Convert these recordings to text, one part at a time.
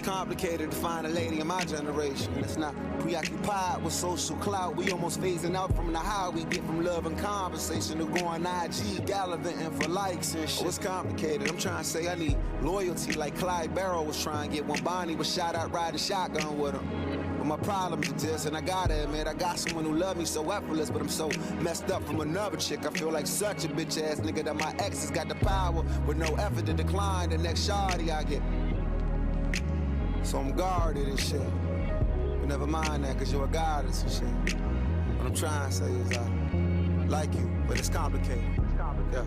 It's complicated to find a lady in my generation. It's not preoccupied with social clout. We almost phasing out from the high we get from love and conversation to going IG, gallivanting for likes and shit. Oh, it's complicated. I'm trying to say I need loyalty like Clyde Barrow was trying to get when Bonnie was shot out riding shotgun with him. But my problems exist, and I gotta admit, I got someone who love me so effortless, but I'm so messed up from another chick. I feel like such a bitch ass nigga that my ex has got the power with no effort to decline the next shawty I get. So I'm guarded and shit. But never mind that, cause you're a goddess and shit. What I'm trying to say is I like you, but it's complicated. Yeah.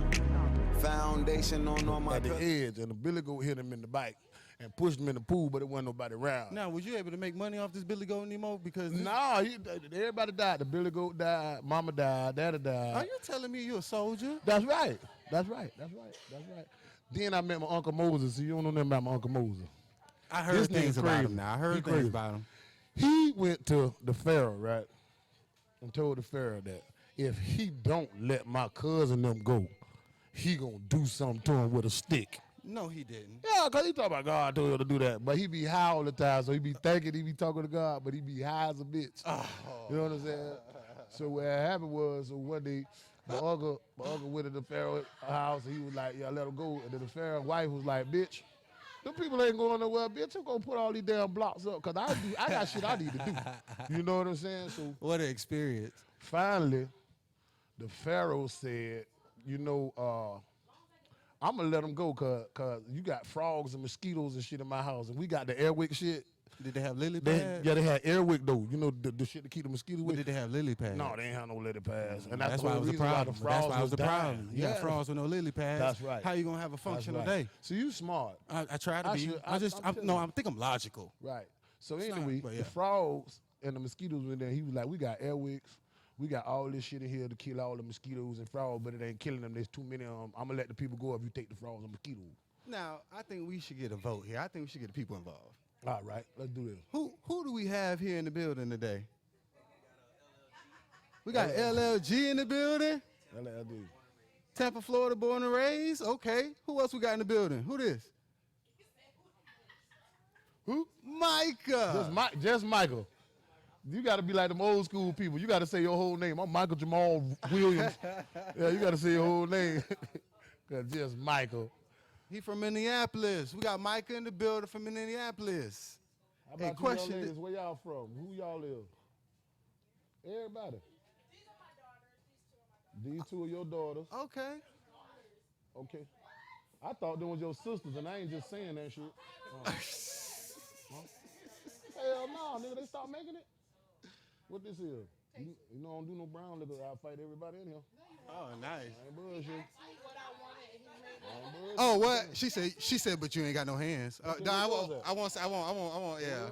Foundation on all my... At the edge, and the Billy Goat hit him in the bike and pushed him in the pool, but it wasn't nobody around. Now, was you able to make money off this Billy Goat anymore? Because no, everybody died. The Billy Goat died, mama died, daddy died. Are you telling me you're a soldier? That's right. That's right. Then I met my Uncle Moses. So you don't know nothing about my Uncle Moses. I heard things about him now. I heard things about him. He went to the Pharaoh, right, and told the Pharaoh that if he don't let my cousin them go, he gonna do something to him with a stick. No, he didn't. Yeah, because he talking about God told him to do that. But he be high all the time, so he be thinking he be talking to God, but he be high as a bitch. Oh. You know what I'm saying? So what happened was, one day, my uncle went to the Pharaoh house, and he was like, yeah, let him go. And then the Pharaoh wife was like, bitch, them people ain't going nowhere, bitch. I'm going to put all these damn blocks up, because I got shit I need to do. You know what I'm saying? So what an experience. Finally, the Pharaoh said, you know, I'm going to let them go because you got frogs and mosquitoes and shit in my house, and we got the Airwick shit. Did they have lily pads? Yeah, they had Airwick, though. You know, the shit to keep the mosquitoes with. Did they have lily pads? No, they ain't have no lily pads. And that's why it was the problem. That's why it was the problem. You got frogs with no lily pads. That's right. How you going to have a functional day? So you smart. I try to be. I think I'm logical. Right. So anyway, the frogs and the mosquitoes were there. He was like, we got Airwicks. We got all this shit in here to kill all the mosquitoes and frogs, but it ain't killing them. There's too many of them. I'm going to let the people go if you take the frogs and mosquitoes. Now, I think we should get a vote here. I think we should get the people involved. All right, let's do this. Who do we have here in the building today? We got LLG in the building. LLG. Tampa, Florida, born and raised. Okay. Who else we got in the building? Who this? Who? Micah. Just Michael. You got to be like them old school people. You got to say your whole name. I'm Michael Jamal Williams. Yeah, you got to say your whole name. Because just Michael. He from Minneapolis. We got Micah in the building from Minneapolis. How about you young ladies? Where y'all from? Who y'all live? Everybody. These two are your daughters. Okay. Okay. I thought them was your sisters, and I ain't just saying that shit. Hell no, nigga, they stopped making it? What this is? You know I don't do no brown liquor. I'll fight everybody in here. Oh, nice. I ain't bullshit. Oh, what? She said, but you ain't got no hands. No, I won't, yeah.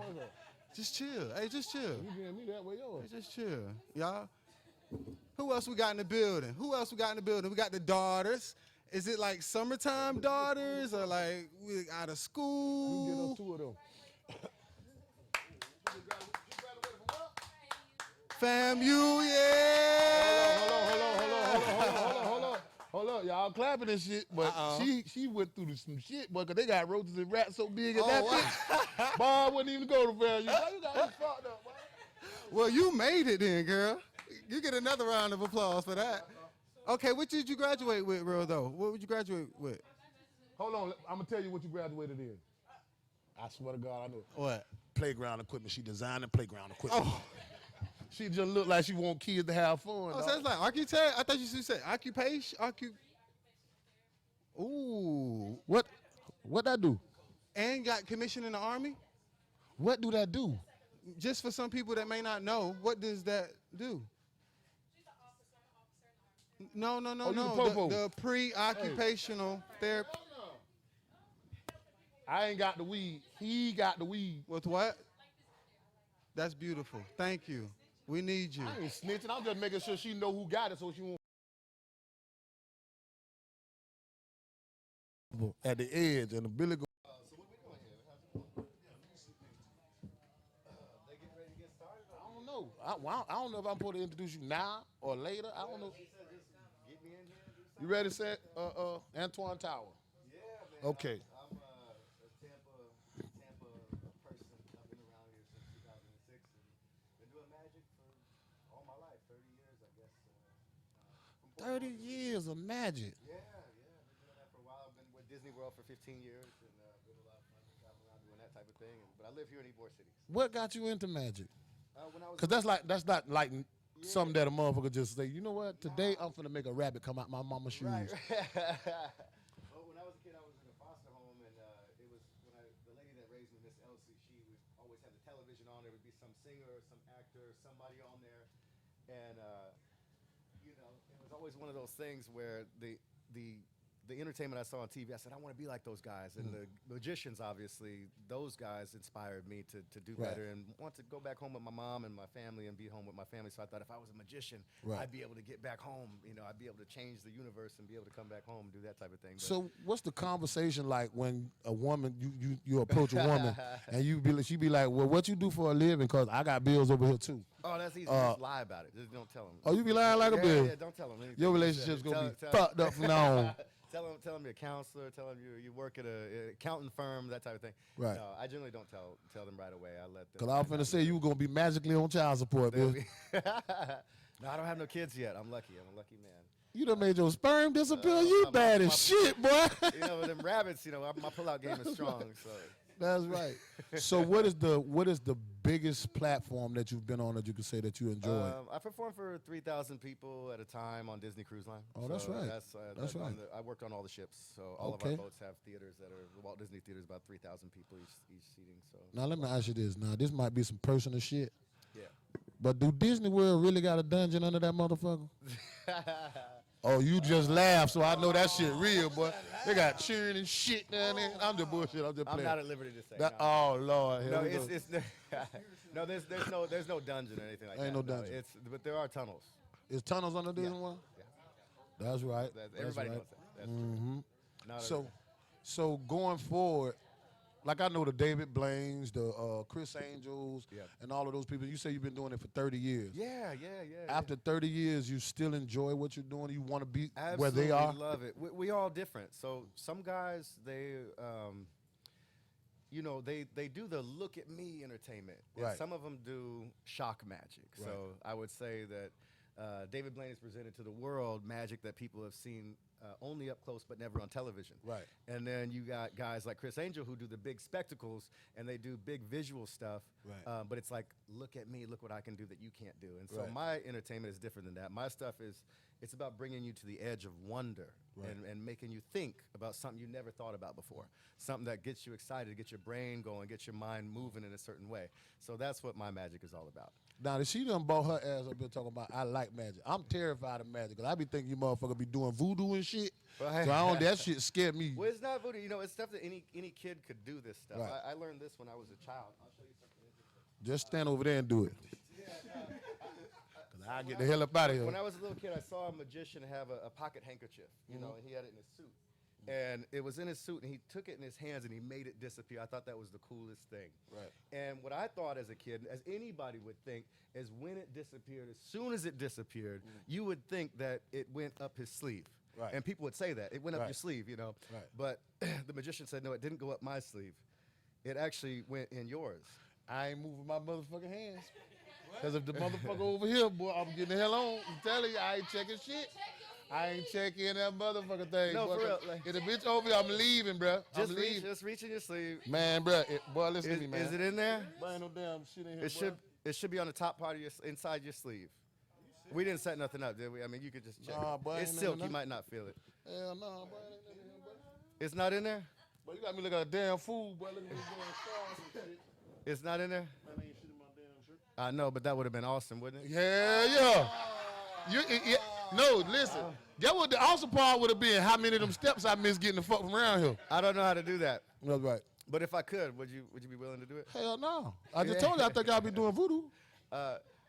Just chill. Hey, just chill. You giving me that way, yours. Hey, just chill. Y'all. Who else we got in the building? We got the daughters. Is it like summertime daughters or like we out of school? You get us two of them. FAMU, yeah. Hold on. Y'all clapping and shit, but she went through some shit, boy, because they got roaches and rats so big in that bitch. Boy, wouldn't even go to FAMU. You got me fucked up, boy. Well, you made it then, girl. You get another round of applause for that. Okay, what did you graduate with, real though? What would you graduate with? Hold on, I'm going to tell you what you graduated in. I swear to God, I know. What? Playground equipment. She designed playground equipment. Oh. She just looked like she want kids to have fun. Oh, so it's like architect? I thought you said occupation. Ooh. What that do? And got commissioned in the Army? What do that do? Just for some people that may not know, what does that do? No. The pre-occupational therapy. I ain't got the weed. He got the weed. With what? That's beautiful. Thank you. We need you. I ain't snitching. I'm just making sure she know who got it so she won't. At the edge and the Billy Goat. So what we doing here? They getting ready to get started? I don't know. I don't know if I'm supposed to introduce you now or later. I don't know. He said just get me in here and do something. You ready, set? Antoine Tower. Yeah, man. Okay. I'm a Tampa 30 years of magic. Yeah. Been doing that for a while. I've been with Disney World for 15 years, and been a lot of fun traveling around doing that type of thing. But I live here in Ybor City. What got you into magic? When I was Because that's not like something that a motherfucker just say, you know what, today I'm finna make a rabbit come out my mama's shoes. Right. Well, when I was a kid, I was in a foster home, and it was the lady that raised me, Miss Elsie. She would always have the television on. There would be some singer, some actor, somebody on there, and it was always one of those things where the entertainment I saw on TV, I said I want to be like those guys, and the magicians, obviously, those guys inspired me to do Right. better and want to go back home with my mom and my family and be home with my family. So I thought if I was a magician, Right. I'd be able to get back home. I'd be able to change the universe and be able to come back home and do that type of thing. But So what's the conversation like when a woman, you approach a woman and she be like, well, what you do for a living? Because I got bills over here too. oh, that's easy. Just lie about it. Just don't tell them. Oh, you be lying like a bill? Yeah, don't tell them anything. Your relationship's going to be Tell- fucked up from now on. Tell them you're a counselor. Tell them you work at a accounting firm, that type of thing. Right. No, I generally don't tell them right away. I let them. Because I was finna say you were going to be magically on child support, They'll bitch. be- No, I don't have no kids yet. I'm lucky. I'm a lucky man. You done made your sperm disappear. You bad as shit, boy. Them rabbits. My pullout game is strong. So. That's right. So what is the biggest platform that you've been on that you can say that you enjoy? I performed for 3,000 people at a time on Disney Cruise Line. Oh, that's right. That's right. I worked on all the ships, so all of Okay. our boats have theaters that are Walt Disney theaters, about 3,000 people each seating. So Now let me ask you this. Now this might be some personal shit, yeah. but do Disney World really got a dungeon under that motherfucker? Oh, you just laugh, so I know that shit real, boy. They got cheering and shit down there. I'm just bullshit. I'm just I'm playing. not at liberty to say. That- no. Oh Lord, here No, we go. it's no. There's no dungeon or anything like that. Ain't no dungeon. But there are tunnels. Is tunnels under Disney World? Yeah. That's right. Everybody That's knows right. that. That's true. Not So, so going forward, like I know the David Blaines, the Chris Angels, Yeah. and all of those people. You say you've been doing it for 30 years. yeah. After 30 years, you still enjoy what you're doing. You want to be Absolutely where they are. love it. We all different. So some guys they they do the look at me entertainment. And Right. some of them do shock magic. Right. So I would say that David Blaine has presented to the world magic that people have seen only up close but never on television. Right. And then you got guys like Chris Angel who do the big spectacles and they do big visual stuff. Right. But it's like, look at me, look what I can do that you can't do. And so Right. my entertainment is different than that. My stuff it's about bringing you to the edge of wonder Right. and making you think about something you never thought about before. Something that gets you excited, gets your brain going, gets your mind moving in a certain way. So that's what my magic is all about. Now, she done bought her ass up here talking about I like magic. I'm terrified of magic because I be thinking you motherfucker be doing voodoo and shit. Right. So that shit scared me. Well, it's not voodoo. It's stuff that any kid could do this stuff. Right. I learned this when I was a child. I'll show you something interesting. Just stand over there and do it. Because I get the hell up out of here. When I was a little kid, I saw a magician have a pocket handkerchief, and he had it in his suit. And it was in his suit, and he took it in his hands, and he made it disappear. I thought that was the coolest thing. Right. And what I thought as a kid, as anybody would think, is when it disappeared, as soon as it disappeared, you would think that it went up his sleeve. Right. And people would say that. It went up Right. your sleeve, Right. But the magician said, no, it didn't go up my sleeve. It actually went in yours. I ain't moving my motherfucking hands. Because if the motherfucker over here, boy, I'm getting the hell on. I'm telling you, I ain't checking shit. I ain't checking that motherfucking thing. No, boy, for real, 'cause like- if the bitch over here, I'm leaving, bro. Just I'm reach, leaving. just reach in your sleeve. Man, bro, boy, listen Is, to me, man. is it in there? Boy, ain't no damn shit in here, It should be on the top part of inside your sleeve. We didn't set nothing up, did we? I mean, you could just check. Nah, boy, It's ain't silk. nothing You up. might not feel it. Hell no, boy, it ain't nothing in here, boy. It's not in there. Boy, you got me looking like a damn fool, boy. Look at me doing stars and shit. It's not in there. Man, ain't shit in my damn shirt. I know, but that would have been awesome, wouldn't it? Yeah. No, listen. That what the awesome part would have been how many of them steps I missed getting the fuck from around here. I don't know how to do that. That's right. But if I could, would you be willing to do it? Hell no. I just told you I think I'll be doing voodoo.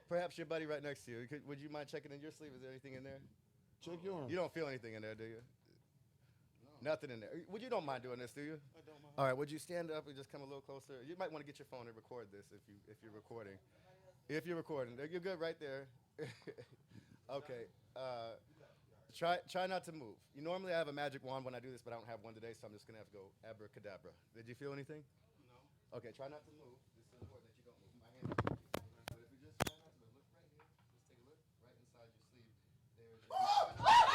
Perhaps your buddy right next to you. Would you mind checking in your sleeve? Is there anything in there? Check yours. You don't feel anything in there, do you? No. Nothing in there. Would you don't mind doing this, do you? I don't mind. All right. Would you stand up and just come a little closer? You might want to get your phone and record this if you're recording. If you're recording, you're good right there. Okay. Try not to move. Normally I have a magic wand when I do this, but I don't have one today, so I'm just gonna have to go abracadabra. Did you feel anything? No. Okay. Try not to move. This is important that you don't move. My hand. But if you just try not to move, look right here. Just take a look right inside your sleeve. There's your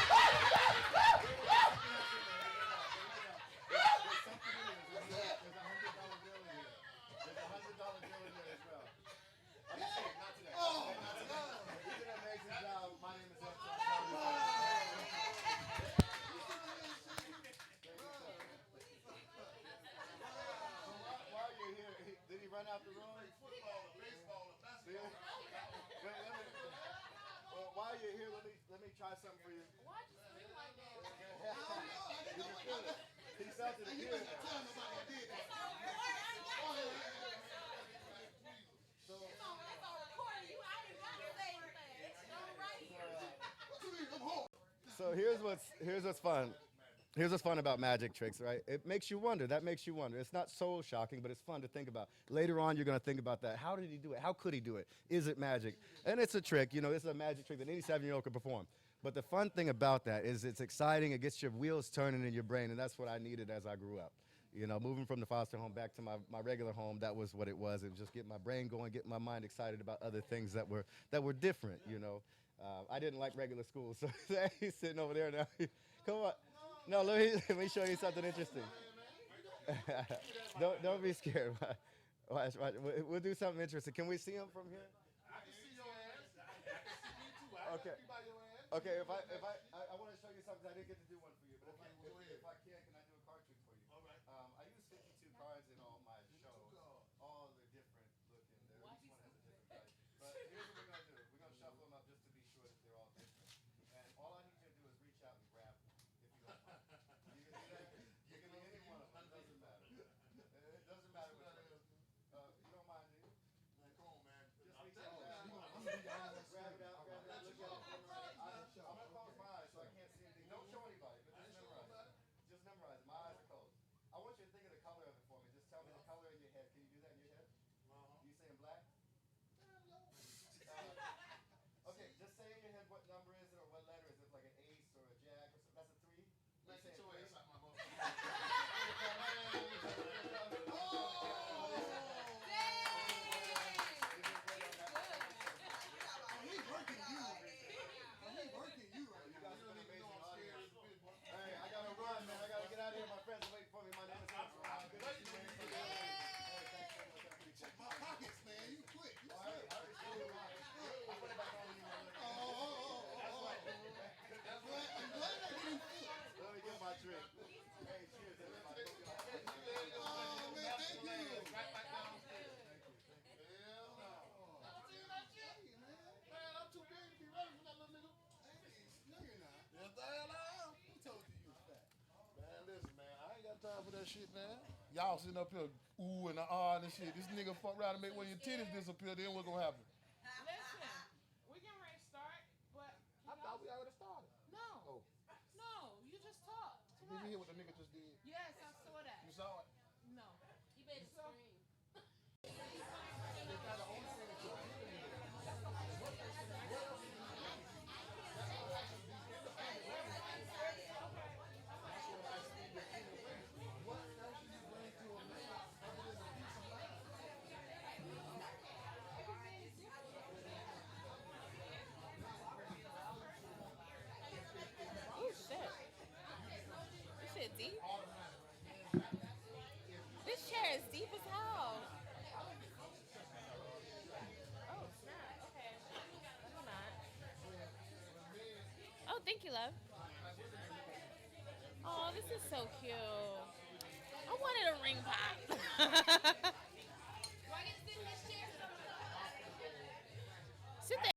So here's what's fun. Here's what's fun about magic tricks, right? It makes you wonder. That makes you wonder. It's not soul shocking, but it's fun to think about. Later on, you're going to think about that. How did he do it? How could he do it? Is it magic? And it's a trick. You know, it's a magic trick that any 7-year-old could perform. But the fun thing about that is it's exciting. It gets your wheels turning in your brain, and that's what I needed as I grew up. You know, moving from the foster home back to my regular home, that was what it was. It was just getting my brain going, getting my mind excited about other things that were different, you know. I didn't like regular school, so he's sitting over there now. Come on. No, let me show you something interesting. Don't be scared. Watch. We'll do something interesting. Can we see him from here? I can see your ass. I can see you too. I Okay. can see by your ass. Okay, I want to show you something. I didn't get to do one for you, but Okay, well, go ahead. if I can I do a card trick for you? All right. I use 52 cards in all my shows. All the different looking. Each one has a different price. But here's what we're gonna do. We're gonna shuffle them up just to be sure that they're all different. And all I need you to do is reach out and grab them, if you don't mind. You can do that. You can be any one of them. It doesn't matter. It doesn't matter which one. You don't mind, do you? Man, come on, man. Just reach out. Grab it out. Look at it. I'm gonna close my eyes so I can't see anything. Don't show anybody, but just memorize it. Just memorize it. My eyes are closed. I want you to think of the color of it for me. Just tell me the color in your head. Can you do that in your head? You saying black? Okay, just say in your head what number is it or what letter is it, like an ace or a jack or something. That's a 3? Man, get your ass out my motherfucker. Hey, I gotta run, man. I gotta get out of here. My friends are waiting for me. My name is Good to see you, man. Check my pockets, man. You quick. You All right, quick. I'll put it back on you. That's right. I'm glad I didn't fit. Let me get my drink. Hey, cheers, everybody. Oh, man, thank you. Right back downstairs. Hell no. Man, I'm too big to be ready for that little nigga. No, you're not. Yes, the hell I am. Who told you you was fat? Man, listen, man, I ain't got time for that shit, man. Y'all sitting up here ooh and ah and shit. This nigga fuck around and make one of your titties disappear, then what's gonna happen? Listen, we can ready to start, but I thought we already started. no, Oh, no, you just talk. Too did you hear much. what the nigga just did? Yes, I saw that. You saw it? No. You better scream. Oh shit. This shit deep. This chair is deep as hell. Oh snap. Okay. I'm not. Oh, thank you, love. Oh, this is so cute. I wanted a ring pop. Do I get to sit in this chair? Sit there.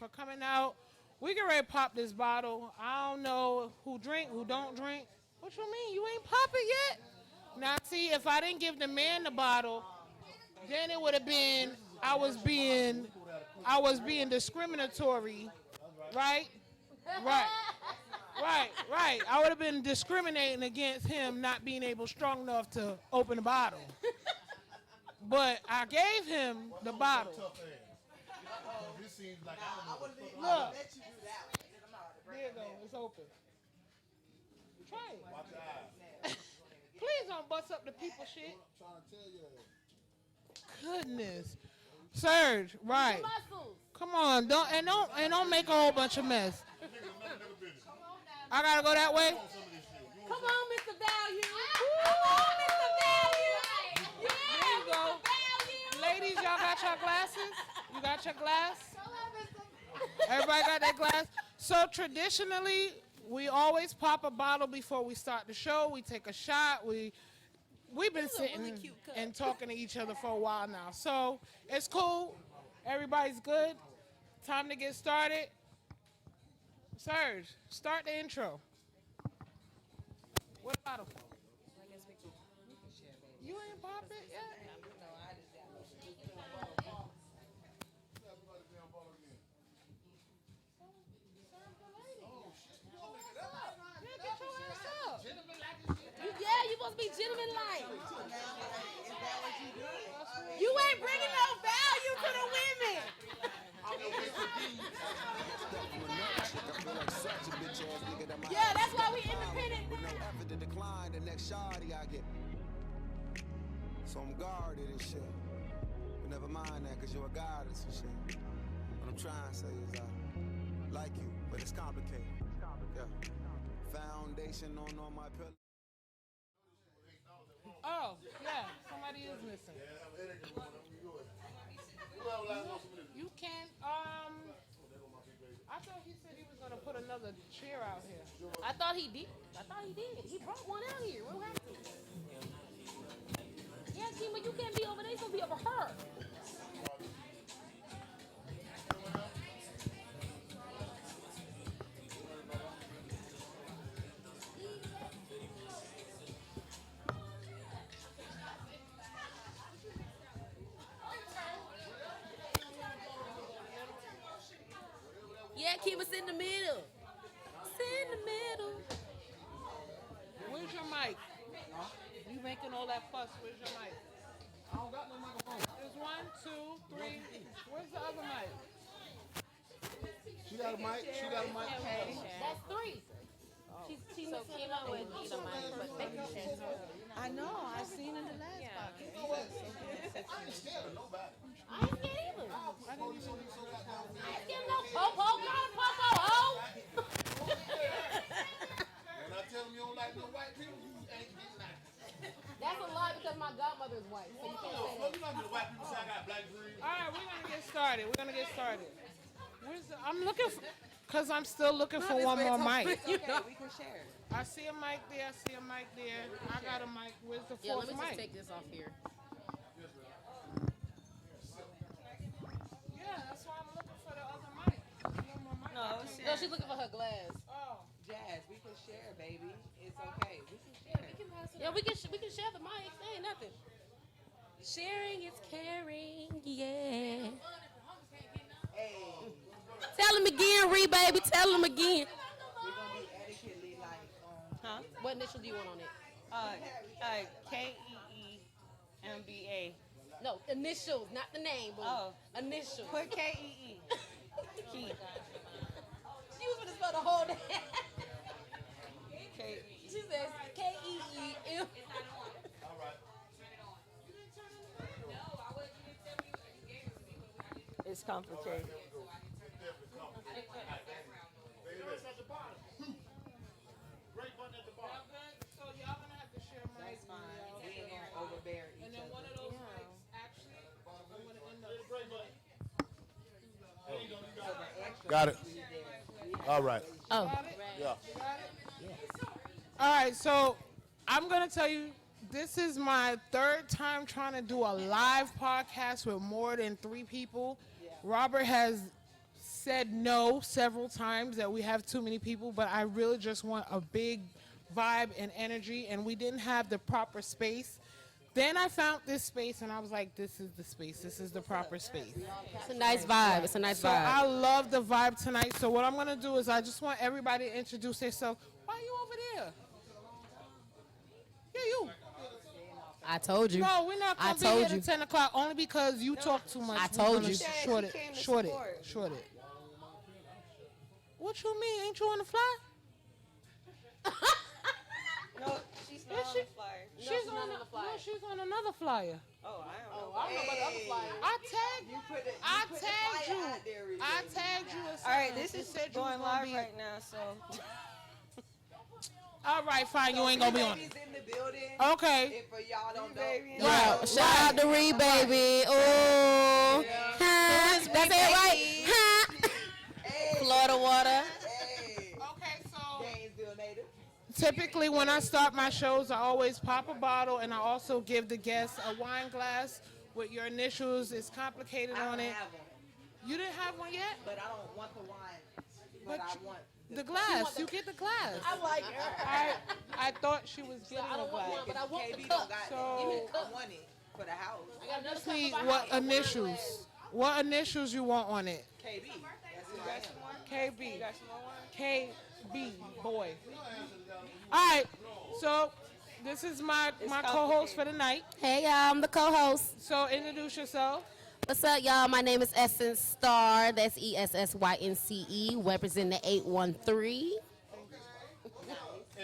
for coming out. We get ready to pop this bottle. I don't know who drink, who don't drink. What you mean? You ain't pop it yet? Now, see, if I didn't give the man the bottle, then it would have been I was being discriminatory, right? Right. I would have been discriminating against him not being strong enough to open the bottle. But I gave him the bottle. Look. There you go. It's open. Try it. Watch your eyes. Please don't bust up the people shit. I'm trying to tell you. Goodness. Serge, right. Muscles. Come on, don't make a whole bunch of mess. I gotta go that way. Come on, Mr. Value. Come on, Mr. Value. Yeah, There you go. Mr. Value. Ladies, y'all got your glasses? You got your glass? Everybody got their glass? So traditionally, we always pop a bottle before we start the show. We take a shot. We've been sitting and talking to each other for a while now. So it's cool. Everybody's good. Time to get started. Serge, start the intro. What bottle? You ain't pop it yet? Yeah, you supposed to be gentleman-like. You ain't bringing no value to the women. Yeah, that's why we independent. With no effort to decline the next shawty I get. So I'm guarded and shit. But never mind that, cause you're a goddess and shit. What I'm trying to say is I like you, but it's complicated. Yeah. Foundation on all my pillows. Oh, yeah, somebody is missing. You can't, I thought he said he was gonna put another chair out here. I thought he did. He brought one out here. What happened? Yeah, Kima, you can't be over there. You're supposed to be over her. Yeah, Kima, sit in the middle. Sit in the middle. Where's your mic? You making all that fuss, where's your mic? I don't got no microphone. There's 1, 2, 3, where's the other mic? She got a mic. She got a mic. That's 3. She's so Kima would need a mic, but maybe she has I know. I've seen in the last podcast. I ain't scared of nobody. I ain't scared either. I ain't scared of no popo. Not a popo, ho. When I tell them you don't like no white people, you ain't getting that. That's a lie because my godmother is white, so you can't say that. You like the white people say I got black dreams. All right, we're gonna get started. Where's the, I'm looking for, cause I'm still looking for one more mic. It's okay. We can share. I see a mic there, I got a mic, where's the Yeah, fourth let me just mic? take this off here. Yeah, that's why I'm looking for the other mic. One more mic. No, No, she's looking for her glass. Oh, Jazz, we can share, baby. It's okay. We can share. Yeah, we can share the mic. There ain't nothing. Sharing is caring, yeah. Hey, Tell him again, Ree, baby. Tell him again. we're gonna be etiquetely like, What initial do you want on it? KEEMBA. No, initials, not the name, boo. Oh. Initials. Put KEE. Key. She was gonna spell the whole name. KEE. She says K-E-E-M. It's complicated. so y'all gonna have to share mics. That's fine. We ain't gonna overbear And each then one other. of those mics, actually, I'm gonna end up. Got it. All right. Oh. Yeah. All right, so I'm gonna tell you, this is my third time trying to do a live podcast with more than 3 people. Robert has said no several times that we have too many people, but I really just want a big vibe and energy, and we didn't have the proper space. Then I found this space, and I was like, this is the space. This is the proper space. It's a nice vibe. It's a nice So vibe. I love the vibe tonight. So what I'm going to do is I just want everybody to introduce themselves. Why are you over there? Yeah, you. I told you. No, we're not I going to be told here you. at 10 o'clock only because you talk too much. I We're told gonna you. Short it. Short it. Short it. What you mean? Ain't you on the fly? No, she's not Is on she? the flyer. She's on the flyer. No, she's on another flyer. Oh, I don't know. I don't know about the other flyer. I tagged you. I tagged you. I tagged you. All right, this It is said you was going gonna live be- right now, so. All right, fine. You ain't gonna be on it. in the building. Okay. For y'all don't know. Baby, Wow, shout out to Ree, baby. Oh, huh? That's it, right? Huh? Florida water. Hey, Okay, so Gainesville native. typically when I start my shows, I always pop a bottle and I also give the guests a wine glass with your initials. It's complicated I on don't it. have one, You didn't have one yet? but I don't want the wine. But But I want the glass. You get the glass. I like her. I thought she was getting I a don't want glass. one, but I want the KB cup. don't got So- it. I want it for the house. I got another Just cup in need my what house. initials? What initials you want on it? KB. That's who I am. KB. KB, boy. All right, so this is my co-host for the night. Hey, y'all. I'm the co-host. So introduce yourself. What's up, y'all? My name is Essence Star. That's ESSYNCE. Representing the 813.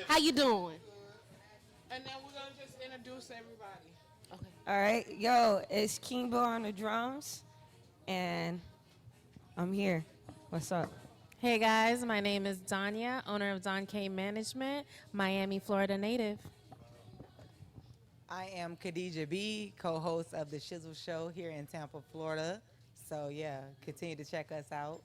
How you doing? And then we're going to just introduce everybody. All right, yo, it's Kimbo on the drums, and I'm here. What's up? Hey guys, my name is Danya, owner of Don K Management, Miami, Florida native. I am Khadijah B, co-host of the Shizzle Show here in Tampa, Florida. So yeah, continue to check us out.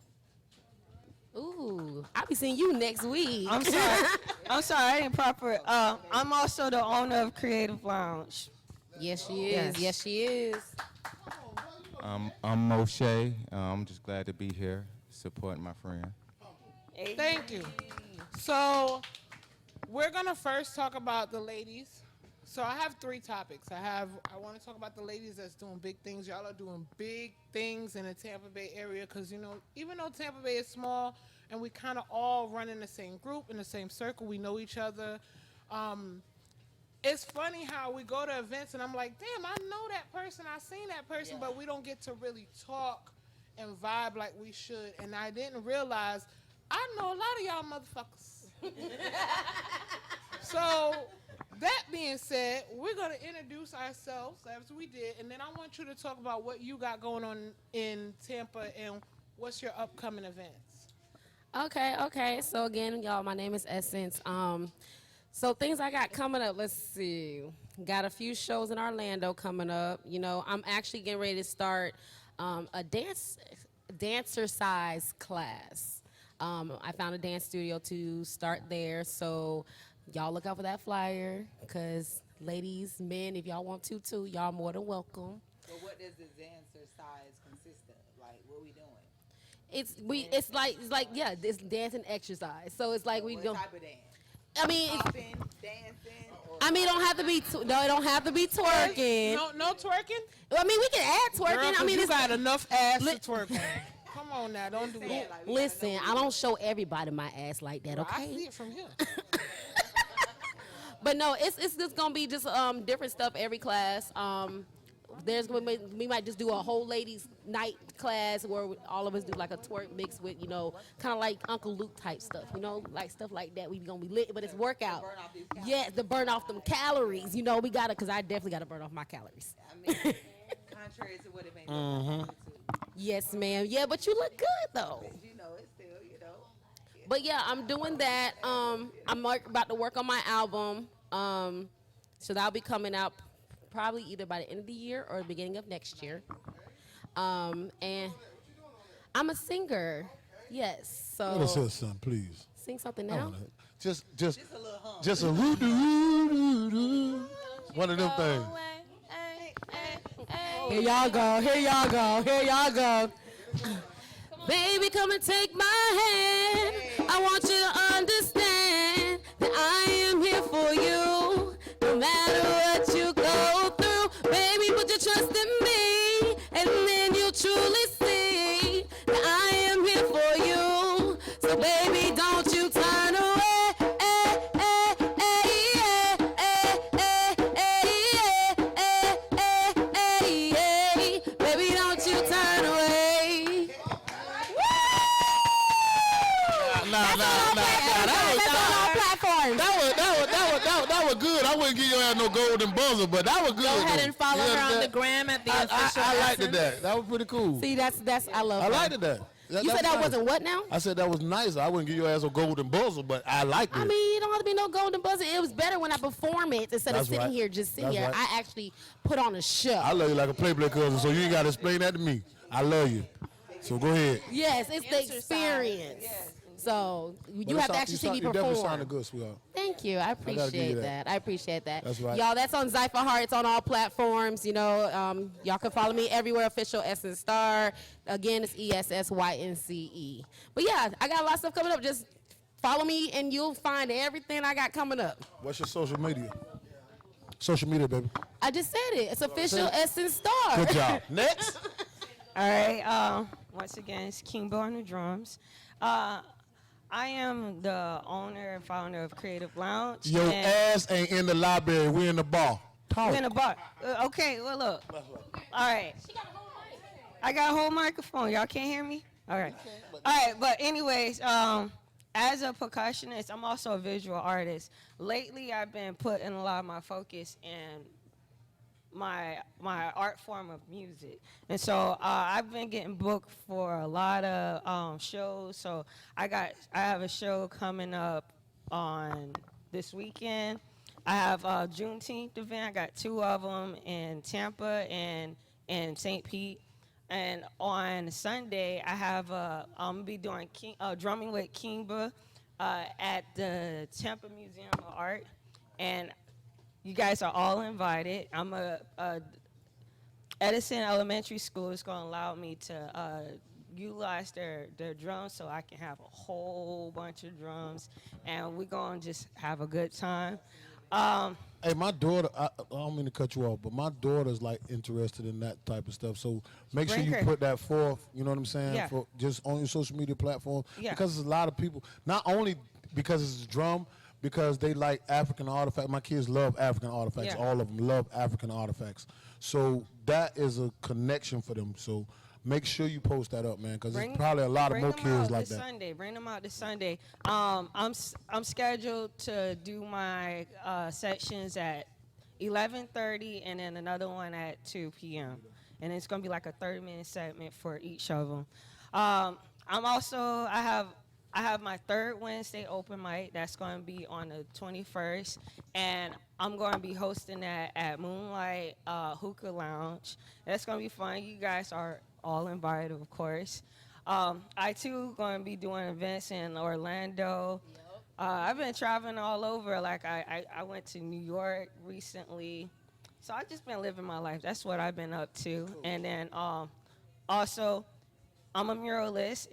Ooh, I'll be seeing you next week. I'm sorry. I'm sorry, I didn't proper. I'm also the owner of Creative Lounge. Yes, she is. Yes. Yes, she is. I'm Moshe. I'm just glad to be here supporting my friend. Thank you. So we're going to first talk about the ladies. So I have 3 topics. I want to talk about the ladies that's doing big things. Y'all are doing big things in the Tampa Bay area because, you know, even though Tampa Bay is small and we kind of all run in the same group, in the same circle, we know each other. It's funny how we go to events and I'm like, damn, I know that person. I seen that person, but we don't get to really talk and vibe like we should. And I didn't realize I know a lot of y'all motherfuckers. So that being said, we're going to introduce ourselves as we did, and then I want you to talk about what you got going on in Tampa and what's your upcoming events. Okay. So again, y'all, my name is Essence. So things I got coming up, let's see. Got a few shows in Orlando coming up. You know, I'm actually getting ready to start a dancer size class. I found a dance studio to start there, so y'all look out for that flyer, because ladies, men, if y'all want to too, y'all more than welcome. But what does the dancer size consist of? Like, what we doing? It's like this dance and exercise. So it's like we What go. type of dance? I mean, Popping, dancing, or it don't have to be. No, it don't have to be twerking. No twerking? I mean, we can add twerking. Girl, 'cause I mean, you it's got enough ass Li- to twerk on. Come on now, don't do that. like, we Listen, I don't show everybody my ass like that, I see okay? it from here. But no, it's just gonna be just different stuff every class. We might just do a whole ladies night class where all of us do like a twerk mix with, you know, kind of like Uncle Luke type stuff, you know, like stuff like that. We gonna be lit, but it's workout. burn off these calories. Yeah, to burn off them calories. You know, we gotta, cause I definitely gotta burn off my calories. I mean, contrary to what it may look like. Yes, ma'am. Yeah, but you look good though. You know, it's still, you know. But yeah, I'm doing that. I'm about to work on my album. So that'll be coming out probably either by the end of the year or the beginning of next year. And I'm a singer. Yes. Let us So hear something, please. sing something I now. wanna- Just A little hum. just a woo doo doo. One of them things. Here y'all go. Here y'all go. Here y'all go. Baby, come and take my hand. I want you to understand that I am here for you. No matter what you go through, baby, put your trust in me, and then you'll truly see that I am here for you. So baby, don't you turn away. Baby, don't you turn away. That was good. I wouldn't give your ass no golden buzzer, but that was good. Go ahead though. and follow You her on understand? the gram at the official I liked Essence. that. That was pretty cool. See, that's I love I that. liked that. You said that wasn't what now? I said that was nice. I wouldn't give your ass a golden buzzer, but I liked it. I mean, you don't have to be no golden buzzer. It was better when I perform it instead That's of sitting right. here just sitting That's here. right. I actually put on a show. I love you like a Playboy cousin, so you ain't got to explain that to me. I love you. So go ahead. Yes, it's the experience. So you have to actually see me You definitely perform. sounded good, sweetheart. Thank you. I gotta give you appreciate that. that. I appreciate that. That's right. Y'all, that's on Zypher Heart. It's on all platforms. You know, y'all can follow me everywhere. Official Essence Star. Again, it's ESSYNCE. But yeah, I got a lot of stuff coming up. Just follow me and you'll find everything I got coming up. What's your social media? Social media, baby. I just said it. It's Official Essence Star. Good job. Next. All right. Once again, it's Kimbo on the drums. I am the owner and founder of Creative Lounge. Your and ass ain't in the library. We in the bar. Talk. we're in a bar. Okay, well, look. All right. I got a whole microphone. Y'all can't hear me? All right. All right, but anyways, as a percussionist, I'm also a visual artist. Lately, I've been putting a lot of my focus in my art form of music, and so I've been getting booked for a lot of shows. So I have a show coming up on this weekend. I have Juneteenth event. I got 2 of them in Tampa and St. Pete. And on Sunday, I have I'm gonna be doing drumming with Kimba at the Tampa Museum of Art, and you guys are all invited. I'm Edison Elementary School is going to allow me to utilize their drums so I can have a whole bunch of drums, and we're going to just have a good time. Hey, my daughter, I don't mean to cut you off, but my daughter's like interested in that type of stuff. So make sure Bring you her. put that forth, you know what I'm saying, Yeah. for just on your social media platform. Yeah. Because there's a lot of people, not only because it's a drum, because they like African artifacts. My kids love African artifacts. Yeah. All of them love African artifacts. So that is a connection for them. So make sure you post that up, man, because there's probably a lot of more bring them kids out like this that. Sunday. Bring them out this Sunday. I'm scheduled to do my sections at 11:30 and then another one at 2 p.m. And it's gonna be like a 30-minute segment for each of them. I have my third Wednesday open mic. That's going to be on the 21st. And I'm going to be hosting that at Moonlight Hookah Lounge. That's going to be fun. You guys are all invited, of course. I, too, going to be doing events in Orlando. I've been traveling all over. Like, I went to New York recently. So I've just been living my life. That's what I've been up to. And then also, I'm a muralist.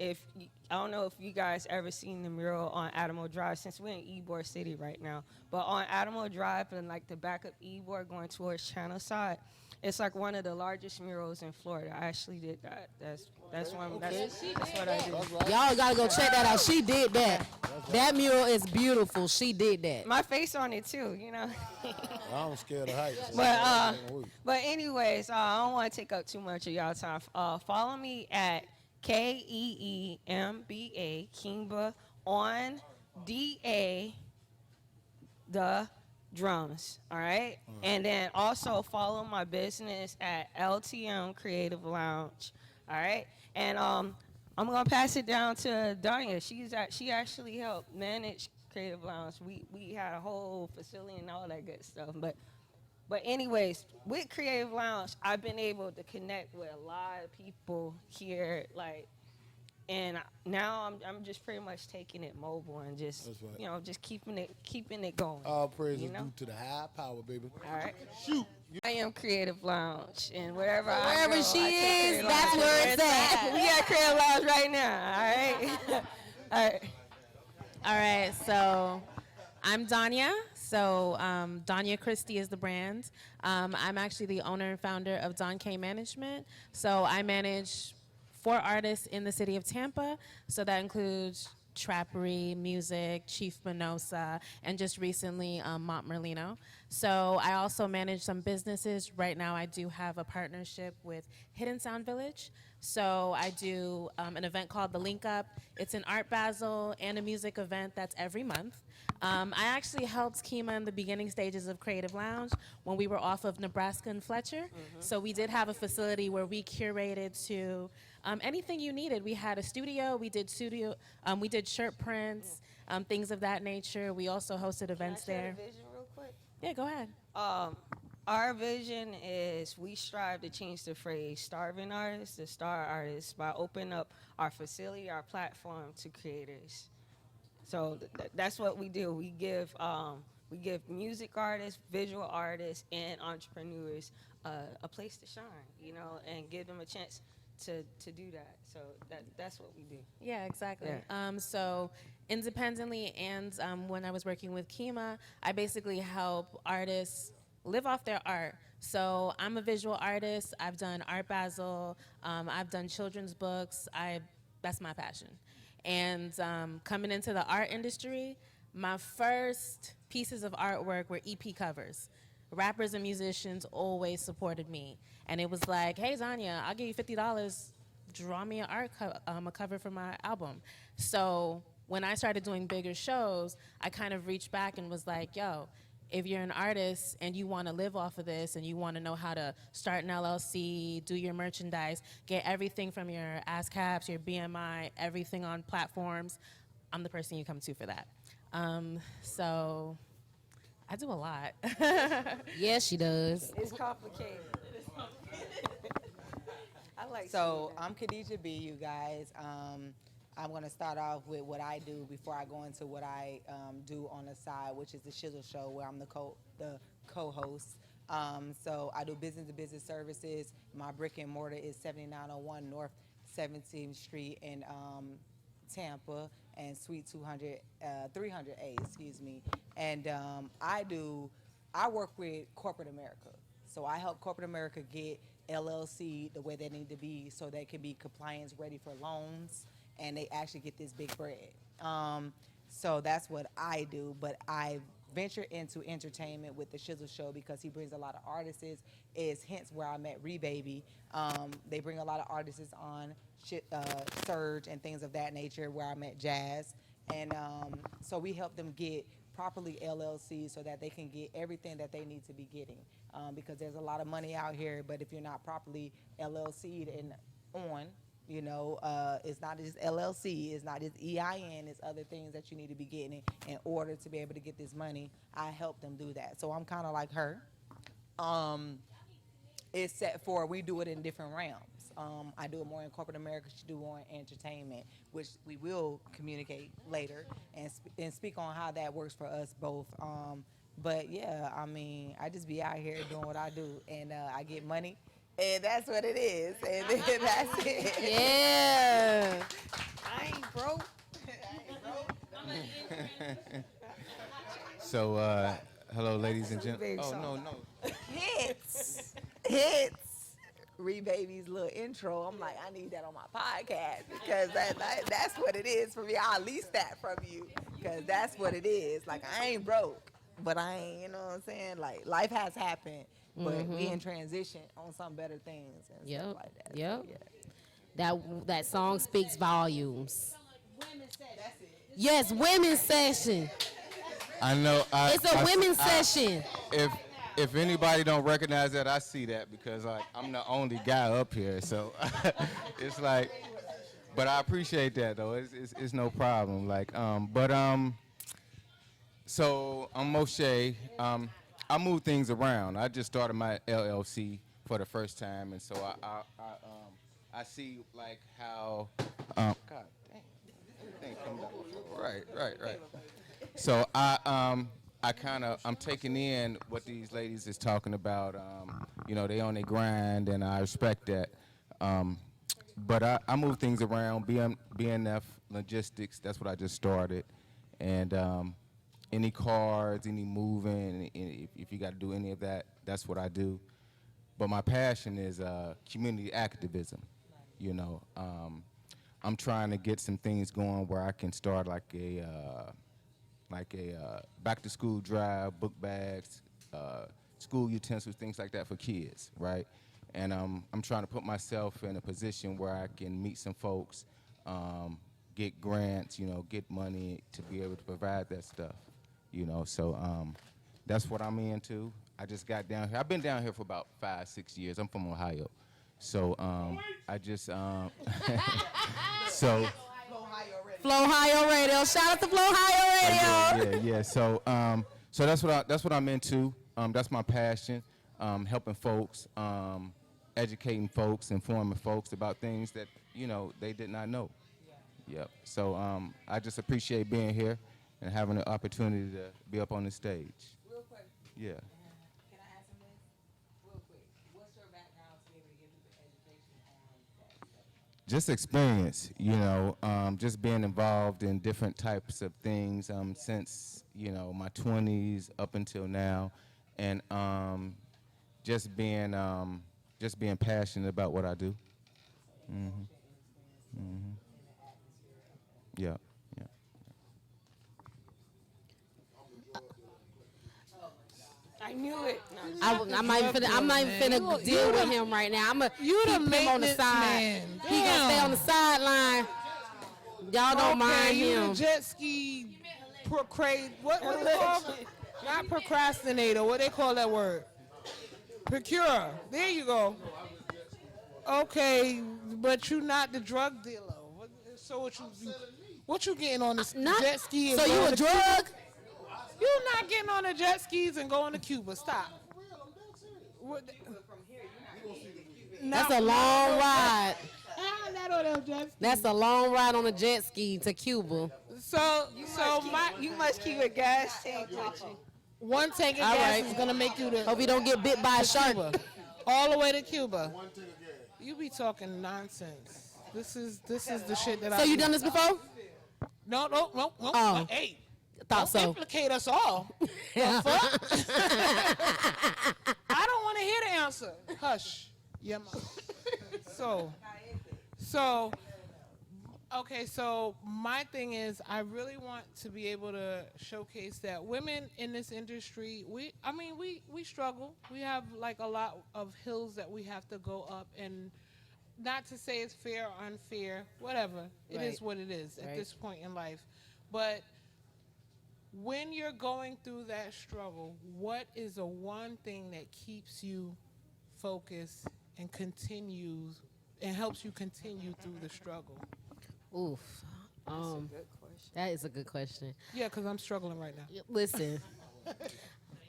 I don't know if you guys ever seen the mural on Adamo Drive, since we're in Ybor City right now. But on Adamo Drive and like the back of Ybor going towards Channelside, it's like one of the largest murals in Florida. I actually did that. That's what I did. Y'all gotta go check that out. She did that. That mural is beautiful. She did that. My face on it too, you know. I'm scared of heights. But anyways, I don't want to take up too much of y'all time. Follow me at KEEMBA Kimba on DA the drums. All right. And then also follow my business at LTM Creative Lounge. All right. And I'm gonna pass it down to Danya. She actually helped manage Creative Lounge. We had a whole facility and all that good stuff. But anyways, with Creative Lounge, I've been able to connect with a lot of people here, like, and now I'm just pretty much taking it mobile and just That's right. just keeping it going. All praise you is know? due to the high power, baby. All right. Shoot. I am Creative Lounge, and wherever Wherever I go, she I take is, Creative that's Lounge where it's at. We at Creative Lounge right now. All right. All right. All right, so I'm Danya. So Danya Christie is the brand. I'm actually the owner and founder of Don K Management. So I manage 4 artists in the city of Tampa. So that includes Trappery, Music, Chief Minosa, and just recently Mont Merlino. So I also manage some businesses. Right now I do have a partnership with Hidden Sound Village. So I do an event called The Link Up. It's an art basel and a music event that's every month. I actually helped Kima in the beginning stages of Creative Lounge when we were off of Nebraska and Fletcher. So we did have a facility where we curated to anything you needed. We had a studio, we did shirt prints, things of that nature. We also hosted events Can I share there. the vision real quick? Yeah, go ahead. Our vision is we strive to change the phrase starving artists to star artists by opening up our facility, our platform to creators. So that's what we do. We give music artists, visual artists, and entrepreneurs a place to shine, and give them a chance to do that. So that's what we do. Yeah, exactly. Yeah. So independently and when I was working with Kima, I basically help artists live off their art. So I'm a visual artist. I've done Art Basel. I've done children's books. That's my passion. And coming into the art industry, my first pieces of artwork were EP covers. Rappers and musicians always supported me. And it was like, hey, Zanya, I'll give you $50. Draw me a cover for my album. So when I started doing bigger shows, I kind of reached back and was like, yo, if you're an artist and you want to live off of this and you want to know how to start an LLC, do your merchandise, get everything from your ASCAPs, your BMI, everything on platforms, I'm the person you come to for that. So I do a lot. Yes, she does. It's complicated. I like So I'm Khadijah B, you guys. I'm going to start off with what I do before I go into what I do on the side, which is the Shizzle Show, where I'm the co-host. So I do business-to-business services. My brick and mortar is 7901 North 17th Street in Tampa, and Suite 300A, excuse me. And I work with corporate America. So I help corporate America get LLC the way they need to be so they can be compliance ready for loans and they actually get this big bread. So that's what I do, but I venture into entertainment with the Shizzle Show because he brings a lot of artists, is hence where I met Rebaby. They bring a lot of artists on, Surge and things of that nature, where I met Jazz. And so we help them get properly LLC so that they can get everything that they need to be getting. Because there's a lot of money out here, but if you're not properly LLC'd and on, it's not just LLC, it's not just EIN, it's other things that you need to be getting in order to be able to get this money. I help them do that. So I'm kind of like her. It's set for, we do it in different realms. I do it more in corporate America, she do more in entertainment, which we will communicate later and speak on how that works for us both. But yeah, I mean, I just be out here doing what I do, and I get money, and that's what it is, and then that's it. Yeah. I ain't broke. So, hello, ladies and gentlemen. big Oh, song. no. Hits. Rebaby's little intro. I'm like, I need that on my podcast because that's what it is for me. I'll lease that from you because that's what it is. Like, I ain't broke, but I ain't, you know what I'm saying? Like, life has happened, but we in transition on some better things and stuff like that. Yep. So, yeah. That song speaks volumes. Yes, women's session. I know. It's a women's session. If anybody don't recognize that, I see that because I'm the only guy up here. So it's like, but I appreciate that though. It's no problem. So I'm Moshe. I move things around. I just started my LLC for the first time, and so I see like how. God damn, everything comes out. Right. So I'm taking in what these ladies is talking about. You know, they on their grind, and I respect that. But I move things around. BNF Logistics, that's what I just started. And any cards, any moving, if you got to do any of that, that's what I do. But my passion is community activism. You know, I'm trying to get some things going where I can start like a back to school drive, book bags, school utensils, things like that for kids, right? And I'm trying to put myself in a position where I can meet some folks, get grants, you know, get money to be able to provide that stuff, you know. So that's what I'm into. I just got down here. I've been down here for about 5-6 years. I'm from Ohio. So I just, so. Flow Ohio Radio. Shout out to Flow Ohio Radio. Yeah. So so that's what I'm into. That's my passion. Helping folks, educating folks, informing folks about things that, you know, they did not know. Yep. So I just appreciate being here and having the opportunity to be up on the stage. Real quick. Yeah. Can I ask him this? Real quick. What's your background to be able to give people education on that? Just experience, you know, just being involved in different types of things since, you know, my 20s up until now, and just being passionate about what I do. Yeah. I knew it. I'm not even finna deal with him right now. I'm gonna keep him on the side. Man. He gonna stay on the sideline. Y'all don't mind you him. the jet ski what they call? Not procrastinator. What they call that word? Procurer. There you go. Okay, but you not the drug dealer. So what you getting on this jet ski? So you a drug? You not getting on the jet skis and going to Cuba. Stop. That's a long ride. That's a long ride on a jet ski to Cuba. You must keep a gas tank with you. One tank of gas is gonna make you the. Hope you don't get bit by a shark. All the way to Cuba. You be talking nonsense. This is the shit that I. So you done this before? No. Oh. Hey. Thought so. Implicate us all. The fuck? I don't want to hear the answer. Hush. Yeah. Okay, so my thing is I really want to be able to showcase that women in this industry, we struggle. We have like a lot of hills that we have to go up, and not to say it's fair or unfair, whatever. It is what it is at this point in life. But when you're going through that struggle, what is the one thing that keeps you focused and continues and helps you continue through the struggle? Oof. That is a good question. Yeah, because I'm struggling right now. Listen,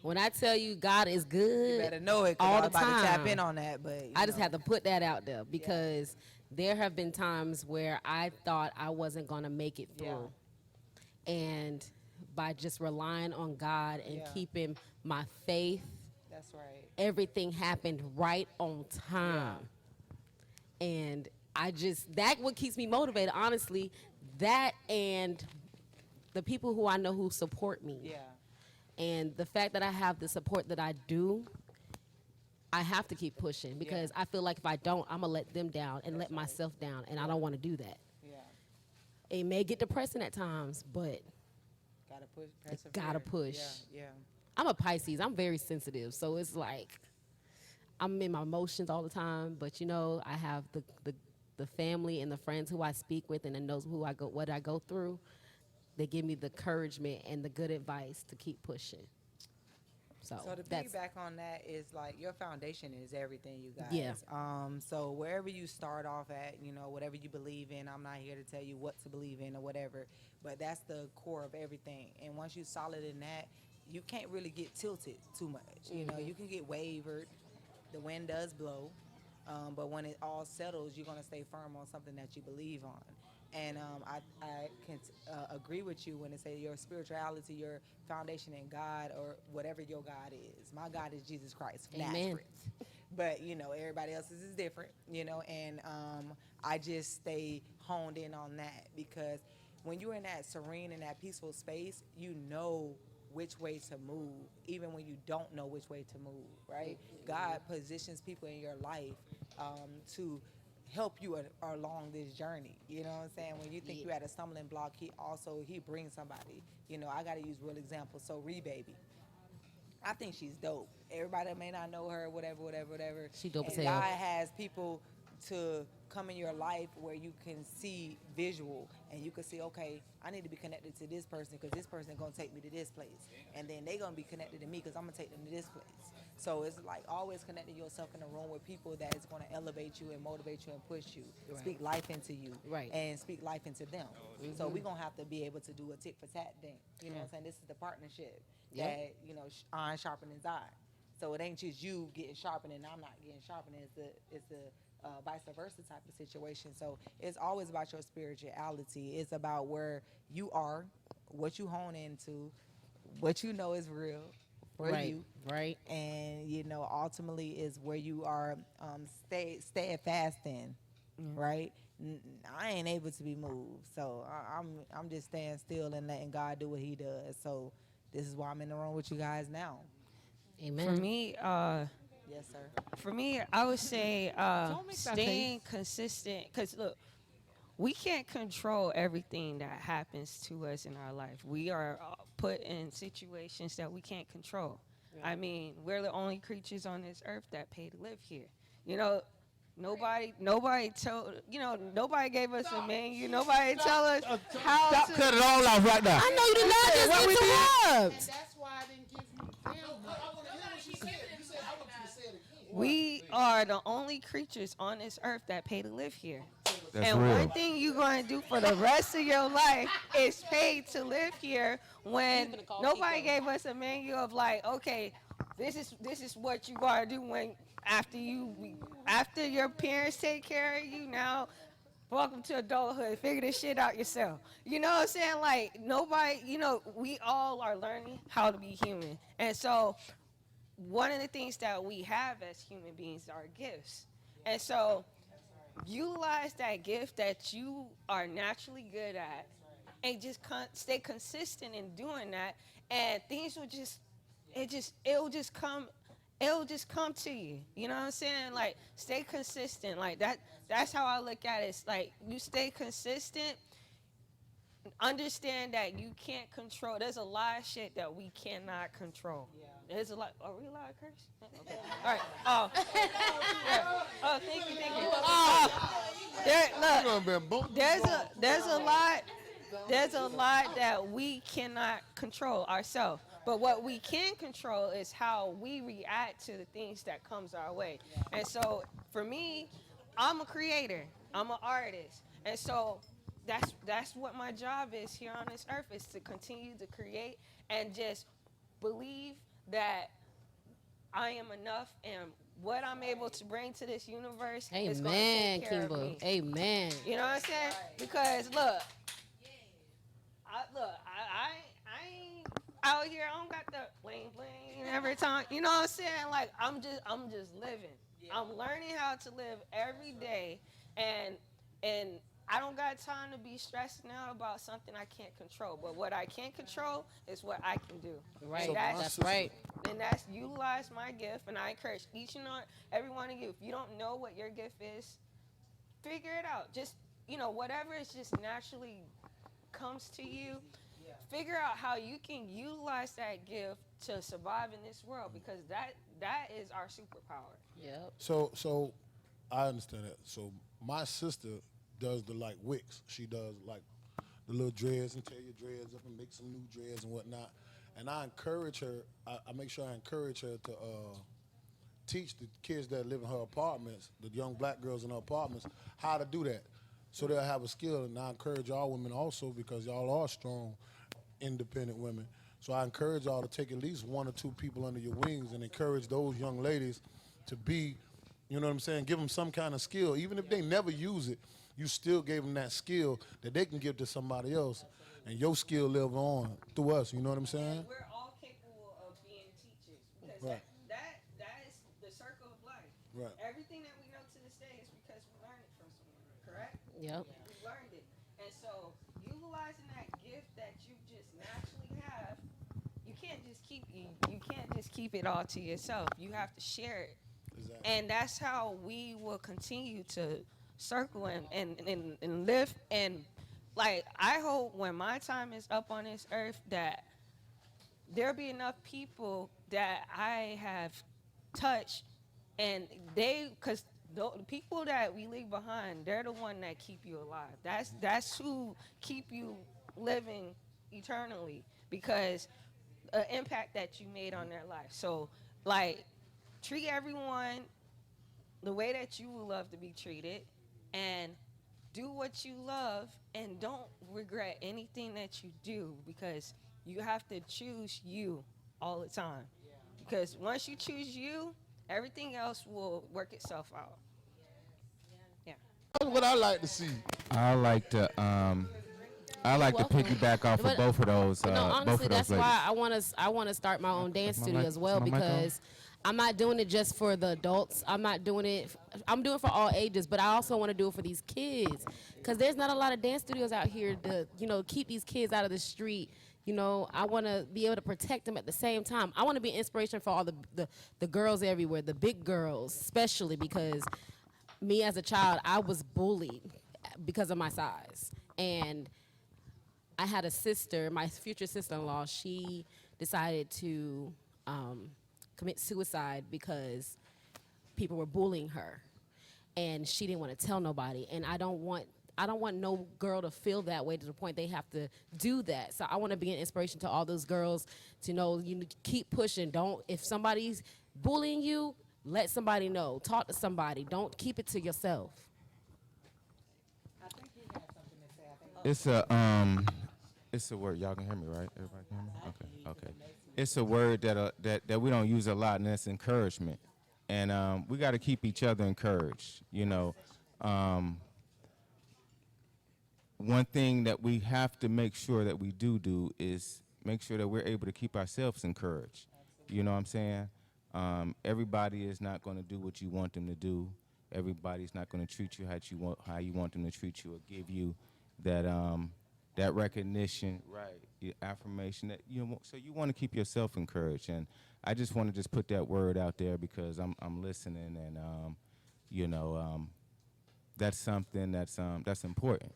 when I tell you God is good, You better know it, 'cause all I'm the about time. to tap in on that. But I just have to put that out there because there have been times where I thought I wasn't going to make it through. And by just relying on God and keeping my faith, that's right. everything happened right on time. And that what keeps me motivated, honestly. That and the people who I know who support me. Yeah. And the fact that I have the support that I do, I have to keep pushing because I feel like if I don't, I'm going to let them down and let myself down. And I don't want to do that. Yeah. It may get depressing at times, but Gotta push. Persevere. gotta push. Yeah. I'm a Pisces. I'm very sensitive. So it's like I'm in my emotions all the time. But, you know, I have the family and the friends who I speak with and then knows what I go through. They give me the encouragement and the good advice to keep pushing. So to piggyback on that is like your foundation is everything, you guys. Yeah. So wherever you start off at, you know, whatever you believe in, I'm not here to tell you what to believe in or whatever, but that's the core of everything. And once you're solid in that, you can't really get tilted too much. You know, you can get wavered. The wind does blow. But when it all settles, you're gonna stay firm on something that you believe on. And I can agree with you when it say your spirituality, your foundation in God, or whatever your God is. My God is Jesus Christ of Amen. Nazareth. But everybody else's is different, and I just stay honed in on that, because when you're in that serene and that peaceful space, you know which way to move, even when you don't know which way to move, right? God positions people in your life to help you along this journey. You know what I'm saying? When you think you're at a stumbling block, he brings somebody. I got to use real examples. So Baby, I think she's dope. Everybody may not know her, whatever. She dope as And hell. God has people to come in your life where you can see visual, and you can see, okay, I need to be connected to this person because this person going to take me to this place. And then they going to be connected to me because I'm going to take them to this place. So it's like always connecting yourself in a room with people that is going to elevate you and motivate you and push you, speak life into you, and speak life into them. So we're going to have to be able to do a tit for tat thing. You know what I'm saying? This is the partnership that, iron sharpening iron. So it ain't just you getting sharpened and I'm not getting sharpened. It's the vice versa type of situation. So it's always about your spirituality. It's about where you are, what you hone into, what you know is real for you. Right. And, ultimately is where you are steadfast in, right? I ain't able to be moved. So I'm just staying still and letting God do what he does. So this is why I'm in the room with you guys now. Amen. For me, Yes, sir. For me, I would say Don't make that staying face. consistent. Because look, we can't control everything that happens to us in our life. We are put in situations that we can't control. I mean, we're the only creatures on this earth that pay to live here. Nobody told, nobody gave us a menu. Nobody tell us how Stop to. cut it all off right now. I know you did not just And interrupt. that's why I didn't give you We are the only creatures on this earth that pay to live here. That's and real. one thing you're going to do for the rest of your life is pay to live here when nobody gave us a menu of like, okay, this is what you got to do when after your parents take care of you. Now, welcome to adulthood. Figure this shit out yourself. You know what I'm saying? Like nobody, we all are learning how to be human. And so one of the things that we have as human beings are gifts. And so utilize that gift that you are naturally good at and just stay consistent in doing that, and things will it'll just come to you. You know what I'm saying? Like stay consistent. Like that's how I look at it. It's like you stay consistent. Understand that you can't control. There's a lot of shit that we cannot control. There's a lot. Are we allowed to curse? Okay. All right. Yeah. Oh, thank you. There's a lot that we cannot control ourselves. But what we can control is how we react to the things that comes our way. And so for me, I'm a creator. I'm an artist. And so that's what my job is here on this earth, is to continue to create and just believe that I am enough and what I'm able to bring to this universe is going to Amen, take care of Kimba. me. Amen. You know what I'm saying? Because look, I ain't out here. I don't got the bling bling every time. You know what I'm saying? Like I'm just living. I'm learning how to live every day, and I don't got time to be stressing out about something I can't control. But what I can control is what I can do. Right. And That's right. And that's utilize my gift. And I encourage each and every one of you, if you don't know what your gift is, figure it out. Just, whatever is just naturally comes to you, figure out how you can utilize that gift to survive in this world, because that is our superpower. Yep. So I understand that. So my sister does the wigs. She does the little dreads and tear your dreads up and make some new dreads and whatnot. And I encourage her. I make sure I encourage her to teach the kids that live in her apartments, the young black girls in her apartments, how to do that, so they'll have a skill. And I encourage all women also, because y'all are strong, independent women. So I encourage y'all to take at least one or two people under your wings and encourage those young ladies to be, You know what I'm saying? Give them some kind of skill. Even if they never use it, you still gave them that skill that they can give to somebody else. And your skill live on through us. You know what I'm saying? We're all capable of being teachers because Right. that is the circle of life. Right. Everything that we know to this day is because we learned it from someone, correct? Yep. We learned it. And so utilizing that gift that you just naturally have, you can't just keep it all to yourself. You have to share it. Exactly. And that's how we will continue to circle and live. And like, I hope when my time is up on this earth that there'll be enough people that I have touched, and because the people that we leave behind, they're the one that keep you alive. That's who keep you living eternally, because the impact that you made on their life. So, like, treat everyone the way that you would love to be treated, and do what you love, and don't regret anything that you do, because you have to choose you all the time. Because once you choose you, everything else will work itself out. Yeah. That's what I like to see. I like to welcome. piggyback off of But- both of those. But no, both honestly, of those that's ladies. why I want to start my own dance my studio mic- as well, is my mic on? because I'm not doing it just for the adults. I'm not doing it. I'm doing it for all ages, but I also want to do it for these kids, because there's not a lot of dance studios out here to, keep these kids out of the street. I want to be able to protect them at the same time. I want to be an inspiration for all the girls everywhere, the big girls, especially because me as a child, I was bullied because of my size. And I had a sister, my future sister-in-law, she decided to commit suicide because people were bullying her, and she didn't want to tell nobody. And I don't want no girl to feel that way to the point they have to do that. So I want to be an inspiration to all those girls to know, keep pushing. If somebody's bullying you, let somebody know. Talk to somebody. Don't keep it to yourself. It's a word. Y'all can hear me, right? Everybody can hear me? Okay. It's a word that we don't use a lot, and that's encouragement. And we got to keep each other encouraged. One thing that we have to make sure that we do is make sure that we're able to keep ourselves encouraged. You know what I'm saying? Everybody is not going to do what you want them to do. Everybody's not going to treat you how you want them to treat you, or give you that recognition, right? The affirmation that so you want to keep yourself encouraged. And I just want to just put that word out there because I'm listening, and that's something that's important,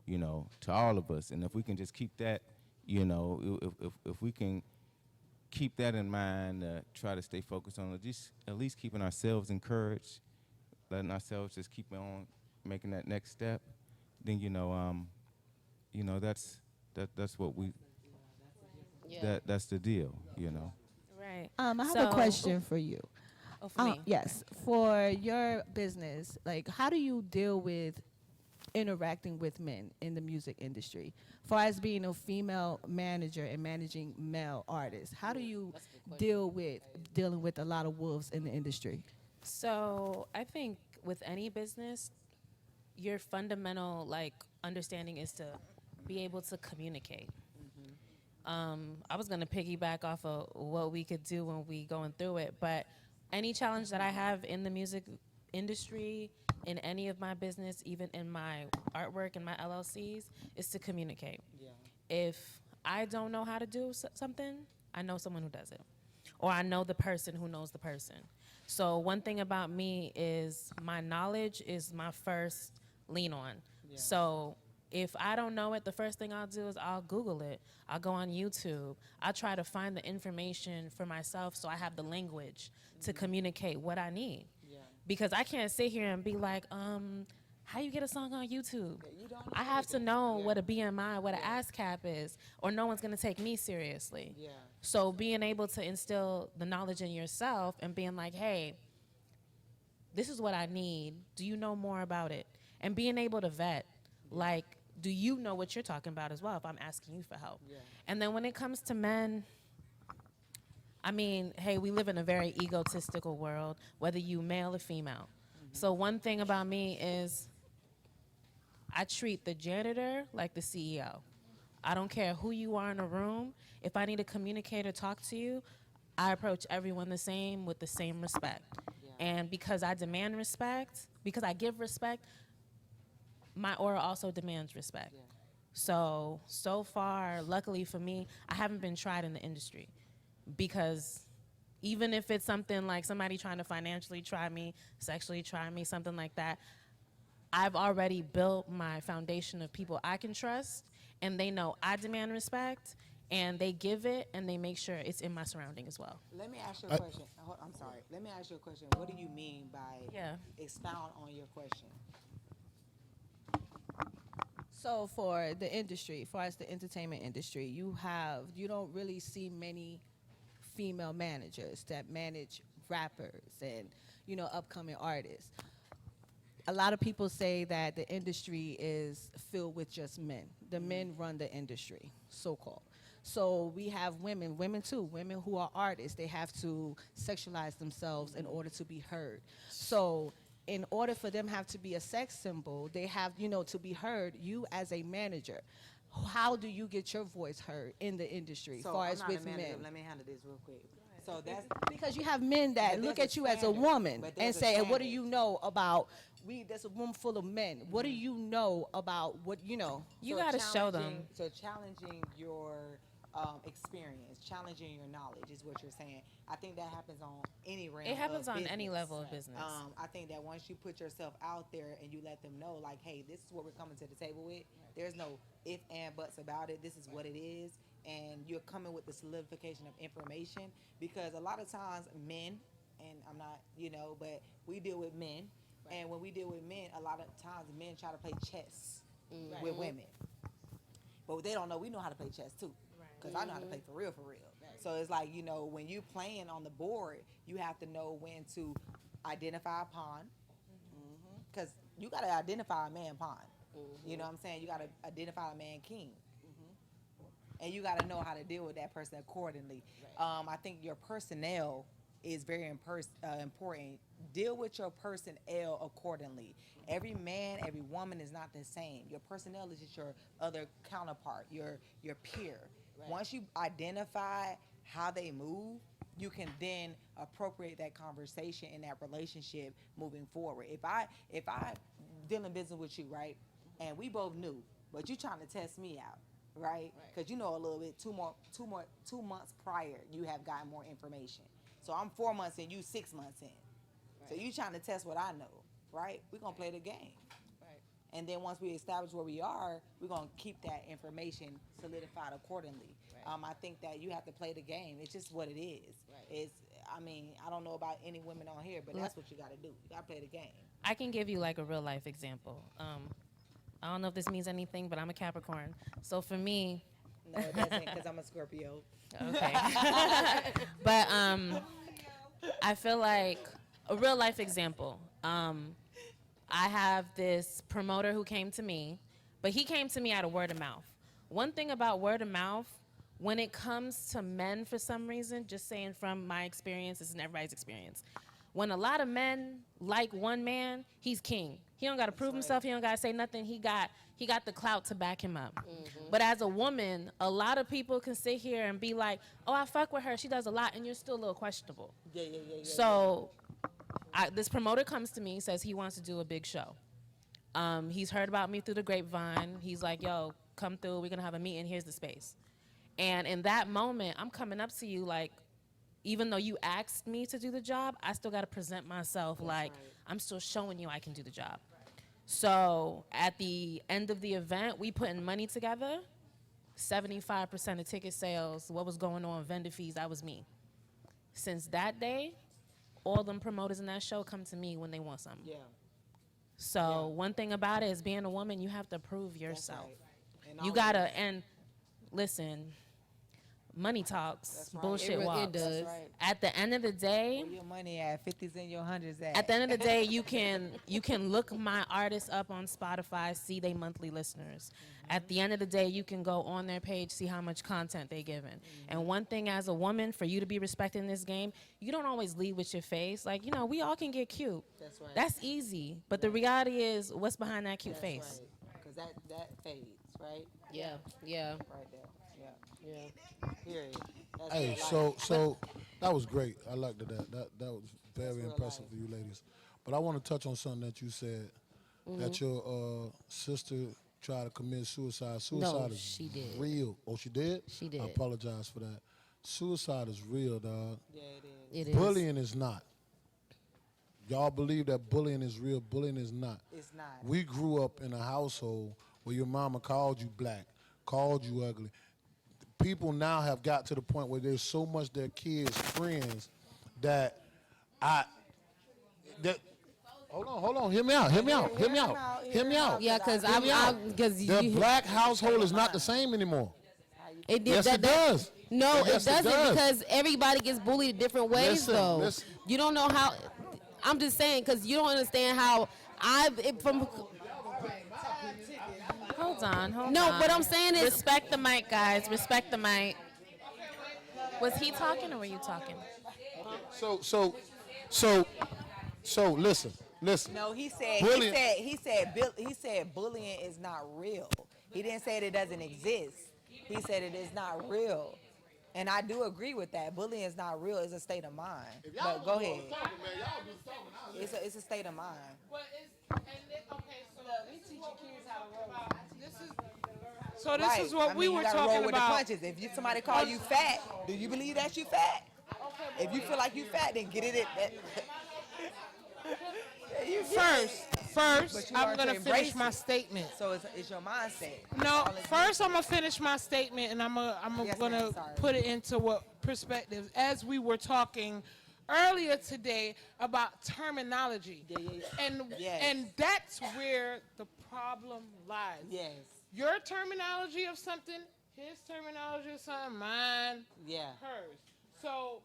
to all of us. And if we can just keep that, if we can keep that in mind, try to stay focused on just at least keeping ourselves encouraged, letting ourselves just keep on making that next step, then that's what we that's the deal, Right. I have So- a question for you. Oh, for me. Yes, for your business, like, how do you deal with interacting with men in the music industry? Far as being a female manager and managing male artists, how do you dealing with a lot of wolves in the industry? So I think with any business, your fundamental understanding is to be able to communicate. I was gonna piggyback off of what we could do when we going through it, but any challenge that I have in the music industry, in any of my business, even in my artwork and my LLCs, is to communicate. Yeah. If I don't know how to do something, I know someone who does it, or I know the person who knows the person. So one thing about me is my knowledge is my first lean on. Yeah. So if I don't know it, the first thing I'll do is I'll Google it. I'll go on YouTube. I'll try to find the information for myself so I have the language to communicate what I need. Yeah. Because I can't sit here and be like, how you get a song on YouTube? Yeah, I have to know what a BMI, what an ASCAP is, or no one's gonna take me seriously. Yeah. So being able to instill the knowledge in yourself and being like, hey, this is what I need. Do you know more about it? And being able to vet, do you know what you're talking about as well if I'm asking you for help? Yeah. And then when it comes to men, I mean, hey, we live in a very egotistical world, whether you male or female. So one thing about me is I treat the janitor like the CEO. I don't care who you are in a room. If I need to communicate or talk to you, I approach everyone the same with the same respect. And because I demand respect, because I give respect, my aura also demands respect. So far, luckily for me, I haven't been tried in the industry, because even if it's something like somebody trying to financially try me, sexually try me, something like that, I've already built my foundation of people I can trust, and they know I demand respect, and they give it, and they make sure it's in my surrounding as well. Let me ask you a question. I'm sorry. Let me ask you a question. What do you mean by expound on your question? So for the industry, for as the entertainment industry, you don't really see many female managers that manage rappers and, upcoming artists. A lot of people say that the industry is filled with just men. The men run the industry, so-called. So we have women too, women who are artists. They have to sexualize themselves in order to be heard. So in order for them have to be a sex symbol, they have, to be heard, you as a manager, how do you get your voice heard in the industry, So far I'm as not with a manager. men? Let me handle this real quick. So that's Because you have men that But look there's at a you as a standard. woman But there's and a say, what do standard. you know about, there's a room full of men. What do you know about what, You So got to show them. So challenging your experience, challenging your knowledge is what you're saying. I think that happens on any realm. It happens of on any business. level of business. I think that once you put yourself out there and you let them know, like, hey, this is what we're coming to the table with. There's no if and buts about it. This is what it is, and you're coming with the solidification of information. Because a lot of times men, and I'm not, but we deal with men, and when we deal with men, a lot of times men try to play chess with women. But they don't know we know how to play chess too. Because I know how to play for real. So it's like, when you playing on the board, you have to know when to identify a pawn. Because you got to identify a man pawn. You know what I'm saying? You got to identify a man king. And you got to know how to deal with that person accordingly. I think your personnel is very important. Deal with your personnel accordingly. Every man, every woman is not the same. Your personnel is just your other counterpart, your peer. Once you identify how they move, you can then appropriate that conversation and that relationship moving forward. If I dealing business with you, right, and we both knew, but you trying to test me out, right? Because you know a little bit. 2 months prior, you have gotten more information. So I'm 4 months in, you 6 months in. So you trying to test what I know, right? We're gonna play the game. And then once we establish where we are, we're going to keep that information solidified accordingly. I think that you have to play the game. It's just what it is. I don't know about any women on here, but that's what you got to do. You got to play the game. I can give you like a real life example. I don't know if this means anything, but I'm a Capricorn. So for me... No, it doesn't, because I'm a Scorpio. Okay. But I feel like a real life example. I have this promoter who came to me, but he came to me out of word of mouth. One thing about word of mouth, when it comes to men for some reason, just saying from my experience, this is everybody's experience, when a lot of men like one man, he's king. He don't got to prove himself. He don't got to say nothing. He got the clout to back him up. But as a woman, a lot of people can sit here and be like, oh, I fuck with her. She does a lot, and you're still a little questionable. So this promoter comes to me, says he wants to do a big show. He's heard about me through the grapevine. He's like, yo, come through. We're going to have a meeting. Here's the space. And in that moment, I'm coming up to you like, even though you asked me to do the job, I still got to present myself I'm still showing you I can do the job. So at the end of the event, we putting money together. 75% of ticket sales, what was going on, vendor fees, that was me. Since that day, all them promoters in that show come to me when they want something. So one thing about it is being a woman, you have to prove yourself. You gotta, and listen, money talks, right. bullshit It walks. does. That's right. At the end of the day, Where your money at? 50s and your 100s at? at the end of the day, you can look my artists up on Spotify, see they monthly listeners. At the end of the day, you can go on their page, see how much content they given. And one thing as a woman, for you to be respected in this game, you don't always lead with your face. Like, you know, we all can get cute. That's right. That's easy. But the reality is, what's behind that cute face? Because that fades, right? Yeah, yeah. Right there. Yeah. Yeah. Period. That's Hey, real life. so that was great. I liked that. That was very real impressive life. for you ladies. But I want to touch on something that you said, that your sister tried to commit suicide. Suicide is she did. real. Oh, she did? She did. I apologize for that. Suicide is real, dog. Yeah, it is. It is. Bullying is not. Y'all believe that bullying is real. Bullying is not. It's not. We grew up in a household where your mama called you black, called you ugly. People now have got to the point where there's so much their kids' friends that hold on, hear me out. Yeah, because The black household is not the same anymore. It did. Yes, it does. No, Yes, it doesn't does. because everybody gets bullied in different ways, though. Listen. You don't know how. I'm just saying because you don't understand how from. Hold on. No, what I'm saying is respect the mic, guys. Respect the mic. Was he talking or were you talking? So listen. No, he said Bullying. he said bullying is not real. He didn't say it doesn't exist. He said it is not real. And I do agree with that. Bullying is not real. It's a state of mind. But go ahead. It's a state of mind. So this Right. is what I we mean, were you gotta talking roll with about. the punches. If somebody call you fat, do you believe that you fat? If you feel like you fat, then get it. You get it. First, But you I'm learn gonna to finish embrace my it. statement. So it's your mindset. No, All it's- first I'm gonna finish my statement, and I'm Yes, gonna ma'am, sorry. put it into what perspective. As we were talking earlier today about terminology, Yes. and that's where the problem lies. Yes. Your terminology of something, his terminology of something, mine, Yeah. hers. So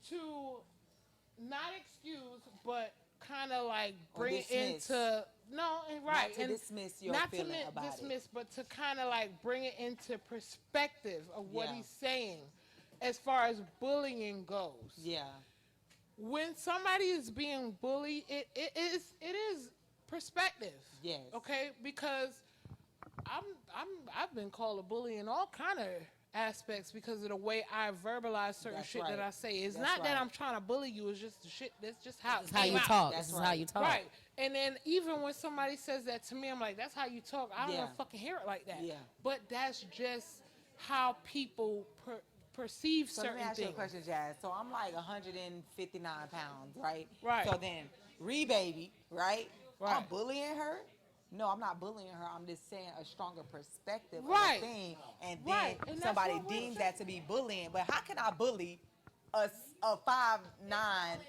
to not excuse, but kind of like Or bring it dismiss. into right, Not to and dismiss your not feeling to about dismiss, but to kind of like bring it into perspective of what Yeah. he's saying, as far as bullying goes. Yeah. When somebody is being bullied, it is perspective. Yes. Okay, because I've been called a bully in all kind of aspects because of the way I verbalize certain That's shit right. that I say. It's That's not that right. I'm trying to bully you. It's just the shit. That's just how It's how came you out. talk. That's This is how you talk. Right. And then even when somebody says that to me, I'm like, that's how you talk. I don't Yeah. want to fucking hear it like that. Yeah. But that's just how people perceive So let certain me ask you a things. question, Jazz. So I'm like 159 pounds, right? Right. So then, Baby, right? I'm Right. bullying her? No, I'm not bullying her. I'm just saying a stronger perspective Right. of the thing. And then Right. And that's somebody what we're deems saying. that to be bullying. But how can I bully a 5'9"?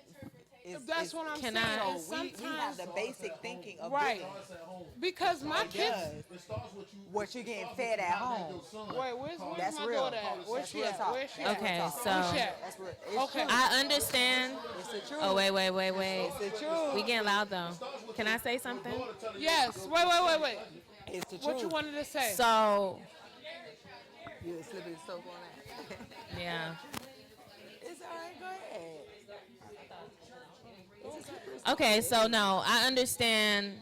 That's what I'm Can saying. I- And So we have sometimes, the basic thinking of right? bullying. Because my It kids. does. What you getting fed at home. Wait, where's That's my real. daughter at? Where's That's she real at? talk. Where's she That's at? Okay, real talk. so- Where's she at? That's real. It's Okay. true. I understand. It's the truth. Oh, wait. It's the truth. We getting loud though. Can I say something? Yes. Wait. It's the truth. What you wanted to say? So, You a slippery slope on that. yeah. It's all right. Go ahead. Okay, so no, I understand.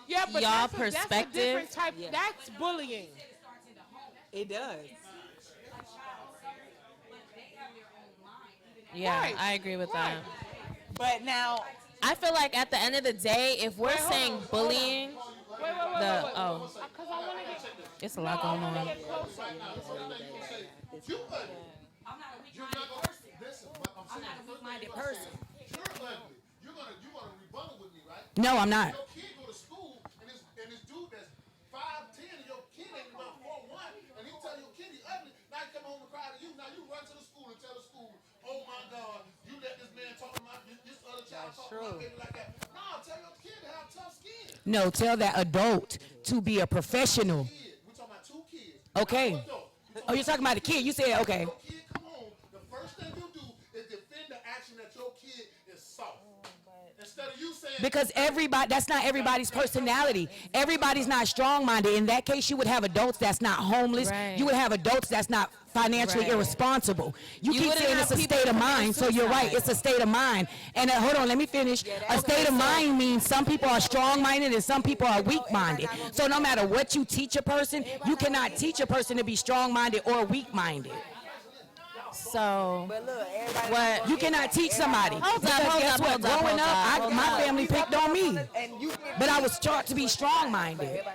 Yeah, but y'all that's a different perspective. type. Yeah. That's bullying. It does. Yeah, Right. I agree with Right. that. But now, I feel like at the end of the day, if we're Wait, hold saying on, hold bullying, Wait. Because I want to get. it's a lot going I want to on. get closer. I'm not a weak-minded person. You're ugly. You're gonna rebuttal with me, right? No, I'm not. Your kid go to school and this dude that's 5'10" and your kid ain't about 4'1", and he tell your kid he ugly. Now he come home and cry to you. Now you run to the school and tell the school, oh my God, you let this man talk about this other child talk about baby like that. No, tell your kid to have tough skin. No, tell that adult to be a professional. We're talking about 2 kids. Okay. Now, what though? Oh, you're talking about a kid. You said, okay. Your kid Because that's not everybody's personality. Everybody's not strong-minded. In that case, you would have adults that's not homeless. Right. You would have adults that's not financially Right. irresponsible. You keep wouldn't saying have it's a people state of commit mind, so you're right, suicide. it's a state of mind. And hold on, let me finish. A state of mind means some people are strong-minded and some people are weak-minded. So no matter what you teach a person, you cannot teach a person to be strong-minded or weak-minded. So, But look, everybody. what? You cannot teach somebody. Hold up, Because hold guess up, what? hold up, Growing hold up, up, hold my up. family picked on me. And you get But I was taught to be strong-minded.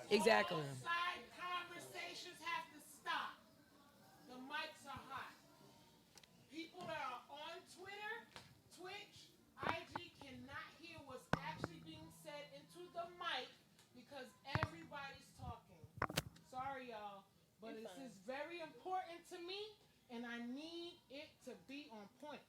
Exactly. Side conversations have to stop. The mics are hot. People that are on Twitter, Twitch, IG cannot hear what's actually being said into the mic because everybody's talking. Sorry, y'all, but this is very important to me, and I need it to be on point.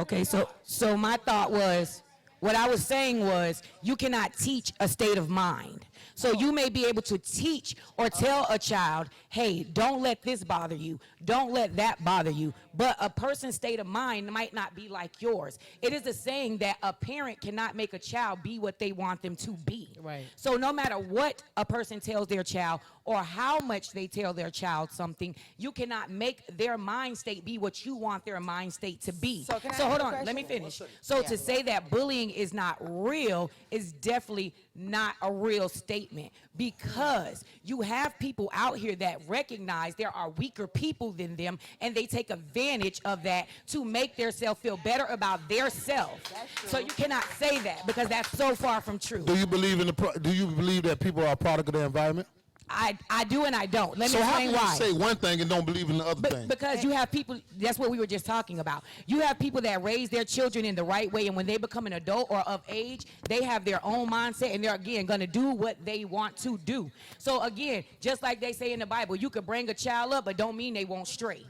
Okay, so my thought was, what I was saying was, you cannot teach a state of mind. So you may be able to teach or tell a child, hey, don't let this bother you, don't let that bother you. But a person's state of mind might not be like yours. It is a saying that a parent cannot make a child be what they want them to be. Right. So no matter what a person tells their child or how much they tell their child something, you cannot make their mind state be what you want their mind state to be. So can I So ask hold you a on, let me question? finish. So to say that bullying is not real is definitely not a real statement, because you have people out here that recognize there are weaker people than them, and they take advantage of that to make themselves feel better about their self. So you cannot say that, because that's so far from true. Do you believe do you believe that people are a product of their environment? I do and I don't. Let me So how can explain you why. say one thing and don't believe in the other thing? Because you have people, that's what we were just talking about. You have people that raise their children in the right way, and when they become an adult or of age, they have their own mindset, and they're, again, going to do what they want to do. So, again, just like they say in the Bible, you could bring a child up, but don't mean they won't stray.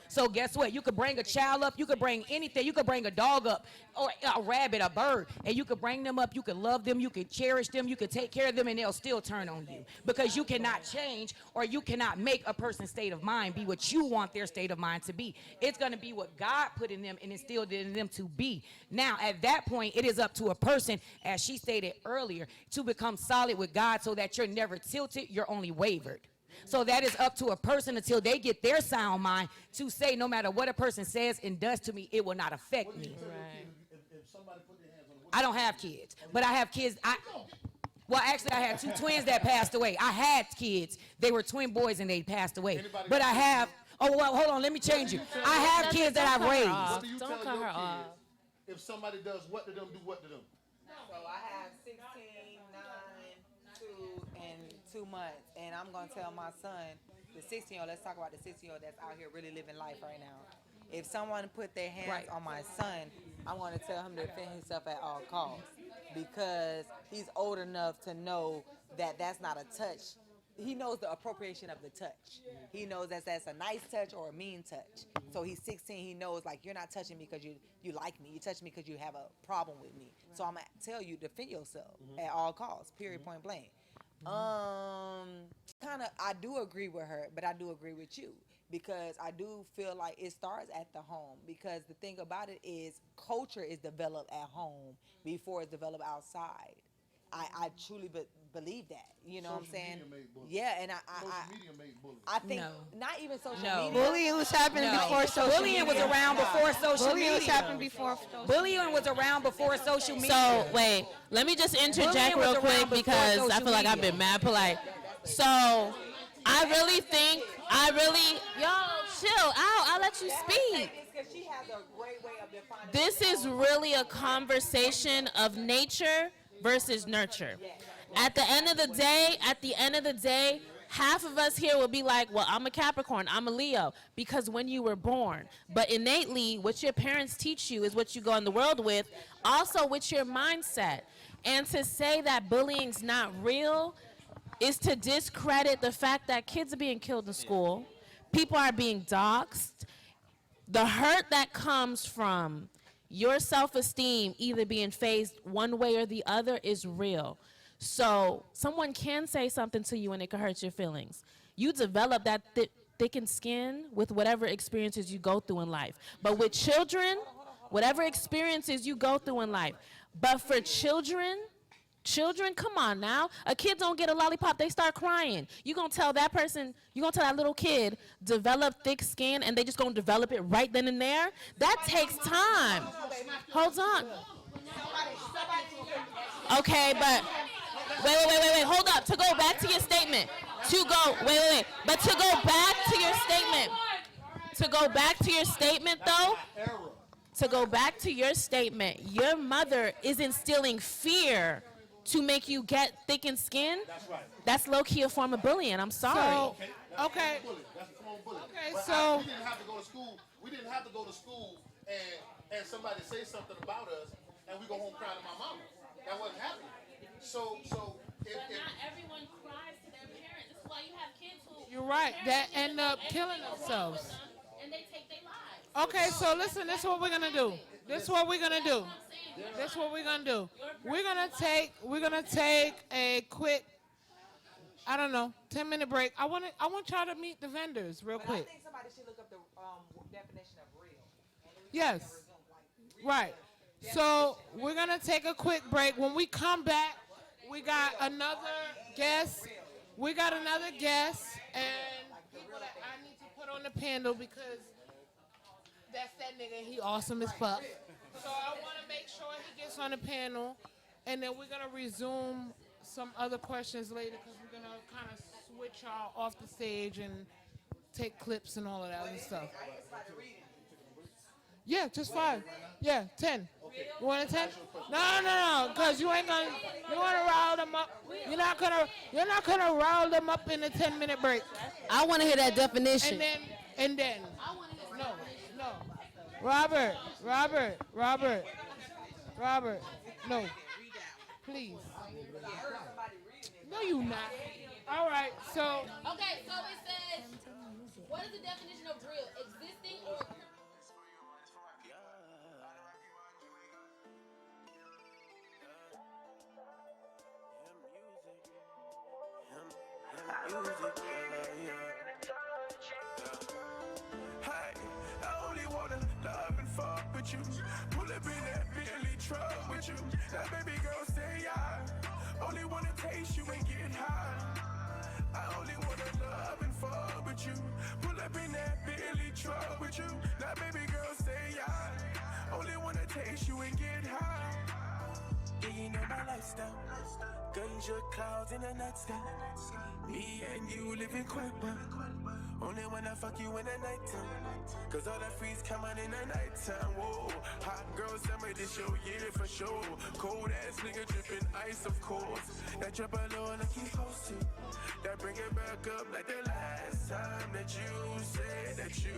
So guess what? You could bring a child up, you could bring anything, you could bring a dog up, or a rabbit, a bird, and you could bring them up, you could love them, you could cherish them, you could take care of them, and they'll still turn on you. Because you cannot change, or you cannot make a person's state of mind be what you want their state of mind to be. It's going to be what God put in them and instilled in them to be. Now, at that point, it is up to a person, as she stated earlier, to become solid with God so that you're never tilted, you're only wavered. So that is up to a person until they get their sound mind to say, no matter what a person says and does to me, it will not affect me. I don't have kids, but I have kids. Well, actually, I had two twins that passed away. I had kids. They were twin boys and they passed away. But I have, oh, well, hold on, let me change you. I have kids that I've raised. What do you Don't tell cut your her kids off. if somebody does what to them, do what to them? So I have 16, 9, 2, and 2 months. And I'm going to tell my son, the 16-year-old, let's talk about the 16-year-old that's out here really living life right now. If someone put their hands on my son, I'm going to tell him to defend himself at all costs, because he's old enough to know that that's not a touch. He knows the appropriation of the touch. He knows that's a nice touch or a mean touch. So he's 16. He knows, like, you're not touching me because you like me. You touch me because you have a problem with me. So I'm going to tell you, defend yourself at all costs, period, point blank. Kind of, I do agree with her, but I do agree with you, because I do feel like it starts at the home, because the thing about it is culture is developed at home before it's developed outside. I truly believe that. You know what I'm saying? Yeah, and I think not even social media. Bullying was happening before social Bullying media. was around before social Bullying was media. happening before social Bullying was around before social media. So wait, let me just interject Bullying was real around quick before because I social feel like I've media. been mad polite. So I really think y'all chill out. I'll let you speak. She has a great way of defining. This is really a conversation of nature versus nurture. At the end of the day, half of us here will be like, well, I'm a Capricorn, I'm a Leo, because when you were born. But innately, what your parents teach you is what you go in the world with, also with your mindset. And to say that bullying's not real is to discredit the fact that kids are being killed in school, people are being doxxed. The hurt that comes from your self-esteem either being phased one way or the other is real. So someone can say something to you and it can hurt your feelings. You develop that thickened skin with whatever experiences you go through in life. But with children, whatever experiences you go through in life. But for children, come on now. A kid don't get a lollipop, they start crying. You gonna tell that person, you gonna tell that little kid, develop thick skin, and they just gonna develop it right then and there? That takes time. Hold on. Okay, but wait. Hold up. To go back to your statement. But to go back to your statement. To go back to your statement, though. To go back to your statement, your mother is instilling fear to make you get thickened skin. That's right. That's low-key a form of bullying. I'm sorry. So, okay. So we didn't have to go to school. We didn't have to go to school and somebody say something about us, and we go home crying to my mama. That wasn't happening. So if not everyone cries to their parents. This is why you have kids who. You're right. That end up killing themselves. And they take their lives. Okay, so listen, this is what we're gonna do. We're gonna take a quick, I don't know, 10-minute break. I want y'all to meet the vendors real quick. I think somebody should look up the definition of real. Yes. Right. So we're gonna take a quick break. When we come back, we got another guest. And people that I need to put on the panel because that's that nigga. He awesome as fuck. So I want to make sure he gets on the panel, and then we're gonna resume some other questions later because we're gonna kind of switch y'all off the stage and take clips and all of that other stuff. Yeah, just 5. Yeah, 10. You want a 10? No, because you wanna rile them up. You're not gonna rile them up in a 10-minute break. I want to hear that definition. And then. No. Robert, no. Please. No, you not. All right, so. Okay, so it says, what is the definition of real? Existing or Hey, I only wanna love and fuck with you. Pull up in that Bentley truck with you. That baby girl say I only wanna taste you and get high. I only wanna love and fuck with you. Pull up in that Bentley truck with you. That baby girl say I only wanna taste you and get high. Yeah, you know my lifestyle. Ganja clouds in the night sky. Me and you living quite well. Only when I fuck you in the nighttime. Cause all that freeze coming in the nighttime. Whoa, hot girl summer this your year for sure. Cold ass nigga dripping ice of course. That drop alone like you supposed to. That bring it back up like the last time that you said that you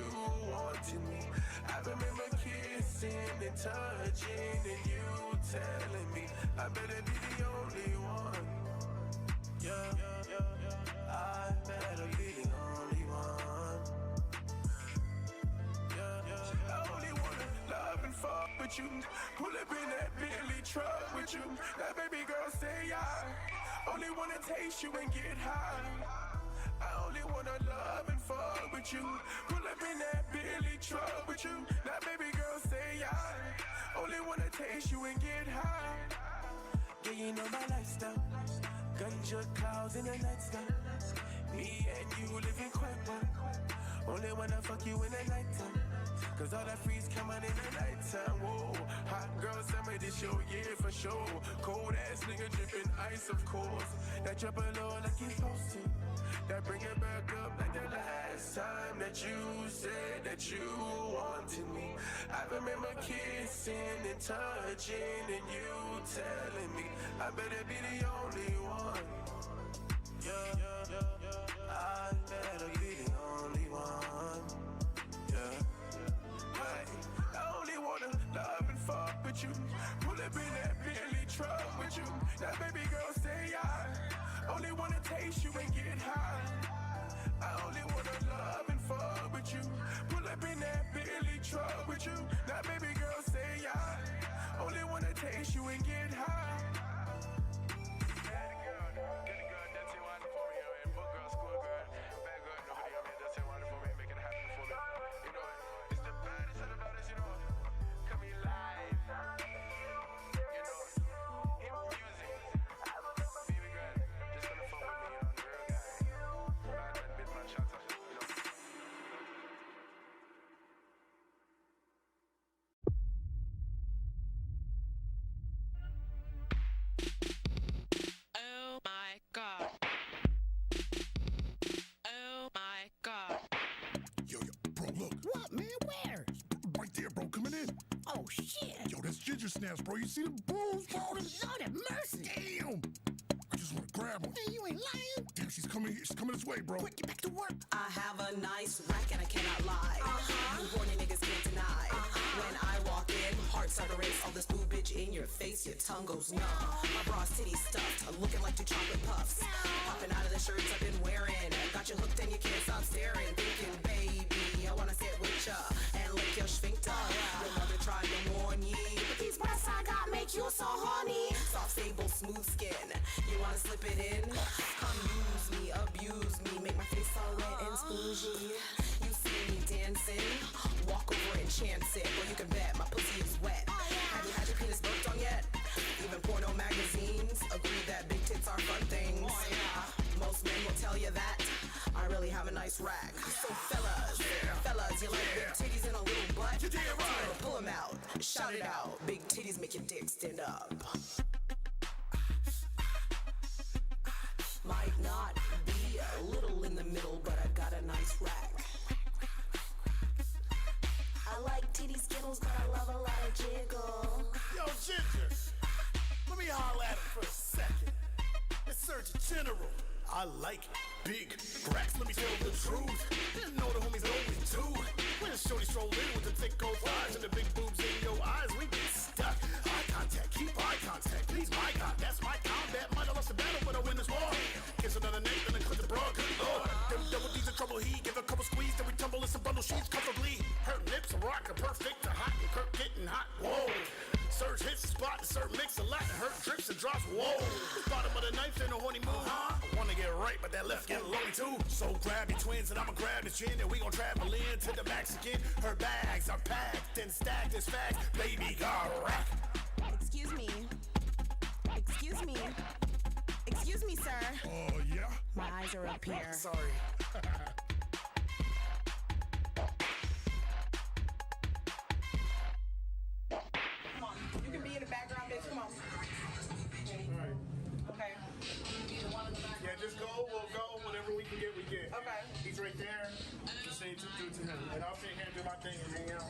wanted me. I remember kissing and touching and you telling me I better be the only one. Yeah. I better be the only one. Yeah. I only wanna love and fuck with you. Pull up in that Bentley truck with you. That baby girl say I only wanna taste you and get high. I only wanna love and fuck with you. Pull up in that Bentley truck with you. That baby girl say I only wanna taste you and get high. Yeah, you know my lifestyle. Ganja clouds in the night sky. Me and you living quite well. Only when I fuck you in the nighttime. Cause all that freeze coming in the nighttime. Whoa, hot girl summer this your year for sure. Cold ass nigga dripping ice of course. That drop low like you supposed to. That bring it back up like the last time that you said that you wanted me. I remember kissing and touching and you telling me I better be the only one. Yeah. I better be the only one. Yeah. Hey, I only wanna love and fuck with you. Pull up in that Bentley truck with you. That baby girl say I only wanna taste you and get high. I only wanna love and fuck with you. Pull up in that Bentley truck with you. That baby girl say I only wanna taste you and get high. Come here, snaps, bro. You see the bruise, bro? Lord have mercy. Damn. I just want to grab him. Hey, you ain't lying. Damn, she's coming this way, bro. Quick, get back to work. I have a nice rack and I cannot lie. You horny niggas can't deny. When I walk in, hearts start to race. All this boo bitch in your face, your tongue goes numb. My bra's titty stuffed, I'm looking like 2 chocolate puffs. Popping out of the shirts I've been wearing. Got you hooked and you can't stop staring. Thinking, baby, I wanna sit with ya and lick your sphincter. Your mother tried to warn ye, but these breasts I got make you so horny. Soft, stable, smooth skin. You wanna slip it in? Come use me, abuse me, make my face all wet and spongy. You see me dancing, walk over and chance it. Well, you can bet my pussy is wet. Have you had your penis burped on yet? Even porno magazines agree that big tits are fun things. Most men will tell you that I really have a nice rack. So fellas, you like big titties and a little butt? You did it right. Pull them out, shout it out. Big titties make your dick stand up. Might not be a little in the middle, but I got a nice rack. I like titty skittles, but I love a lot of jiggle. Yo, Ginger, let me holler at him for a second. It's Surgeon General. I like big racks, let me tell the truth. Didn't know the homies always do. When shorty stroll in with the thick old thighs and the big boobs in your eyes, we get stuck. Eye contact, keep eye contact. Please, my God, that's my combat. Might have lost the battle, but I win this war. Kiss another neck, then I clip the broad, good lord. Them double D's in trouble, he give a couple squeeze, then we tumble in some bundle sheets comfortably. Her lips are rockin' perfect, to hot and Kirk getting hot. Whoa. Surge hits the spot, and Sir mix a lot, and her drips and drops. Whoa. Bottom of the knife in a horny mood, huh? I wanna get right, but that left getting lonely too. So grab your twins, and I'ma grab his chin, and we gon' travel in to the Mexican. Her bags are packed and stacked as facts. Baby got rack. Excuse me. Excuse me. Excuse me, sir. Oh, yeah? My eyes are up here. Sorry. Come on. You can be in the background, bitch. Come on. Okay. Yeah, just go, we'll go. Whatever we can get, we get. Okay. He's right there. Just say to him. And I'll sit here and do my thing and hang out.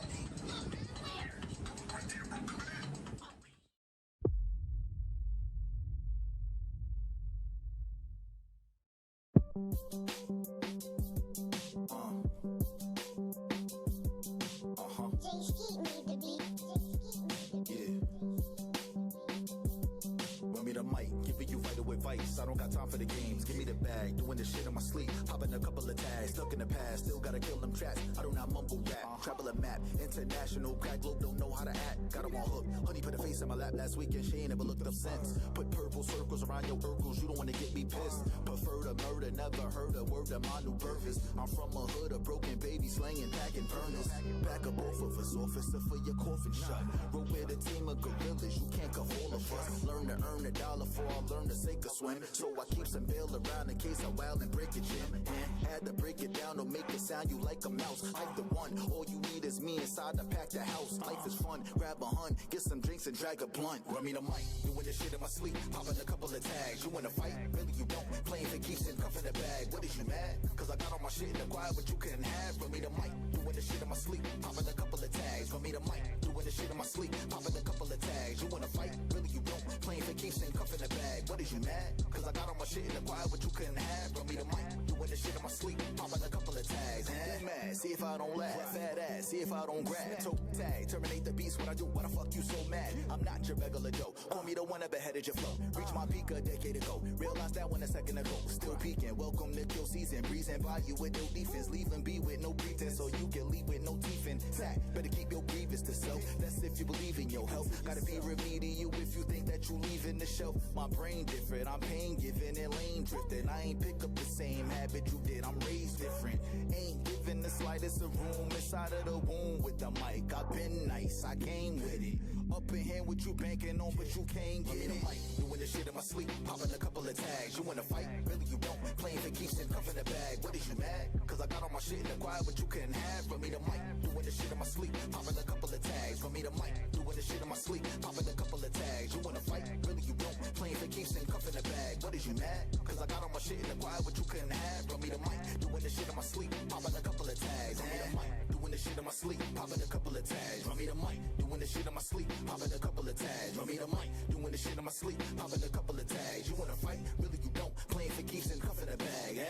Run me the mic, giving you vital advice. I don't got time for the games. Give me the bag, doing this shit in my sleep. Popping a couple of tags, stuck in the past. Still gotta kill them tracks. I do not mumble rap. Travel a map, international crack globe. Don't know how to act. Got 'em on hook. Honey put a face in my lap last weekend. She ain't never looked up since. Put purple circles around your urcles. You don't wanna get me pissed. Prefer to murder, never heard a word of my new purpose. I'm from a hood of broken babies, slanging, packing burners. Back up both of us, officer, for your coffin shut. Roll with a team of gorillas, you can't cut all of us. Learn to earn $1 for I learn to sink or swim. So I keep some bail around in case I wild and break it, Jim. And had to break it down to make it sound you like a mouse. Like the one, all you need is me inside to pack the house. Life is fun, grab a hun, get some drinks and drag a blunt. Run me the mic, doing this shit in my sleep. Popping a couple of tags, you wanna fight? Really you don't. Playing for keeps and cuffing the bag. What is you mad? Cause I got all my shit in the quiet, but you couldn't have. Run me the mic, doing this shit in my sleep. Popping a couple of tags, run me the mic, doing this shit in my sleep. Popping a couple of tags, you wanna fight? Really you don't. Playing for keeps and cuffing the bag. What is you mad? Cause I got all my shit in the quiet, but you couldn't have. Run me the mic, doing this shit in my sleep. Popping a couple of tags, get mad, see if I don't laugh. Fat ass, see if I don't grab. Toe tag, terminate the beast when I do. Why the fuck you so mad? I'm not your regular Joe. Call me the one that beheaded your flow. Reach my peak a decade ago. Realized that one a second ago. Still peaking, welcome to kill season. Breezing by you with no defense. Leaving be with no pretense, so you can leave with no teeth in. Sack, better keep your grievance to self. That's if you believe in your health. Gotta be remedial if you think that you leaving the shelf. My brain different, I'm pain giving and lane drifting. I ain't pick up the same habit you did, I'm raised different. Ain't giving the slightest of room inside of the womb with the mic. I've been nice, I came with it. Up in here with you banking on, but you can't get it. Doing this shit in my sleep, popping a couple of tags. You wanna fight? Really you don't. Playing for keeps and cuffing the bag. What is you mad? Cause I got all my shit in the quiet, but you couldn't have. Run me the mic, doing this shit in my sleep, popping a couple of tags. Run me the mic, doing this shit in my sleep, popping a couple of tags. You wanna fight? Really you don't. Playing for keeps and cuffing the bag. What is you mad? Cause I got all my shit in the quiet, but you couldn't have. Run me the mic, doing this shit in my sleep, popping a couple of tags. Run me the mic, doing the shit in my sleep, popping a couple of tags. Run me the mic, doing the shit in my sleep, popping a couple of tags. Run me the mic, doing the shit in my sleep, popping a couple of tags. You wanna fight? Really you don't. Playing for keeps and cuffing a bag,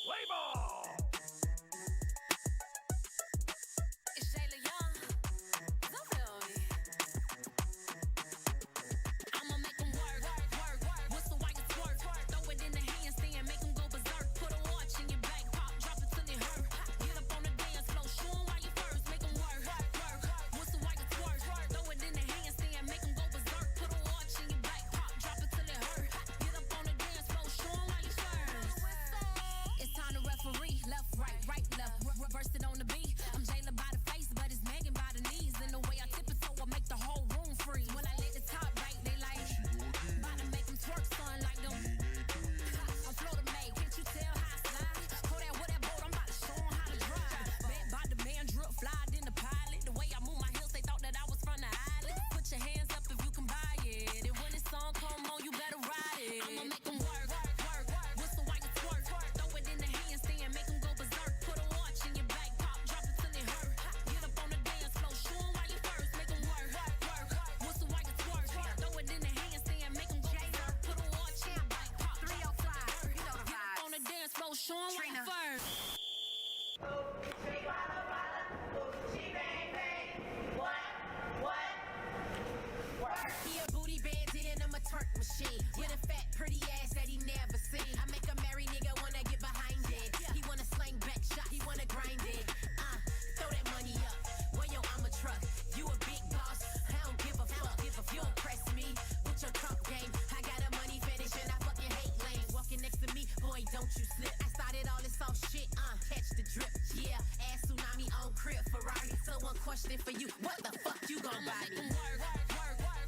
Play ball! It's Jayla Young. Don't feel me. I'ma make 'em work. Whistle while you twerk. Throw it in the handstand, make 'em go berserk. Put a watch in your back, pop, drop it till it hurt. Get up on the dance floor, show 'em why you first. Make 'em work. Whistle while you twerk. Throw it in the handstand, make 'em go berserk. Put a watch in your back, pop, drop it till it hurt. Get up on the dance floor, show 'em why you first. It's time to referee, left, right, left. Reverse it on the beat. I'm Jayla by the face, but it's Megan by the knees. And the way I tip it, so I make the whole room free. When I let the top right, they like, about to make them twerk, son, like them. I'm Florida made, can't you tell how I slide? Pour that with that boat, I'm about to show 'em how to drive. Bad by the man, drip, fly in the pilot. The way I move my heels, they thought that I was from the island. Put your hands up if you can buy it. And when this song come on, you better ride it. I'ma make 'em work. Whistle while you twerk. Throw it in the handstand, make 'em go berserk. Put a watch in your back, pop, drop it till it hurt. Get up on the dance floor, show 'em why you first. Make 'em work. Whistle while you twerk. Throw it in the handstand, make 'em go berserk. Put a watch in your back, pop, 305. You know the vibes. Get up on the dance floor, show 'em why you first. He a booty bandit and I'm a twerk machine. With a fat, pretty ass that he never seen. I make a married nigga wanna get behind it. He wanna slang back shot, he wanna grind it. Throw that money up. Well, yo, I'm a truck. You a big boss. I don't give a fuck. You impress me with your trump game. I got a money fetish and I fucking hate lanes. Walking next to me, boy, don't you slip. I started all this soft shit, catch the drip. Yeah, ass tsunami on crib Ferrari. So one question for you, what the fuck you gon' buy me?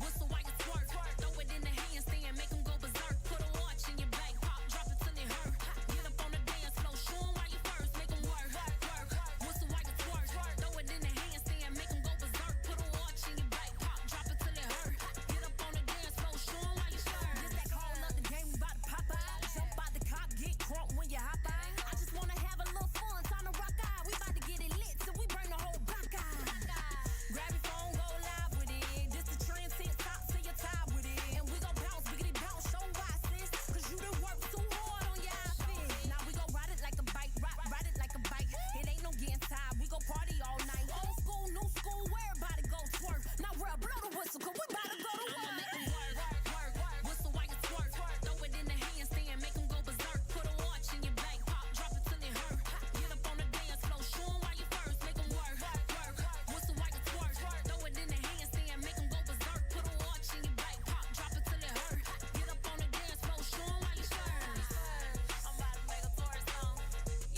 Whistle while you twerk. Throw it in the handstand, make 'em go berserk. Put a watch in your back, pop, drop it till it hurt. Get up on the dance floor, show 'em why you first. Make 'em work. Whistle while you twerk. Throw it in the handstand, make 'em go berserk. Put a watch in your back, pop, drop it till it hurt. Get up on the dance floor, show 'em why you first. This that call up the game, we bout to pop out. Jump out the cop, get crunk when you hop out. I just wanna have a little fun, time to rock out. We bout to get it lit till we burn the whole block out. Grab your phone, go live with it. Just the trend, sit top till you're tired with it. And we gon' bounce, biggity bounce, show why, sis. Cause you done work too hard on your outfit. Now we gon' ride it like a bike, ride it like a bike. It ain't no getting tired, we gon' party all night. Old school, new school, where everybody go twerk. Now we're blow the whistle, cause we bout to go to work. I'ma make 'em work. Whistle while you twerk. Throw it in the handstand, make 'em go berserk. Put a watch in your back, pop, drop it till it hurt. Get up on the dance floor, show 'em why you first. Make 'em work. Whistle while you twerk. Throw it in the handstand, make 'em go berserk. Put a watch in your back, pop, drop it till it hurt. Get up on the dance floor, show 'em why you first. I'm about to make a twerk song.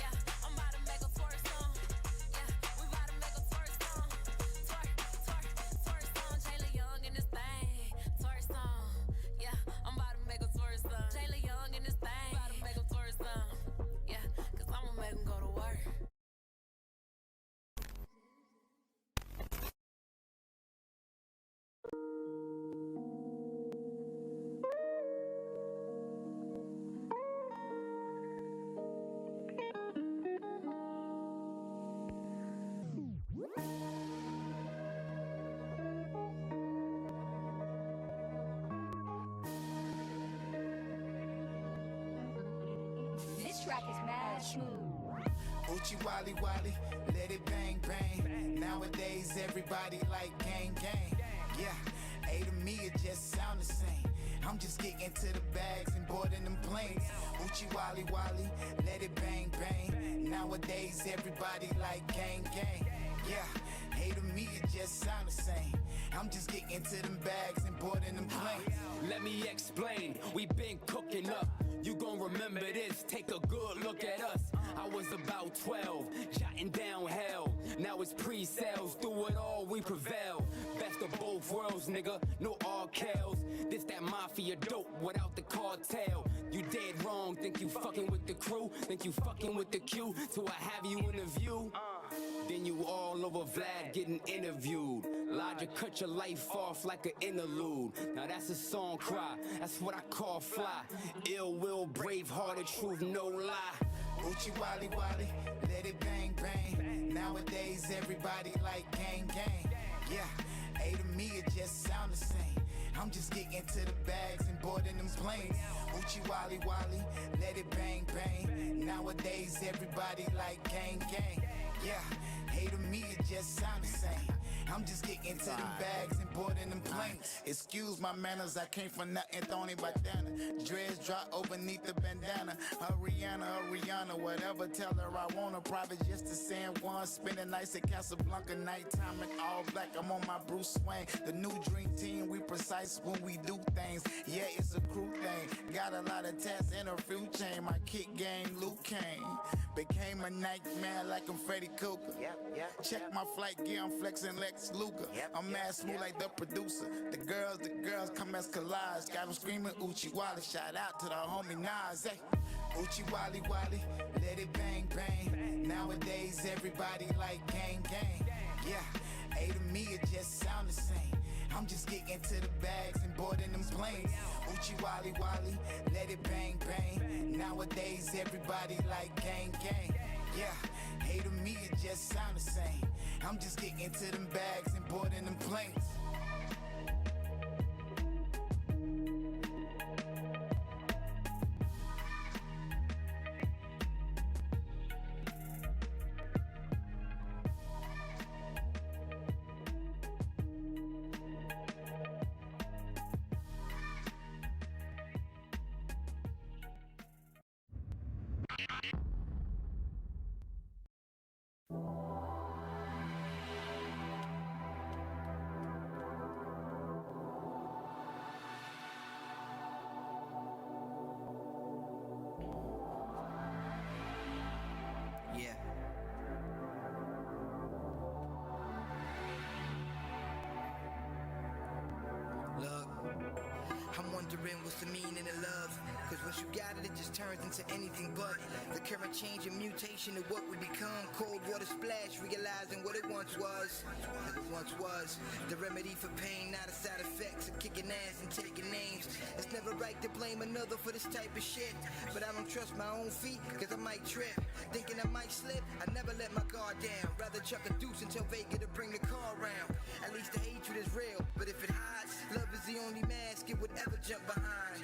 Yeah, I'm about to make a twerk song. Yeah, we about to make a twerk song. Twerk song. Jayla Young in this thing. Twerk song. Yeah, I'm about to make a twerk song. Jayla Young in this thing. About to make a twerk song. Yeah, cause I'ma make 'em go to work. This track is mad smooth. Uchi Wally Wally, let it bang bang. Nowadays everybody like gang gang. Yeah, A to me it just sound the same. I'm just getting to the bags and boarding them planes. Uchi Wally Wally, let it bang bang. Nowadays everybody like gang gang. Yeah, A to me it just sound the same. I'm just getting to them bags and boarding them planes. Let me explain, we been cooking up. You gon' remember this, take a good look at us. I was about 12, jotting down hell. Now it's pre-sales, through it all we prevail. Best of both worlds, nigga, no RKLs. This that mafia dope without the cartel. You dead wrong, think you fucking with the crew, think you fucking with the Q. Till I have you in the view. Then you all over Vlad getting interviewed. Logic cut your life off like an interlude. Now that's a song cry, that's what I call fly. Ill will, brave hearted, truth, no lie. Uchi Wally Wally, let it bang bang. Nowadays everybody like gang gang. Yeah, A to me it just sound the same. I'm just getting to the bags and boarding them planes. Uchi Wally Wally, let it bang bang. Nowadays everybody like gang gang. Yeah, A to me it just sound the same. I'm just getting to the bags and boarding them planes. Excuse my manners, I came from nothing, Tony bandana. Dreads drop overneath the bandana. Rihanna, whatever. Tell her I want a private just to San Juan. Spending nights at Casablanca, nighttime in all black. I'm on my Bruce Wayne. The new dream team, we precise when we do things. Yeah, it's a crew thing. Got a lot of tats in a fruit chain. My kick game, Luke Kane. Became a nightmare like I'm Freddy Krueger. Check my flight gear, I'm flexing Lex Luger. I'm mad smooth like the producer. The girls come as collage. Got them screaming Uchi Wally. Shout out to the homie Nas. Hey. Uchi Wally Wally, let it bang bang. Nowadays everybody like gang gang. Yeah, A to me it just sound the same. I'm just getting to the bags and boarding them planes. Uchi Wally Wally, let it bang bang. Nowadays everybody like gang gang. Yeah, A to me it just sound the same. I'm just getting to them bags and boarding them planes. Yeah. Look, I'm wondering what's the meaning of love. Cause once you got it, it just turns into anything but. The current change and mutation of what we become. Cold water splash, realizing what it once was. The remedy for pain, not a side effect of kicking ass and taking names. It's never right to blame another for this type of shit. But I don't trust my own feet, cause I might trip. Thinking I might slip, I never let my guard down. Rather chuck a deuce and tell Vega to bring the car around. At least the hatred is real, but if it hides, love is the only mask it would ever jump behind.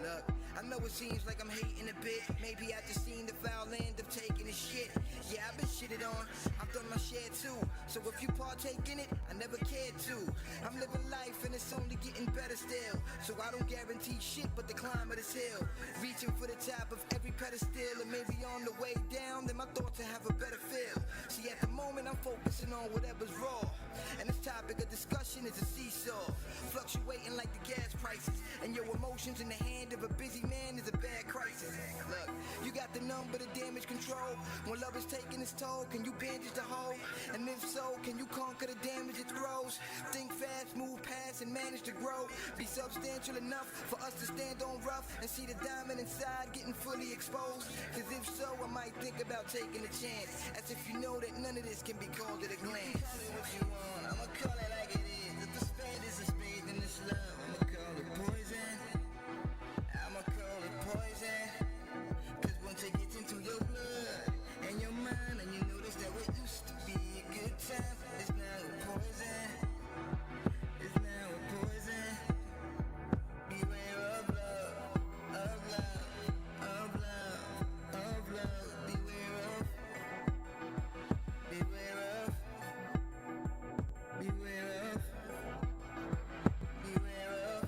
Look, I know it seems like I'm hating a bit. Maybe I just seen the foul end of taking a shit. Yeah, I've been shitted on, I've done my share too. So if you partake in it, I never cared to. I'm living life and it's only getting better still. So I don't guarantee shit but the climb of this hill. Reaching for the top of every pedestal, and maybe on the way down, then my thoughts will have a better feel. See, at the moment I'm focusing on whatever's raw. And this topic of discussion is a seesaw, fluctuating like the gas prices. And your emotions in the hand of a busy man is a bad crisis. Look, you got the number to damage control. When love is taking its toll, can you bandage the hole? And if so, can you conquer the damage it throws? Think fast, move past, and manage to grow. Be substantial enough for us to stand on rough and see the diamond inside getting fully exposed. Cause if so, I might think about taking a chance. As if you know that none of this can be called at a glance. Call it what you want, I'ma call it like it is. If the spade is a spade, then it's love. I'ma call it poison. I'ma call it poison. Cause once it gets into your blood and your mind, and you notice that what used to be a good time is now a poison. It's now a poison. Beware of love, of love, of love, of love. Beware of, beware of, beware of, beware of.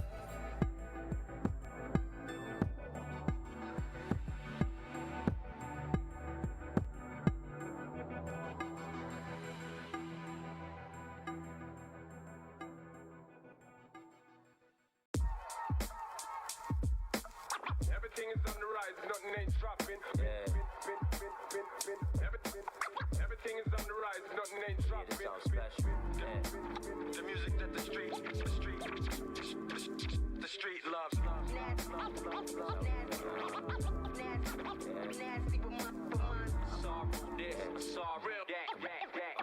Everything is on the rise, nothing ain't dropping. Everything is on the rise, nothing ain't dropping. The music that the street loves. Nasty, but my sorrow this, sorrow that.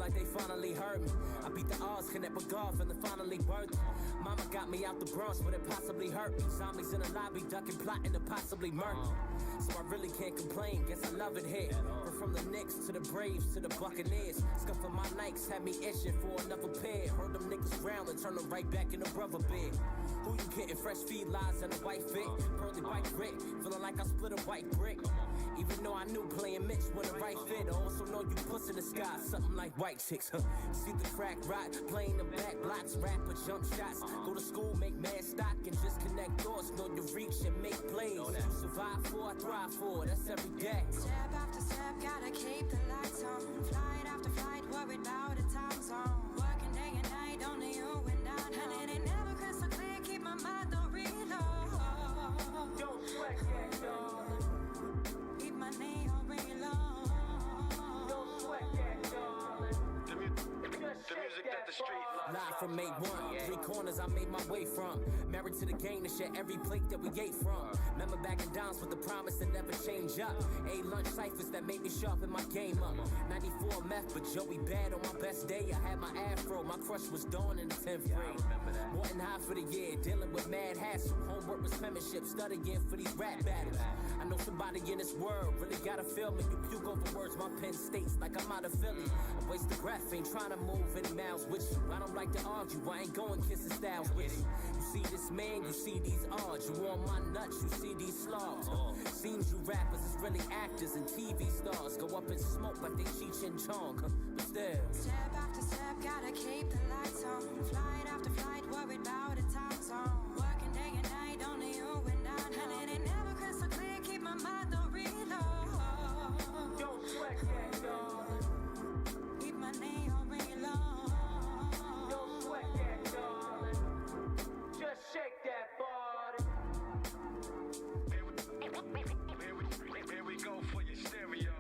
like they finally heard me. I beat the odds, connect with God, feeling finally worth it. Mama got me out the Bronx, but it possibly hurt me. Zombies in the lobby, ducking, plotting to possibly murder. So I really can't complain, guess I love it here. But from the Knicks to the Braves to the Buccaneers, scuffing my Nikes had me itching for another pair. Heard them niggas round and turn them right back in the brother bed. Who you getting? Fresh feed lies and a white fit, pearly white grit, feeling like I split a white brick. Even though I knew playing Mitch wasn't right fit, I also know you puss in the sky, something like white chicks. See the crack rot, playing the back blocks, rapper jump shots. Go to school, make mad stock, and just connect doors. Know your reach and make plays. You survive for, I thrive for, that's every day. Step after step, gotta keep the lights on. Flight after flight, worried about the time zone. Working day and night, only you and I know. And it ain't never crystal clear, keep my mind on reload. Don't sweat that, darling. Keep my name on reload. Don't sweat that, darling. The music that the street loves. Live from May 1, 3 corners I made my way from. Married to the game to share every plate that we ate from. Remember back in downs with the promise to never change up. A lunch ciphers that made me sharpen my game up. 94 meth, but Joey bad on my best day. I had my afro, my crush was Dawn in the 10th grade. Morton High for the year, dealing with mad hassle. Homework was penmanship, studying for these rap battles. I know somebody in this world really gotta feel me. You puke over words, my pen states like I'm out of Philly. I waste the breath, ain't trying to move any miles with you. I don't like to argue, I ain't going kissing styles with you. You see this man, you see these odds. You on my nuts, you see these slugs. Seems you rappers is really actors and TV stars. Go up in smoke like they Cheech and Chong. But still. Step after step, gotta keep the lights on. Flight after flight, worried about the time zone. Working day and night, only you and I know. And it ain't never crystal clear, keep my mind on reload. Don't sweat that, darling. Keep my name on reload. Don't sweat that, darling. Just shake that body. Here we go for your stereo.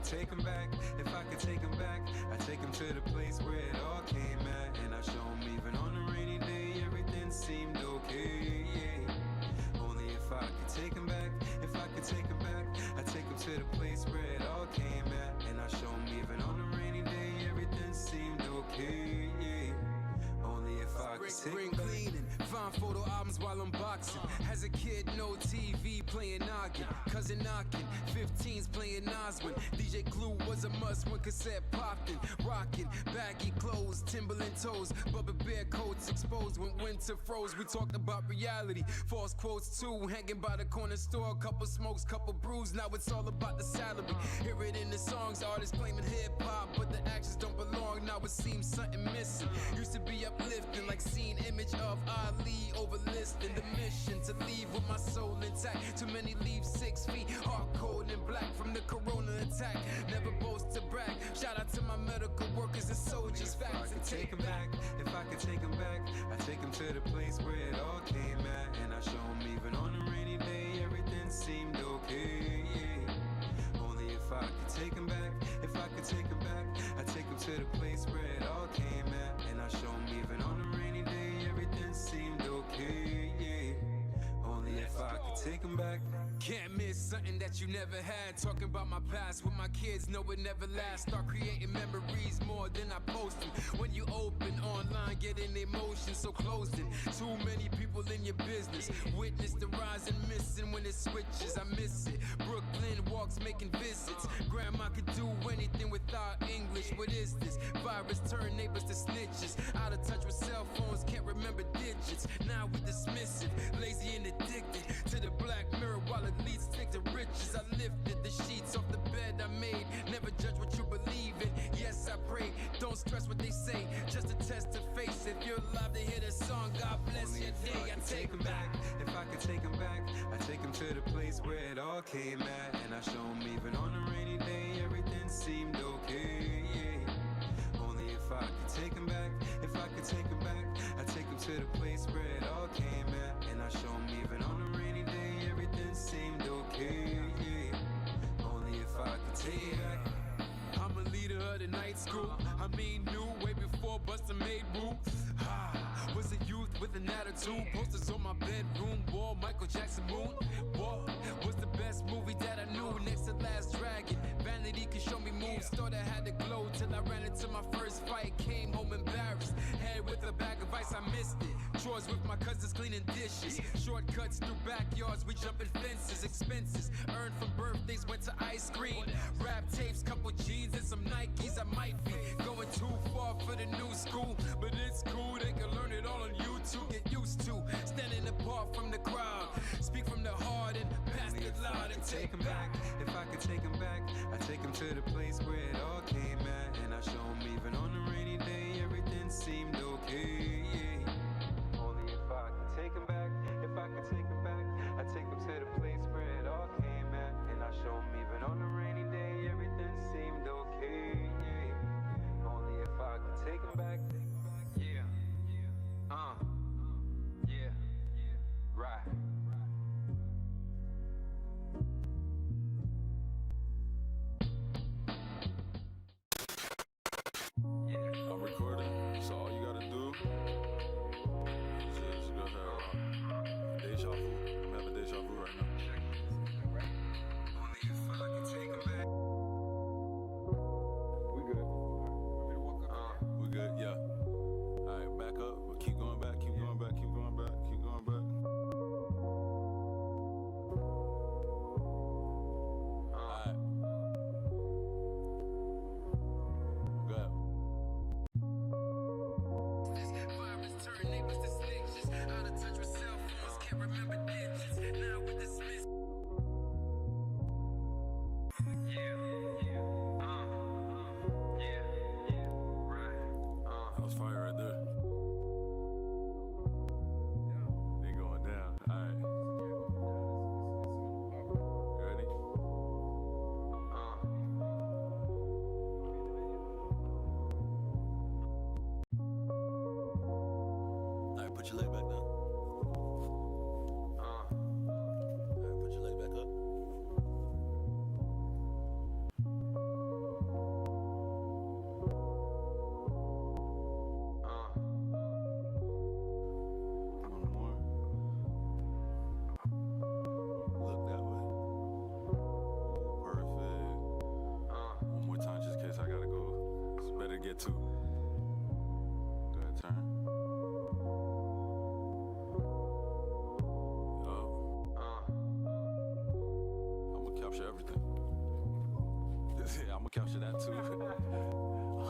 Take him back, if I could take him back, I'd take him to the place where it all came at. And I show him even on a rainy day, everything seemed okay, yeah. Only if I could take him back, if I could take him back, I'd take him to the place where it all came at. And I show him even on a rainy day, everything seemed okay, yeah. Only if I could take him back. Cleaning, find photo albums while I'm boxing. As a kid, no TV, playing noggin. Cousin knocking, 15s playing Oswin. DJ Clue was a must when cassette popped in. Rockin', baggy clothes, Timberland toes. Bubba Bear coats exposed when winter froze. We talked about reality, false quotes too. Hanging by the corner store, couple smokes, couple brews. Now it's all about the salary. Hear it in the songs, artists claiming hip hop, but the actions don't belong. Now it seems something missing. Used to be uplifting, like seeing image of Ali over listening. The mission to leave with my soul intact. Too many leave 6 feet, hard cold and black from the corona attack. Never boast to brag. Shout out to my medical workers and soldiers. If I could take him back, if I could take him back, I'd take him to the place where it all came at. And I show him even on a rainy day, everything seemed okay, yeah. Only if I could take him back, if I could take him back, I'd take him to the place where it all came at. And I show him even on a rainy day, everything seemed okay, yeah. Only if I could take him back. Can't miss something that you never had. Talking about my past with my kids, know it never lasts. Start creating memories more than I post them. When you open online, getting emotion so closed in. Too many people in your business. Witness the rise and missing when it switches. I miss it. Brooklyn walks making visits. Grandma could do anything without English. What is this? Virus turn neighbors to snitches. Out of touch with cell phones, can't remember digits. Now we dismiss it. Lazy and addicted to the black mirror while it leads stick to riches. I lifted the sheets off the bed I made. Never judge what you believe in. Yes, I pray. Don't stress what they say. Just a test to face. If you're alive to hear this song, God bless your day. I take him back. If I could take him back, I'd take him to the place where it all came at. And I show him even on a rainy day, everything seemed okay, yeah. Only if I could take him back, if could take him back, I'd take him to the place where it all came at. And I show him even on a rainy day, everything seemed okay. Only if I could take it back. I'm a leader of the night school. I mean, knew way before Busta made rule. Was a youth with an attitude. Posters on my bedroom wall. Michael Jackson moon. What was the best movie that I knew? Next to Last Dragon. Vanity could show me moves. Thought I had to glow till I ran into my first fight. Came home embarrassed. Head with a bag of ice, I missed it. Chores with my cousins cleaning dishes. Shortcuts through backyards, we jumping fences. Expenses earned from birthdays went to ice cream. Rap tapes, couple jeans and some Nikes. I might be going too far for the new school, but it's cool. They can learn it all on YouTube. Get used to standing apart from the crowd. Speak from the heart and pass it loud and take him back. If I could take him back, I'd take him to the place where it all came at. And I show him even on a rainy day, everything seemed okay. Only if I could take him back, if I could take him back, I'd take him to the place where it all came at. And I show him even on a rainy day, everything seemed okay. Only if I could take him back. Yeah. Yeah. Right. I'm recording, so all you gotta do is just go ahead. Deja vu. I'm having deja vu right now. Only if I could take him back. We good. We good, yeah. Alright, back up. But keep going back, keep going back, keep going back, keep going back. Alright. Good. Virus turn neighbors to snitches. Out of touch with cell phones, can't remember digits. Now with the Smiths. That was fire right there. They going down. Alright. You ready? Alright, put your leg back down. Alright, put your leg back up. One more. Look that way. Perfect. One more time, just in case I gotta go. It's better to get two. Go ahead, turn. Up. I'm gonna capture everything. Yeah, I'm gonna capture that too.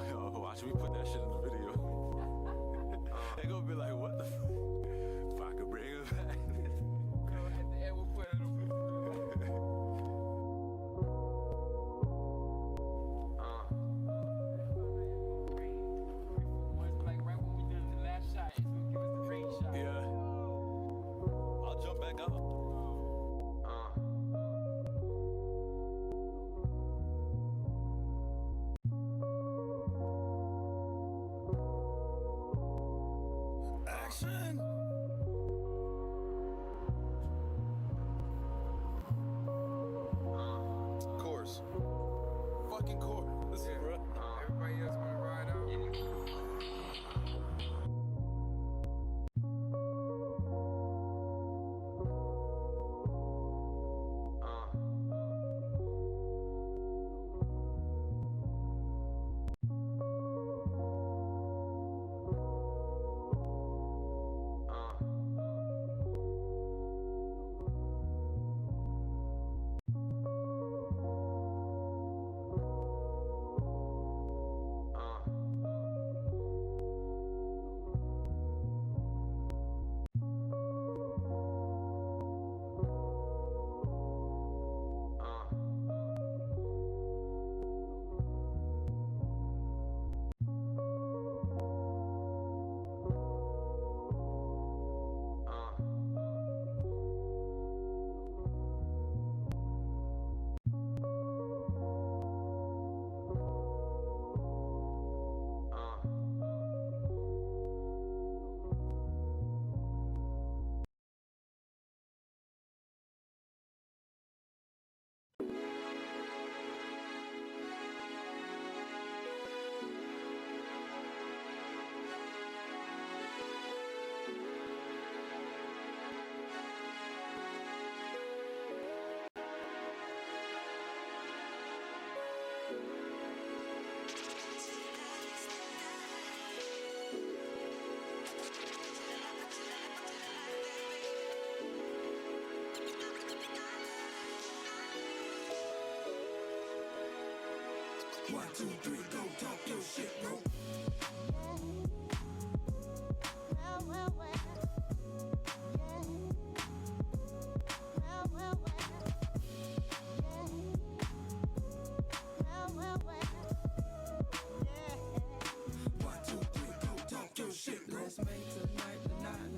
Yo, watch me put that shit in the video. They gonna be like, what the f? If I could bring it back. Yeah. I'll jump back up. Action! Course. Fucking course. Listen, bro. Everybody else wanna ride out? 1, 2, 3, go talk your shit, bro. Let's make tonight the night.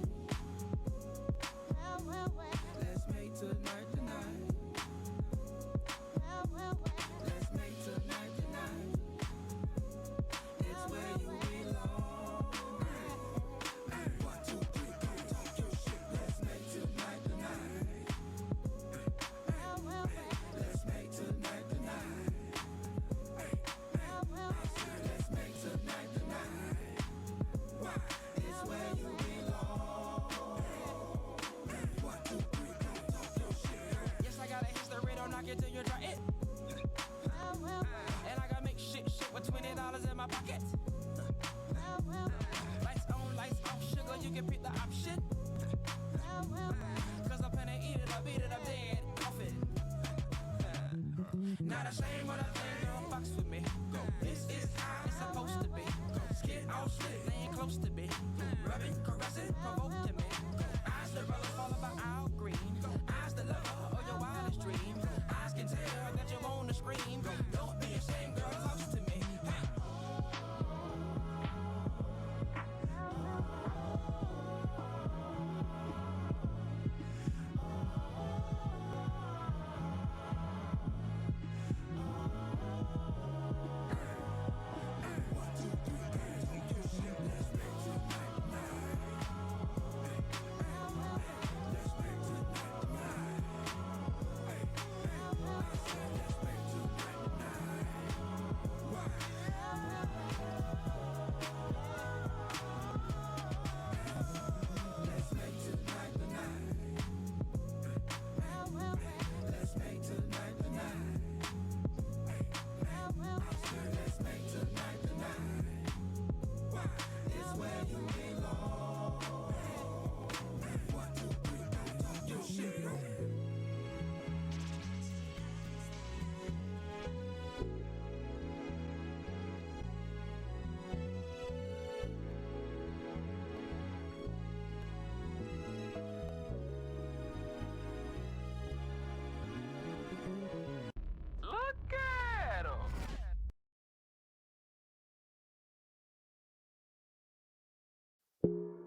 Let's make tonight the night. Let's make tonight the night. It's where you belong. 1, 2, 3, go talk your shit. Let's make tonight the night. Let's make tonight the night. Let's make tonight the night. It's where you belong. 1, 2, 3, go talk your shit. Yes, I got a history, don't knock it till you try it. And I got make shit with $20 in my pocket. Lights on, lights off, sugar, you can pick the option. Cause I'm finna eat it up, dead, off it. Not ashamed of the thing, girl, fucks with me. This is how it's supposed to be. Skin all slit, laying close to me. Rubbing, caressing, provoking me. Eyes the roller, fall about our green. Eyes the lover of your wildest dream. Eyes can tell that you wanna scream. Don't be ashamed, girl, close to me.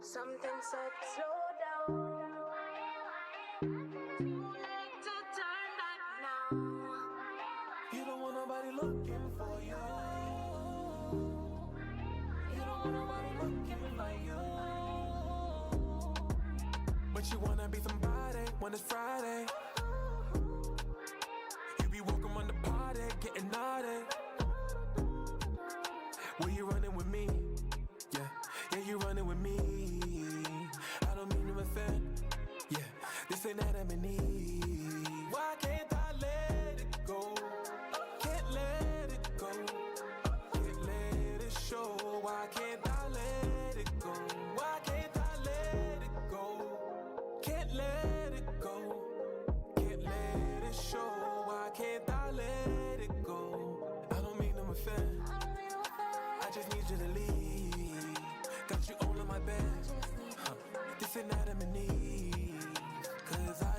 Something said slow down. Too late to turn back now. You don't want nobody looking for you. You don't want nobody looking like you. But you wanna be somebody when it's Friday. You be walking on the party, getting naughty. Where you running with me? Yeah, you running with me. I don't mean to offend. Yeah, this ain't that I'm in need. Why can't I let it go? Can't let it go. Can't let it show. Why can't I let it go? Why can't I let it go? Can't let it go. Can't let it show. Why can't I let it go? I don't mean to offend. I just need you to leave. Got you all in my bed. This ain't that I'm in need. 'Cause I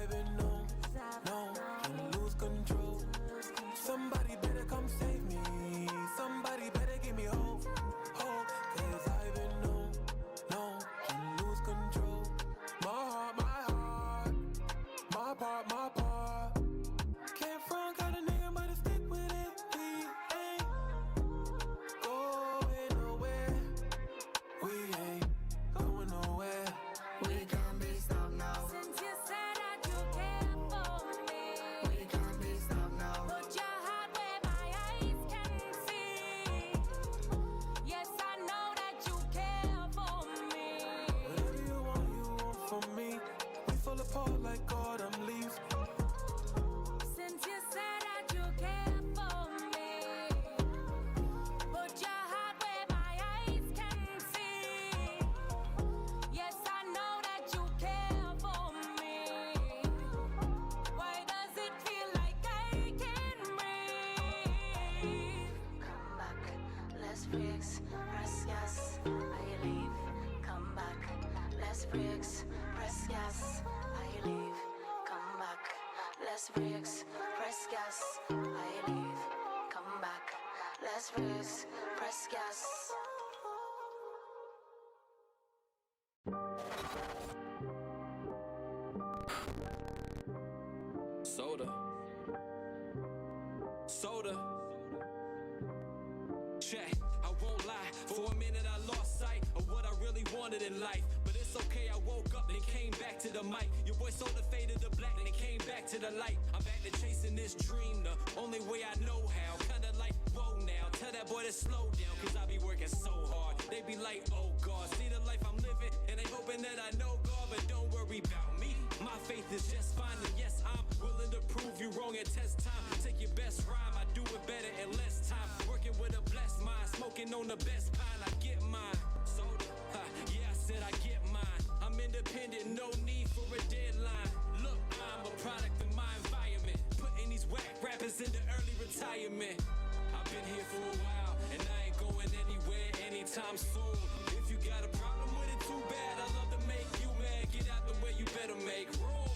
bricks, press gas, I leave, come back. Less bricks, press gas, I leave, come back. Less bricks, press gas, I leave, come back. Less bricks, press gas. Soda. Check, I won't lie. For a minute I lost sight of what I really wanted in life. But it's okay, I woke up and came back to the mic. Your boy Soda faded to black and came back to the light. I'm back to chasing this dream the only way I know how. Kinda like, whoa now, tell that boy to slow down. Cause I be working so hard. They be like, oh God, see the life I'm living. And they hoping that I know God, but don't worry about me. My faith is just fine, and yes, I'm willing to prove you wrong and test time. Take your best rhyme, I do it better in less time. Working with a blessed mind, smoking on the best pine, I get mine. Soda, yeah, I said I get mine. I'm independent, no need for a deadline. Look, I'm a product of my environment, putting these whack rappers into early retirement. I've been here for a while, and I ain't going anywhere anytime soon. If you got a problem with it, too bad. I love to make you mad. Get out the way, you better make room.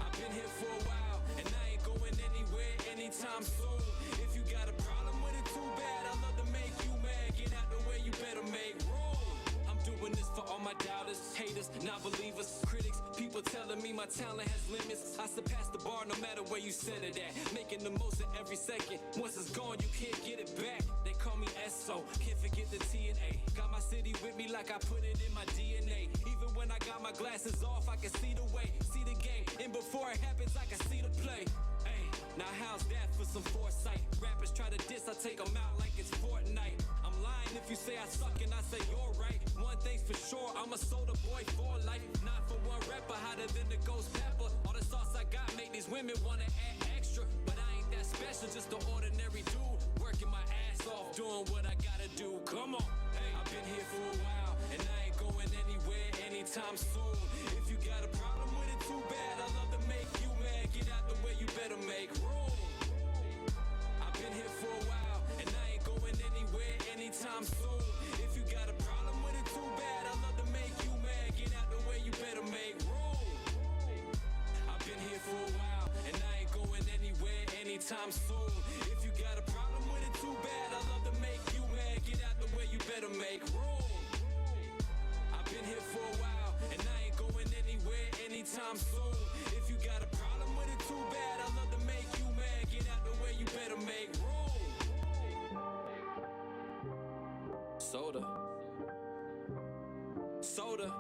I've been here for a while, and I ain't going anywhere anytime soon. If you got a problem with it, too bad. I love to make you mad. Get out the way, you better make room. I'm doing this for all my doubters, haters, non-believers, critics, people telling me my talent has limits. I surpass the bar no matter where you set it at. Making the most of every second. Once it's gone, you can't get it back. They call me SO, can't forget the T and A. Got my city with me like I put it in my DNA. Even when I got my glasses off, I can see the way, see the game. And before it happens, I can see the play. Hey, now how's that for some foresight? Rappers try to diss, I take them out like it's Fortnite. I'm lying if you say I suck and I say you're right. One thing's for sure, I'm a soda boy for life. Not for one rapper, hotter than the ghost pepper. All the sauce I got make these women wanna add extra. But I ain't that special, just an ordinary dude. Working my ass off, doing what I gotta do. Come on, hey, I've been here for a while, and I ain't going anywhere anytime soon. If you got a problem with it, too bad. I love to make you mad. Get out the way, you better make room. I've been here for a while, and I ain't going anywhere anytime soon. If you got a problem with it, too bad. I love to make you mad. Get out the way, you better make room. I've been here for a while, and I ain't going anywhere anytime soon. If you got a problem with it, too bad. I love to make you mad. Get out the way, you better make room. I've been here for a while, and I ain't going anywhere anytime soon. If you got a problem with it, too bad. I love to make you mad. Get out the way, you better make room. Soda. Soda.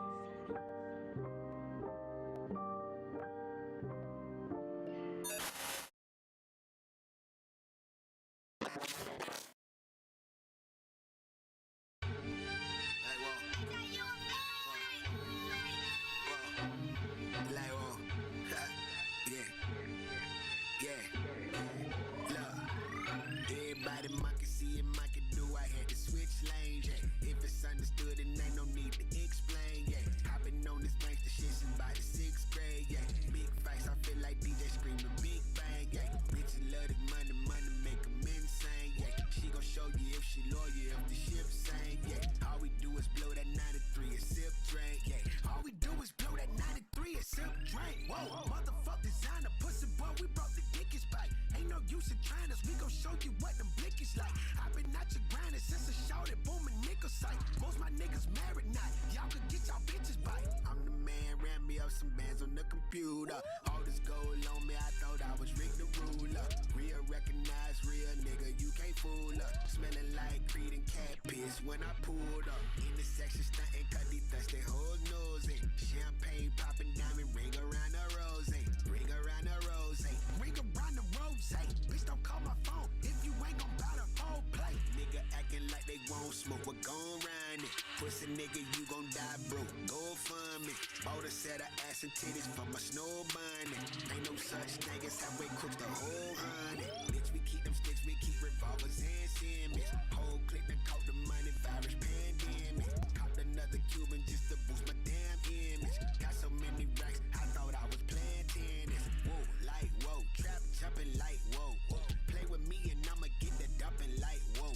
Everybody monkey see it, monkey do. I had to switch lanes, yeah. If it's understood, then ain't no need to explain, yeah. I've been on this gangsta shit since by the 6th grade, yeah. Big fights, I feel like DJ screaming big bang, yeah. Bitches love this money, money make them insane, yeah. She gon' show you if she loyal, if the ship sank, yeah. All we do is blow that 93 and sip drink, yeah. All we do is blow that 93 and sip drink. Whoa, motherfuck designer, pussy boy, we brought the dickest back. Ain't no use in trying us, we gon' show you what them blick is like. I've been out your grinding since a show that booming nigga sight. Most my niggas married now, y'all could get y'all bitches bite. I'm the man, ran me up some bands on the computer. All this gold on me, I thought I was Rick the Ruler. Real recognize real nigga, you can't fool her. Smelling like Creed and cat piss when I pulled up. In the section stunting, cut these thirsty hoes nosing. Champagne popping, diamond ring around the rose. Ring around the rose. Ring around the rose. Bitch, don't call my phone if you ain't gon' bout a whole play. Nigga acting like they won't smoke, we're gon' run it. Pussy nigga, you gon' die broke. Go fund me. Bought a set of ass and titties for my snow bunny. Ain't no such thing as halfway crooks the whole honey. Bitch, we keep them sticks, we keep revolvers and semis. Whole click that caught the money, virus pandemic. Caught another Cuban just to boost my damn image. Got so many racks, I thought I was playing tennis. Whoa, like whoa, trap jumping like whoa. Play with me and I'ma get the dumping like whoa.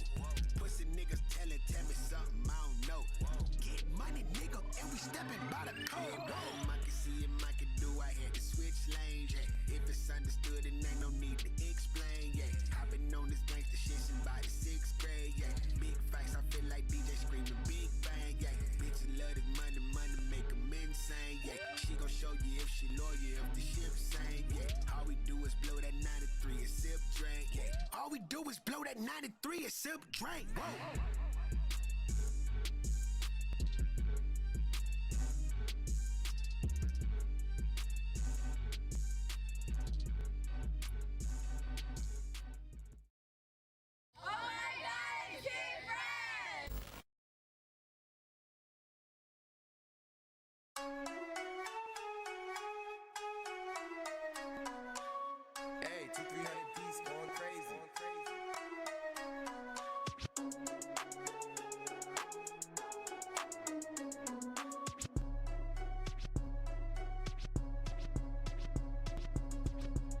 do is blow that 93 and sip, drink. Yeah. All we do is blow that 93 and sip, drink. Whoa. Hey, 200-300 D's going crazy.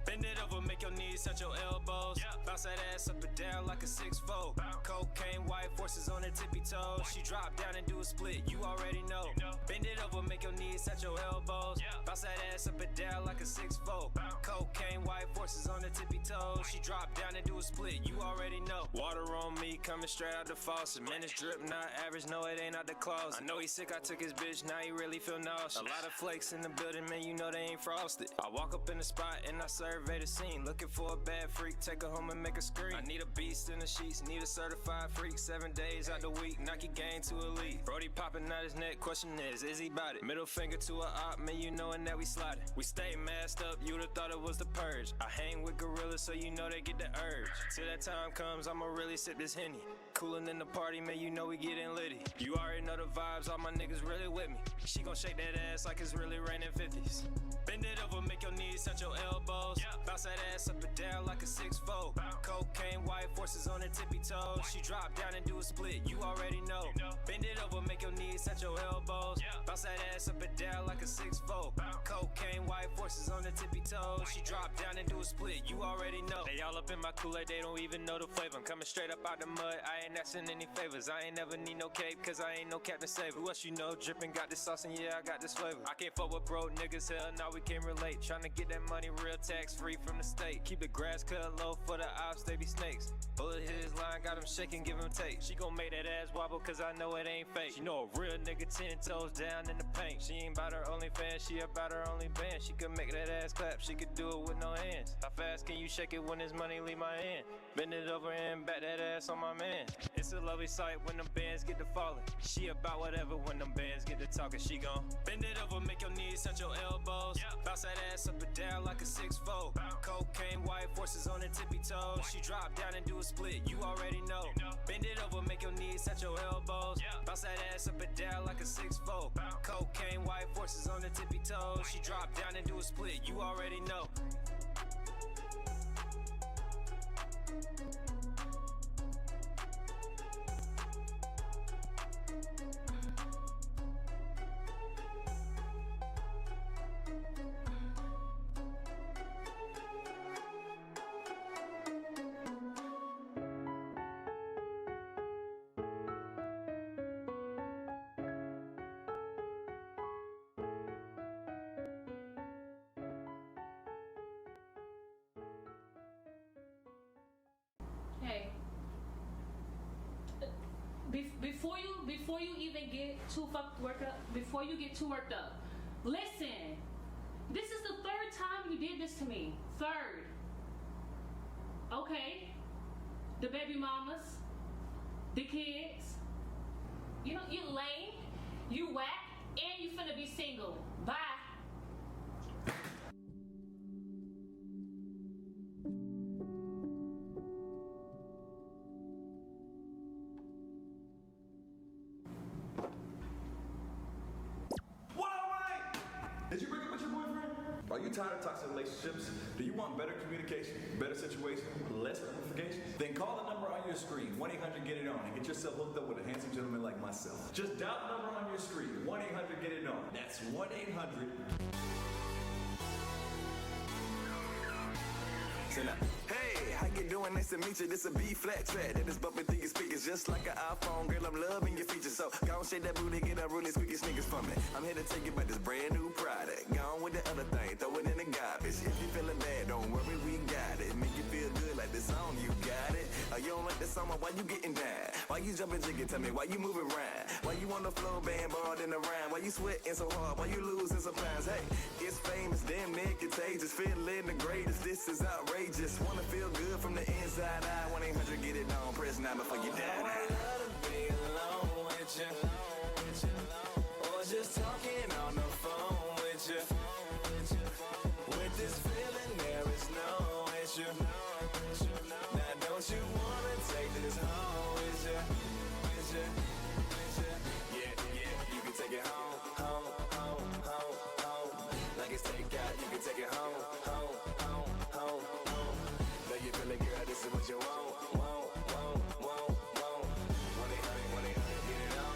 Bend it over, make your knees touch your elbows. Bounce that ass up and down like a 6'4". Cocaine, white forces on her tippy toes. She drop down and do a split, you already know. Bend it over, make your knees touch your elbows. Bounce that ass up and down like a 6'4". Cocaine, white forces on her tippy toes. She drop down and do a split, you already know. Water on me, coming straight out the faucet. Man, it's drip, not average, no, it ain't out the closet. I know he's sick, I took his bitch, now he really feel nauseous. A lot of flakes in the building, man, you know they ain't frosted. I walk up in the spot and I survey the scene. Looking for a bad freak, take her home and make her scream. I need a beast in the sheets, need a certified freak. 7 days out the week, Nike gang to elite. Brody popping out his neck, question is he bout it? Middle finger to a op, man, you knowin' that we sliding. We stay masked up, you'd have thought it was the purge. I hang with gorillas, so you know they get the urge. Till that time comes, I'ma really sip this Henny. Coolin' in the party, man, you know we gettin' litty. You already know the vibes, all my niggas really with me. She gon' shake that ass like it's really raining 50s. Bend it over, make your knees touch your elbows. Bounce that ass up and down like a 6'4". Cocaine, white forces on her tippy toes. She drop down and do a split, you already know. Bend it over, make your knees touch your elbows. Bounce that ass up and down like a 6'4". Cocaine, white forces on her tippy toes. She drop down and do a split, you already know. They all up in my Kool-Aid, they don't even know the flavor. I'm coming straight up out the mud, I ain't asking any favors. I ain't never need no cape, cause I ain't no Captain Save. Who else you know, drippin', got this sauce and yeah, I got this flavor. I can't fuck with broke niggas, hell nah, we can't relate. Tryna get that money real tax free from the state. Keep the grass cut low for the ops, they be snakes. Bullet hit his line, got him shaking, give him take. She gon' make that ass wobble, cause I know it ain't fake. She know a real nigga 10 toes down in the paint. She ain't bout her only fan, she about her only band. She could make that ass clap, she could do it with no hands. How fast can you shake it when this money leave my hand? Bend it over and back that ass on my man. It's a lovely sight when them bands get to falling. She about whatever when them bands get to talking. She gon' bend it over, make your knees touch your elbows. Bounce that ass up and down like a 6'4". Cocaine, white forces on her tippy toes. She drop down and do a split, you already know. Bend it over, make your knees touch your elbows. Bounce that ass up and down like a 6'4". Cocaine, white forces on her tippy toes. She drop down and do a split, you already know. Hey, before you even get too worked up, listen. This is the third time you did this to me. Third. Okay. The baby mamas, the kids. You know, you lame, you whack, and you finna be single. Bye. Did you break up with your boyfriend? Are you tired of toxic relationships? Do you want better communication, better situation, less ramifications? Then call the number on your screen, 1-800-GET-IT-ON, and get yourself hooked up with a handsome gentleman like myself. Just dial the number on your screen, 1-800-GET-IT-ON. That's 1-800. Hey, how you doing? Nice to meet you. This a B-flat track that is bumping through your speakers just like an iPhone. Girl, I'm loving your features. So go on, shake that booty, get up really squeaky sneakers for me. I'm here to tell you about this brand new product. Go on with the other thing, throw it in the garbage. If you feeling bad, don't worry, we got it. Make you feel good like this song, you got it. You don't like the song, why you getting down? Why you jumping jiggy? Tell me why you moving around? Why you on the floor, band balled in the round? Why you sweating so hard? Why you losing some pounds? Hey, it's famous, damn near contagious. Feeling the greatest, this is outrageous. Wanna feel good from the inside out. 1-800, get it on. Press 9 before you die. I love to be alone with you, or just talking on the phone with you. With this feeling, there is no issue. Now don't you wanna take this home with you? Yeah, you can take it home. Like it's takeout, you can take it home. Know you feeling girl, this is what you want. 1-800, get it on.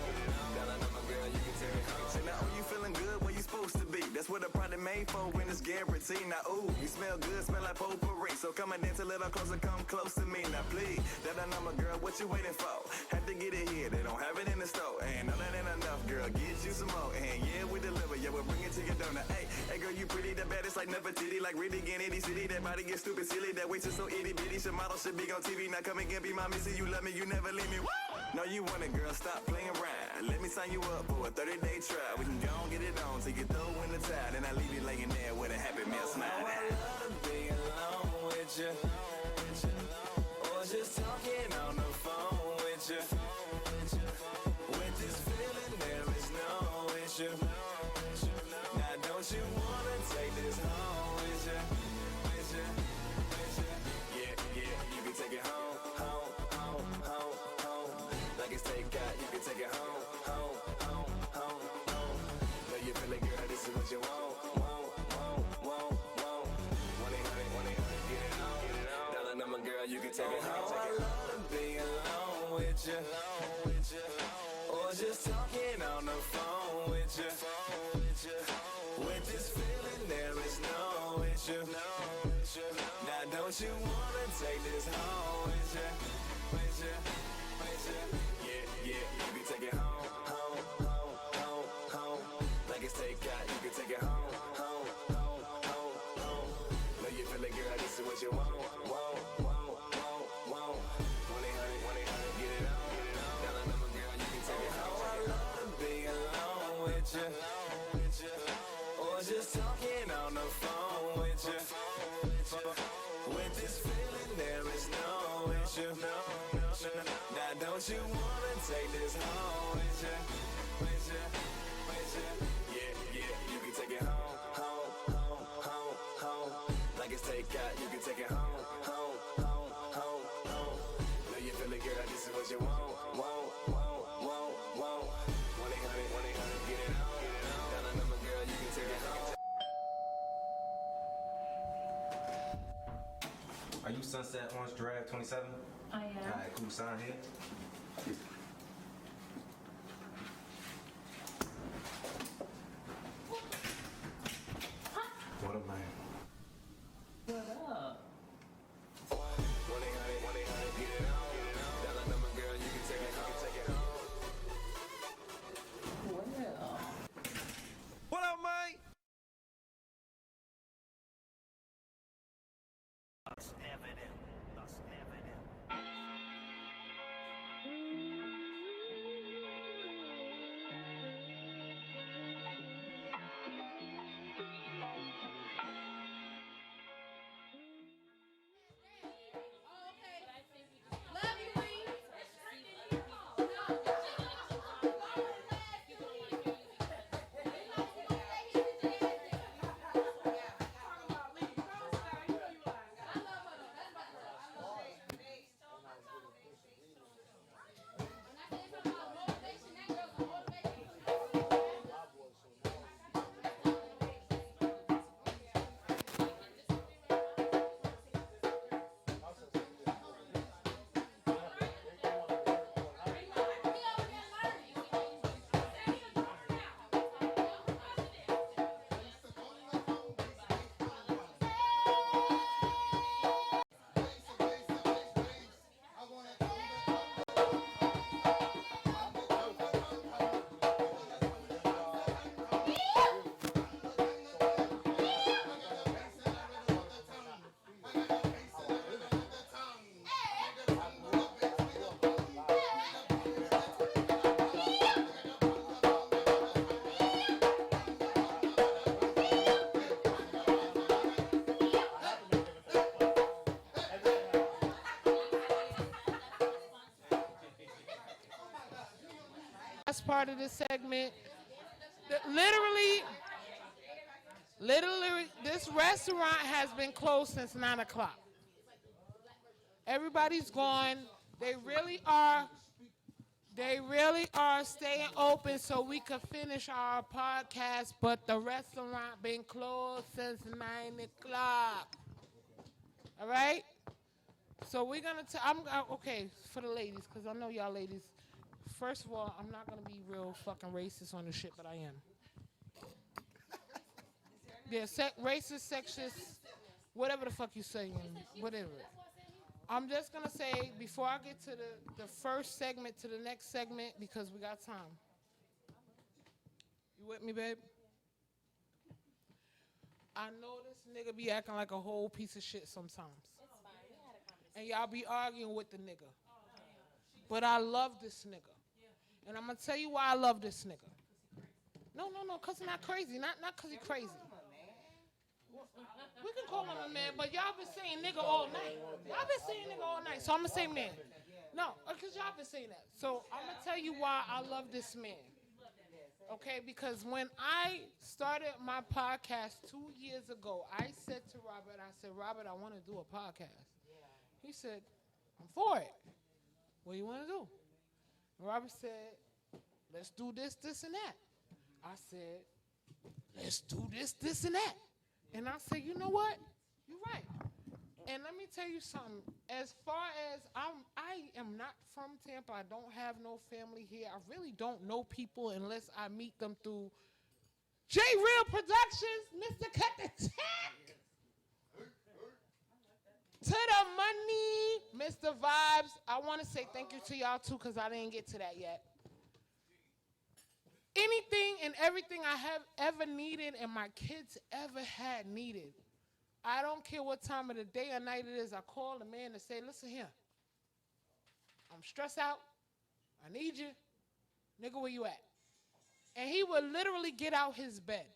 Dial a number, girl, you can take it home. Say now, you feeling good where you supposed to be. That's what a product made for when it's guaranteed. Now, ooh, you smell good, smell like potpourri. So come and dance a little closer, come close to me. Now, please, that number, girl, what you waiting for? Had to get it here, they don't have it in the store. And no, that ain't enough, girl, get you some more. And yeah, we deliver, yeah, we'll bring it to your door. Now, hey, girl, you pretty, the baddest like Nefertiti. Like really in any city, that body gets stupid, silly. That waist is so itty bitty, your model should be on TV. Now come again, be my missy, you love me, you never leave me. Woo! No, you want it, girl, stop playing around. Let me sign you up for a 30-day trial. We can go and get it on till you throw in the towel. And I leave you laying there with a happy meal smile. I love to be alone with you, or just talking on the phone with you. With this feeling, there is no issue. Now don't you wanna take this home with you? Yeah, you can take it home. Like it's takeout, you can take it home. Know you feeling girl, this is what you want. 1-800, get it on. Dial a number, girl, you can take it home. I love to be alone with you, or just talking on the phone with you. With this feeling, there is no issue. Now don't you wanna take this home with you? Yeah, you can take it home. Like it's takeout, you can take it home. Know you feeling girl, this is what you want. 1-800, get it on. Dial a number, girl, you can take it home. I love to be alone with you, or just talking on the phone with you. With this feeling, there is no issue. Now don't you wanna take this home with you? Yeah, you can take it home. Like it's takeout, you can take it home. Know you feeling girl, this is what you want. 1-800, get it on. Dial a number, girl, you can take it home. Are you Sunset Orange Drive 27? I am. Alright, cool. Sign here. What up, man? What up? 1-800, get it on. Dial a number, girl, you can take it home. Well. What up, man? last part of this segment. Literally, this restaurant has been closed since 9 o'clock. Everybody's gone. They really are staying open so we could finish our podcast, but the restaurant been closed since 9 o'clock. All right? So we're going to, okay, for the ladies, because I know y'all ladies. First of all, I'm not going to be real fucking racist on this shit, but I am. Yeah, racist, sexist, whatever the fuck you saying, whatever. I'm just going to say, before I get to the first segment to the next segment, because we got time. You with me, babe? I know this nigga be acting like a whole piece of shit sometimes. And y'all be arguing with the nigga. But I love this nigga. And I'm going to tell you why I love this nigga. No, because he's not crazy. Not because he's crazy. We can call him a man, but y'all been saying nigga all night. Y'all been saying nigga all night, so I'm going to say man. No, because y'all been saying that. So I'm going to tell you why I love this man. Okay, because when I started my podcast 2 years ago, I said to Robert, Robert, I want to do a podcast. He said, I'm for it. What do you want to do? And Robert said, let's do this, this, and that. I said, let's do this, this, and that. And I said, you know what? You're right. And let me tell you something. As far as I am not from Tampa. I don't have no family here. I really don't know people unless I meet them through J Real Productions, Mr. Cut the Check. To the money, Mr. Vibes. I want to say thank you to y'all too, because I didn't get to that yet. Anything and everything I have ever needed and my kids ever had needed. I don't care what time of the day or night it is. I call the man and say, listen here. I'm stressed out. I need you. Nigga, where you at? And he would literally get out his bed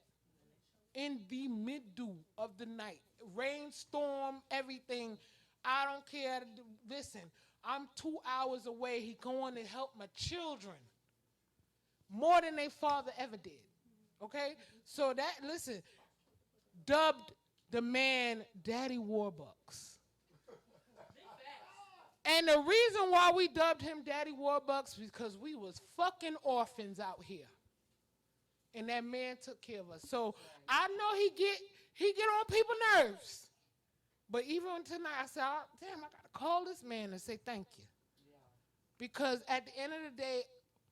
in the mid-dew of the night. Rainstorm, everything. I don't care. Listen, I'm 2 hours away. He going to help my children. More than their father ever did. Okay? So that, listen, dubbed the man Daddy Warbucks. And the reason why we dubbed him Daddy Warbucks was because we was fucking orphans out here. And that man took care of us. So I know he get on people's nerves. But even tonight, I said, oh, damn, I got to call this man and say thank you. Because at the end of the day,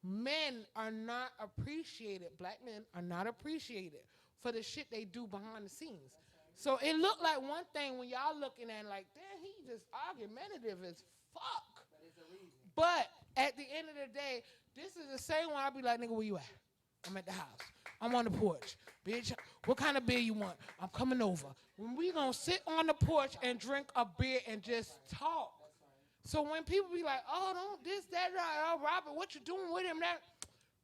men are not appreciated. Black men are not appreciated for the shit they do behind the scenes. So it looked like one thing when y'all looking at it like, damn, he just argumentative as fuck. But at the end of the day, this is the same one I'll be like, nigga, where you at? I'm at the house. I'm on the porch. Bitch, what kind of beer you want? I'm coming over. When we gonna sit on the porch and drink a beer and just talk. So when people be like, oh, don't this, that, oh, Robert, what you doing with him? That,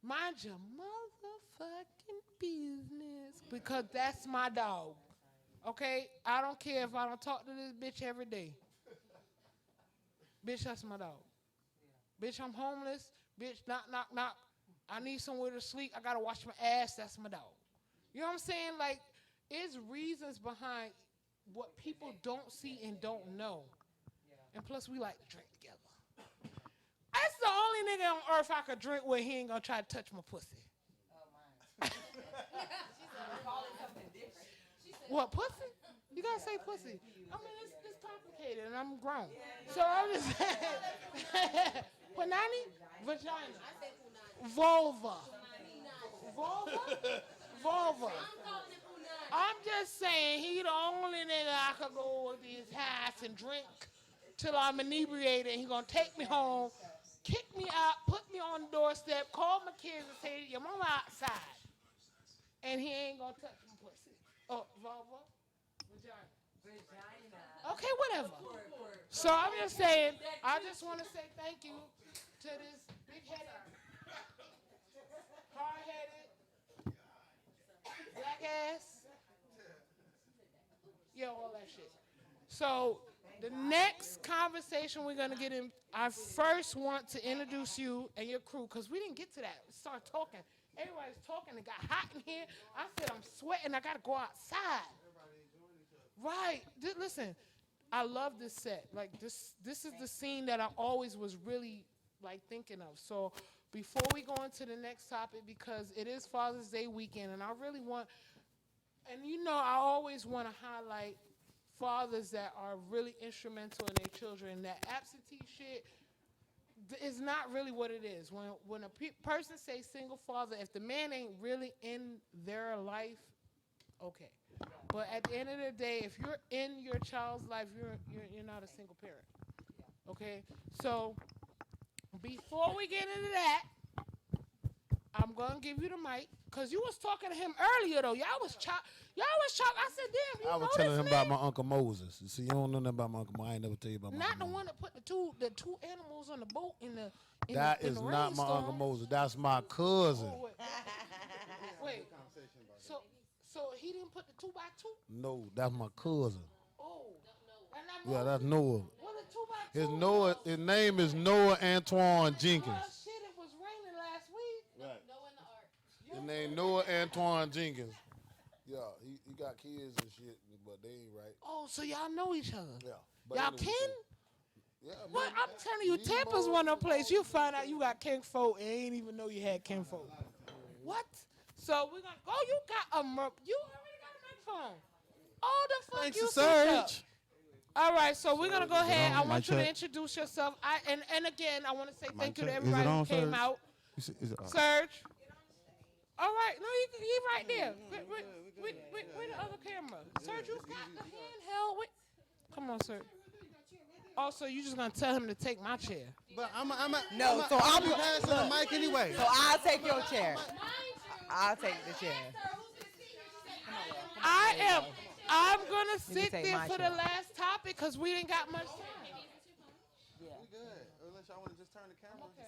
mind your motherfucking business. Because that's my dog. Okay? I don't care if I don't talk to this bitch every day. Bitch, that's my dog. Bitch, I'm homeless. Bitch, knock, knock, knock. I need somewhere to sleep. I gotta wash my ass. That's my dog. You know what I'm saying? Like, it's reasons behind what people don't see and don't know. And plus, we like to drink together. That's the only nigga on earth I could drink with. He ain't gonna try to touch my pussy. What, pussy? You gotta say pussy. I mean, it's complicated, and I'm grown. So I'm just saying. Panani? Vagina. Vulva. Vulva? Vulva. I'm just saying, he the only nigga I could go to his house and drink till I'm inebriated. He gonna take me home, kick me out, put me on the doorstep, call my kids and say, your mama outside. And he ain't gonna touch my pussy. Oh, vulva? Vagina. Okay, whatever. So I'm just saying, I just want to say thank you to this big-headed, hard-headed, black ass. Yeah, all that shit. So the next conversation we're going to get in, I first want to introduce you and your crew, because we didn't get to that. We started talking. Everybody's talking. It got hot in here. I said, I'm sweating. I got to go outside. Right. Listen, I love this set. Like, this is the scene that I always was really, like, thinking of. So before we go into the next topic, because it is Father's Day weekend, and I really want, and you know, I always want to highlight fathers that are really instrumental in their children. That absentee shit is not really what it is. When a person say single father, if the man ain't really in their life, okay. But at the end of the day, if you're in your child's life, you're not a single parent. Okay? So before we get into that, I'm gonna give you the mic, cause you was talking to him earlier though. Y'all was chopped. I said, damn, you I was know telling this him man? about my Uncle Moses. You see, you don't know nothing about my Uncle Moses. I ain't never tell you about my Not Uncle the one that put the two animals on the boat in the. That in is the not my rainstorm. Uncle Moses. That's my cousin. Oh, wait. So he didn't put the 2x2? No, that's my cousin. Oh. Yeah, that's Noah. What a 2x2? His Noah. His name is Noah Antoine Jenkins. Well, shit, it was raining last week. Right. His name Noah Antoine Jenkins. Yeah, he got kids and shit, but they ain't right. Oh, so y'all know each other? Yeah. Y'all anyway, kin? Yeah, What? man, I'm telling you, Tampa's one of the places you find out you got kinfolk and ain't even know you had kinfolk. What? So we're gonna go. You already got a microphone. Oh, the fuck Thanks you to switched up. Serge. All right, so we're gonna go ahead. I want you to check. introduce yourself. And again, I want to say thank you to check. Is it everybody who on, came Serge? out. Is it on? Serge. All right, no, he right there. Where the other camera? Serge, you got the handheld. Come on, Serge. Also, you just gonna tell him to take my chair? But I'm No, so I'll I'm be passing the mic anyway. So I'll take your chair. I'll take the chair. I'm gonna sit take there my for chair. the last topic because we didn't got much time. We good. Unless y'all want to just turn the camera. Okay.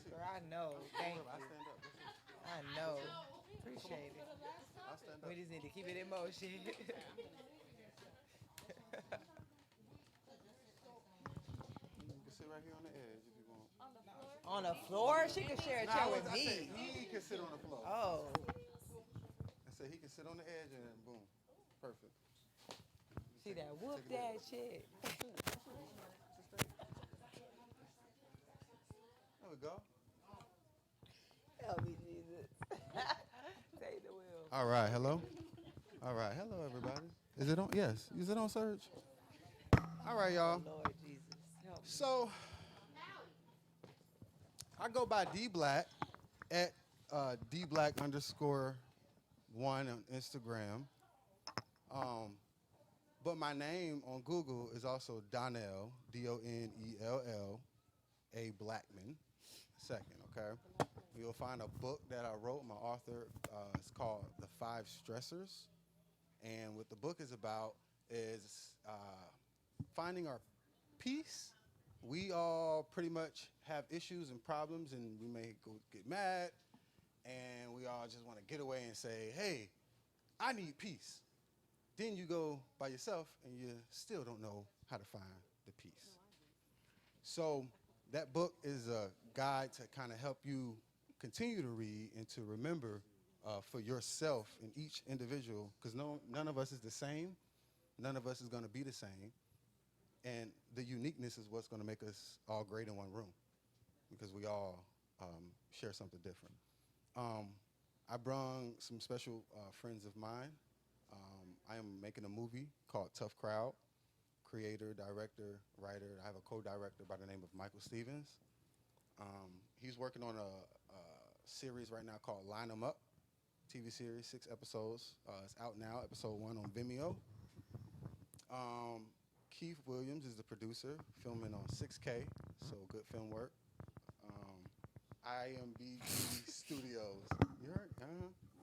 Girl, I know. Thank you. I know. Appreciate it. We just need to keep it in motion. You can sit right here on the edge if you want. On the floor? She can share a chair with I said me. he can sit on the floor. Oh. I said he can sit on the edge and boom. Perfect. See that? Whoop that shit. There we go. Help me, Jesus. Take the wheel. All right, hello. All right, hello everybody. Is it on? Yes. Is it on, Serge? All right, y'all. Lord Jesus. Help me. So I go by D Black at DBlack_1 on Instagram. But my name on Google is also Donnell, Donnell A. Blackman, second, okay? You'll find a book that I wrote, my author, it's called The 5 Stressors. And what the book is about is finding our peace. We all pretty much have issues and problems, and we may get mad, and we all just want to get away and say, hey, I need peace. Then you go by yourself, and you still don't know how to find the peace. So that book is a guide to kind of help you continue to read and to remember for yourself and each individual, because none of us is the same. None of us is going to be the same. And the uniqueness is what's going to make us all great in one room, because we all share something different. I brung some special friends of mine. I am making a movie called Tough Crowd. Creator, director, writer. I have a co-director by the name of Michael Stevens. He's working on a series right now called Line 'Em Up, TV series, 6 episodes. It's out now, episode 1 on Vimeo. Keith Williams is the producer, filming on 6K, so good film work. IMBG Studios. You heard?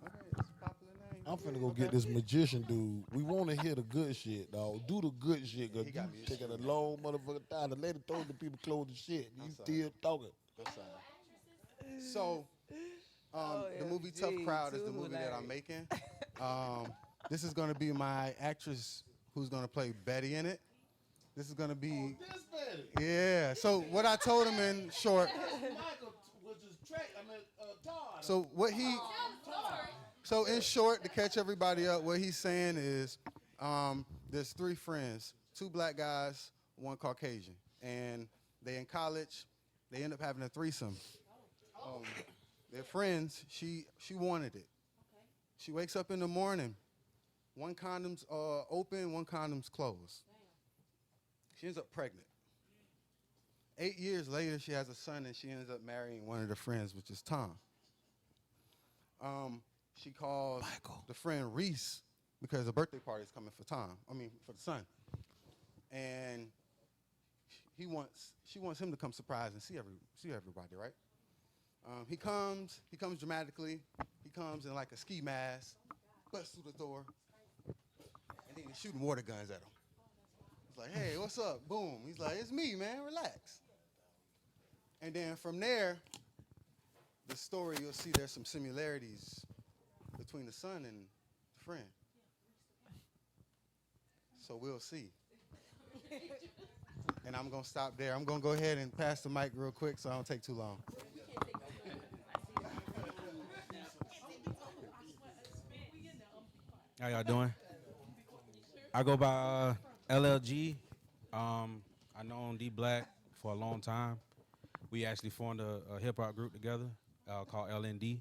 Okay, it's a popular name. I'm finna go get this magician dude. We want to hear the good shit, dog. Do the good shit, cause you taking a long motherfucking time. The lady told the people close the shit. You still talking. So, the movie Tough Crowd is the movie that I'm making. This is gonna be my actress who's gonna play Betty in it. This is gonna be. Oh, this Betty. Yeah. So what I told him in short. Michael was just Todd. So what he. So in short, to catch everybody up, what he's saying is, there's 3 friends, 2 black guys, 1 Caucasian, and they in college. They end up having a threesome. They're friends. She wanted it. She wakes up in the morning. 1 condom's open, 1 condom's closed. She ends up pregnant. 8 years later, she has a son, and she ends up marrying one of the friends, which is Tom. She calls the friend Reese because a birthday party is coming for for the son. And she wants him to come surprise and see everybody, right? He comes dramatically. He comes in like a ski mask, busts through the door, and then he's shooting water guns at him. He's like, hey, what's up? Boom. He's like, it's me, man, relax. And then from there, the story, you'll see there's some similarities between the son and the friend. So we'll see. And I'm going to stop there. I'm going to go ahead and pass the mic real quick so I don't take too long. How y'all doing? I go by LLG. I known D Black for a long time. We actually formed a hip hop group together called LND.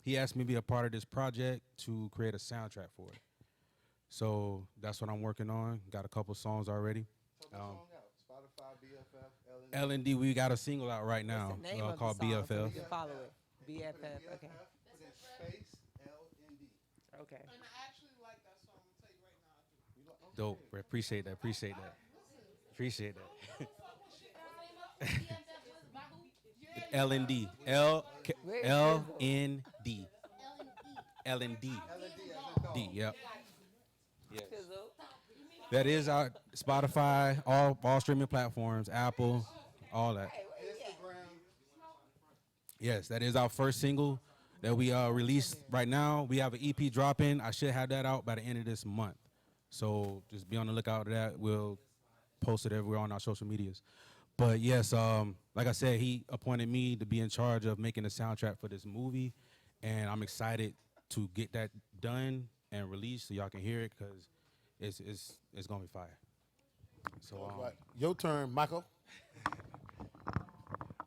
He asked me to be a part of this project to create a soundtrack for it. So that's what I'm working on. Got a couple songs already. Spotify, BFF, LND, we got a single out right now What's the name of called the song so BFF. we can follow it. BFF, okay. Okay. And I actually like that song. I'm gonna tell you right now. Dope. Appreciate that. Appreciate that. LND. LND. LND. D. Yep. Yes. That is our Spotify, all streaming platforms, Apple, all that. Yes, that is our first single that we released right now. We have an EP dropping. I should have that out by the end of this month. So just be on the lookout for that. We'll post it everywhere on our social medias. But yes, like I said, he appointed me to be in charge of making the soundtrack for this movie. And I'm excited to get that done and released so y'all can hear it because it's going to be fire. So Right. Your turn, Michael.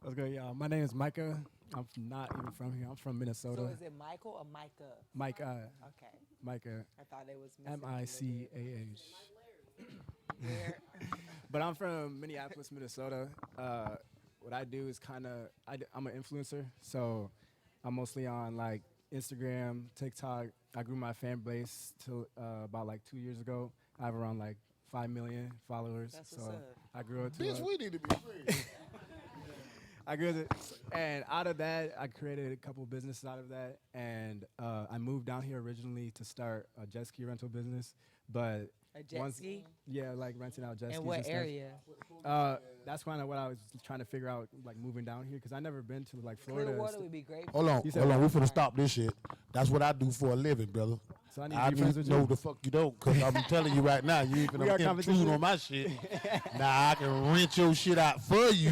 What's good, y'all? My name is Micah. I'm not even from here. I'm from Minnesota. So is it Michael or Micah? Micah. Okay. Micah. I thought it was missing. MICAH. But I'm from Minneapolis, Minnesota. What I do is I'm an influencer. So I'm mostly on like Instagram, TikTok. I grew my fan base till about like 2 years ago. I have around like 5 million followers. That's so what's up. I grew up to Bitch, we need to be friends. I grew it, and out of that, I created a couple businesses out of that, and I moved down here originally to start a jet ski rental business, but A jet ski? Yeah, like renting out jet skis. In what and stuff. area? That's kind of what I was trying to figure out, like moving down here, because I never been to like Florida. Clearwater would be great. Hold on. We finna stop this shit. That's what I do for a living, brother. So I need to be friends with you? No, the fuck you don't, because I'm telling you right now, you ain't We are finna intrude competition. on my shit. Now I can rent your shit out for you,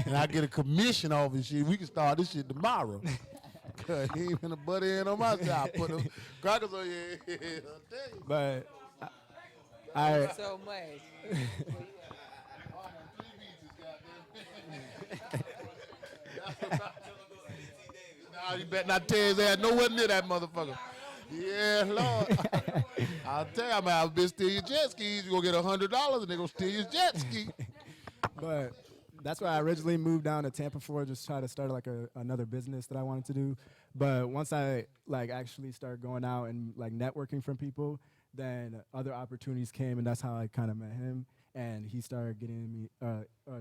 and I get a commission off this shit. We can start this shit tomorrow. Cause he ain't finna butt in on my side. Put them crackers on your head. I'll tell you. But I So much. Nah, you better not tear his ass nowhere near that motherfucker. Yeah, Lord. I'll tell you, I'm gonna bitch steal your jet skis. You gonna get $100 and they gonna steal your jet ski. But that's why I originally moved down to Tampa for, just try to start like another business that I wanted to do. But once I like actually started going out and like networking from people, then other opportunities came, and that's how I kind of met him. And he started getting me,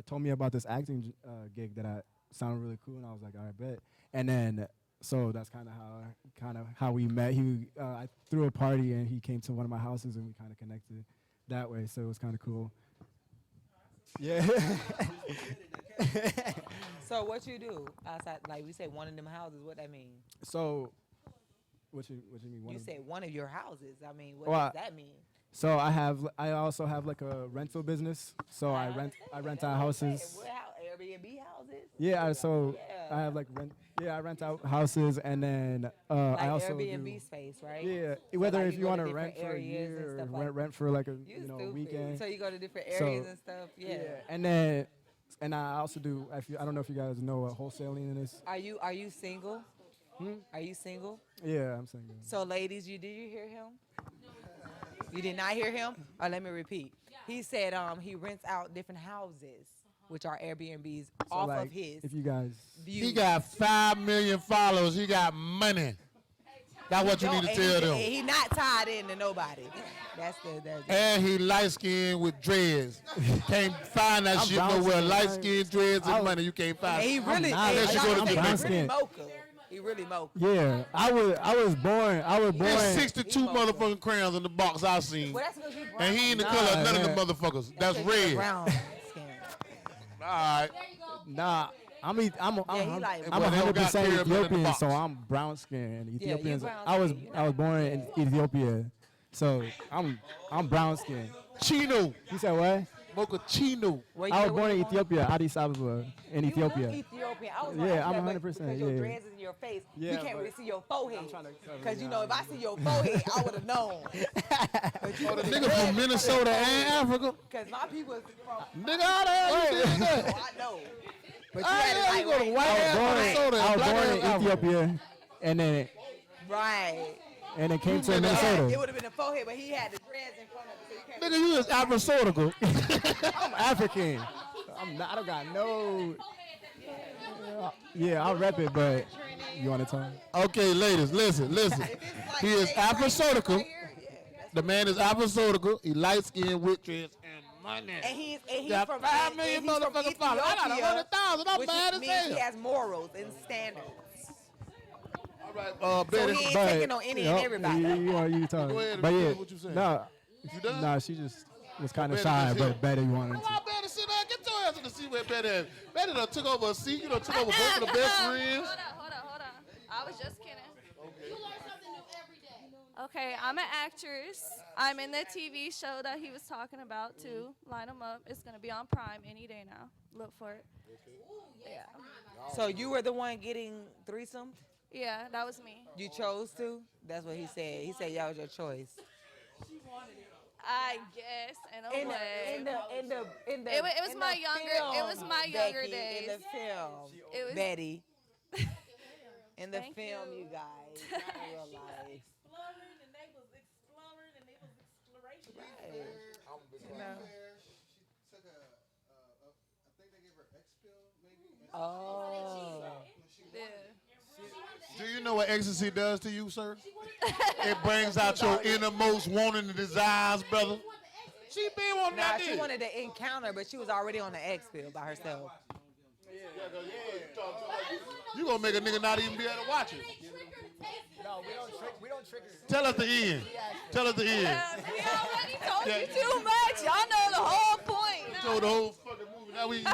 told me about this acting gig that I sounded really cool, and I was like, all right, bet. And then so that's kind of how we met. I threw a party, and he came to one of my houses, and we kind of connected that way. So it was kind of cool. Yeah. So what you do outside? Like we say, one of them houses. What that mean? So What you mean? One You of said one of your houses. I mean, what Well, does that mean? So I also have like a rental business. So I rent out houses. What Airbnb houses? Yeah, I have like I rent out houses, and then Like I also Airbnb do, space, right? Yeah, So, whether like, if you go want to to rent different for a areas and year or stuff like rent for like a You a stupid. weekend. So you go to different So, areas and stuff. Yeah. and then I also do. I don't know if you guys know what wholesaling is. Are you single? Are you single? Yeah, I'm single. So ladies, did you hear him? You did not hear him? Oh, let me repeat. He said he rents out different houses, which are Airbnbs, So, off like, of his. If you guys, He got 5 million followers. He got money. That's what you need to tell them. He not tied into nobody. That's And he light skinned with dreads. Can't find that I'm shit brown nowhere. skinned, Light man. skinned dreads I and was- money you can't find. And he really, Unless you go to I'm different- brown skinned. He really mocha. Yeah, I was born. There's 62 motherfucking crayons in the box I've seen. Well, that's 'cause you brown. And he ain't the Nah, color of none man. of the motherfuckers. That's 'cause you red. brown All right. Nah, I'm he like- I'm Well, they don't got 100% pyramid in the Ethiopian, box. so I'm brown skinned. Yeah, you Ethiopians. brown I was skinned, born in Ethiopia, so I'm brown skinned. Chino. You said what? Mocha Chino. I was born in Ethiopia, Addis Ababa, in You Ethiopia. look Ethiopian. I was Yeah, like, I'm but 100%, Because your yeah. dreads is in your face, Yeah, you can't but really see your forehead. cover Because, you it know, if up. I see your forehead, I would have known. Oh, the nigga from Minnesota and Africa. Because my people is from... Nigga, how the hell you did that? Oh, I know. But you How had the it hell like you go to right white ass Minnesota I and was black born ass in Africa? Ethiopia, and then came to It Minnesota. would have been the forehead, but he had the dreads in front of it, so you can't... Nigga, you is Afro-Sodical. I'm African. I don't got no. Yeah, I'll rep it, but you want to talk? Okay, ladies, listen. He is Afro-Sodical. The man is Afro-Sodical. He light-skinned with dreads and money. And he's Got from 5 million and he's from motherfucking followers. I got Ethiopia, 100,000. I'm which mad as means hell. he has morals and standards. All right, So Betty. he ain't taking on any and everybody. You talk. Go ahead, But finish yeah, what you saying. no, You done? nah, she just was kind of Betty shy, just but here. better you wanted to. Come on, Betty, sit down. Get your ass in the seat where Betty is. Betty done took over a seat. You done took over both of the best friends. Hold on. I was just kidding. You learn something new every day. Okay, I'm an actress. I'm in the TV show that he was talking about too. Line 'em up. It's gonna be on Prime any day now. Look for it. Yeah. So you were the one getting threesomed? Yeah, that was me. You chose to? That's what he said. He said that was your choice. I guess in a way. It It was my younger Becky, days. In the film, It was Betty. In the Thank film, you. you guys, not in real life. Oh. Do you know what ecstasy does to you, sir? It brings out your innermost wanting and desires, brother. She been wanting Nah, that she dick. wanted to encounter, but she was already on the X pill by herself. You gonna make a nigga not even be able to watch it. No, we don't trick her. Tell us the end. Tell us the end. He already told Yeah. you too much. Y'all know the whole point. You told the whole fucking movie. Now we.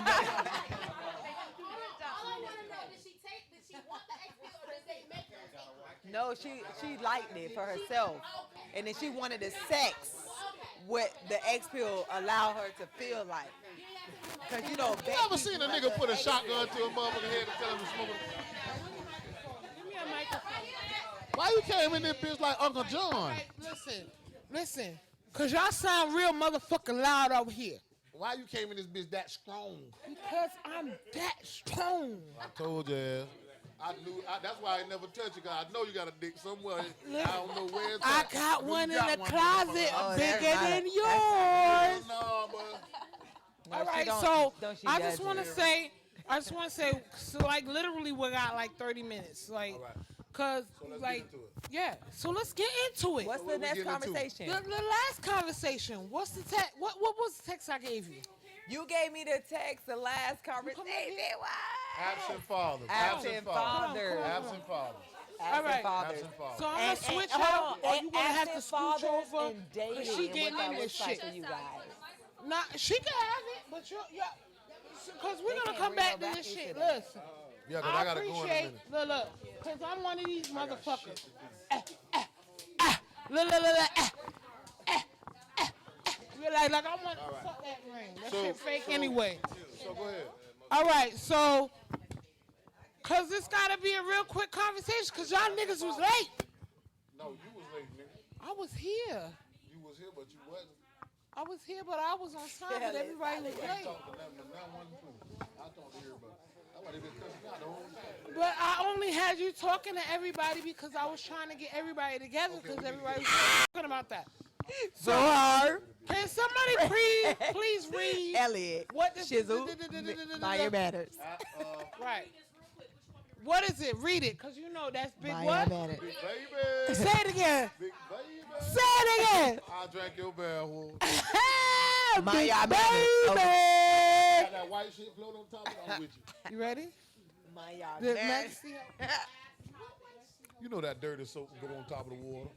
No, she liked it for herself, and then she wanted the sex. What the X pill allowed her to feel like. Cause you know, You ever seen a nigga put a shotgun to a motherfucker head and tell him to smoke it? Why you came in this bitch like Uncle John? Listen, cause y'all sound real motherfucking loud over here. Why you came in this bitch that strong? Because I'm that strong. I told you. Ass. I knew. That's why I never touch you. Cause I know you got a dick somewhere. I don't know where it's I at. got You one in got the one, closet motherfucker. bigger than yours. No, but. All right, so I just want to say, so like literally we got like 30 minutes, like, cause like, yeah. So let's get into it. What's the next conversation? The last conversation. What's the text? What was the text I gave you? You gave me the text the last conversation. Absent fathers. Absent fathers. Absent fathers. All right. Absent fathers. So I'm gonna switch hold her, on, or you gonna have to scooch over? and dating, Cause she and getting what that in this looks like shit. for you guys. Nah, she can have it, but cause we're gonna come back to this shit. Listen, Yeah, 'cause I gotta go in a appreciate, minute. look, because I'm one of these motherfuckers. Look, You're like I want to fuck that ring. That shit fake anyway. So go ahead. All right, so, because this got to be a real quick conversation, because y'all niggas was late. No, you was late, nigga. I was here. You was here, but you wasn't. I was here, but I was on time, but everybody was late. I talked to them, but not one too. I talked to everybody. I want to be cussing out the whole time. But I only had you talking to everybody because I was trying to get everybody together because everybody was talking about that. So hard. Can somebody please read Elliot, what the Shizzle, Maya Matters. Right. What is it? Read it, because you know that's big Maya what? Matters. Big baby. Say it again. Big baby. Say it again. I drank your bear wool. Maya Matters. Got that white shit float on top of it. I'm with you. You ready? Maya The Matters. next- You know that dirty soap can go on top of the water.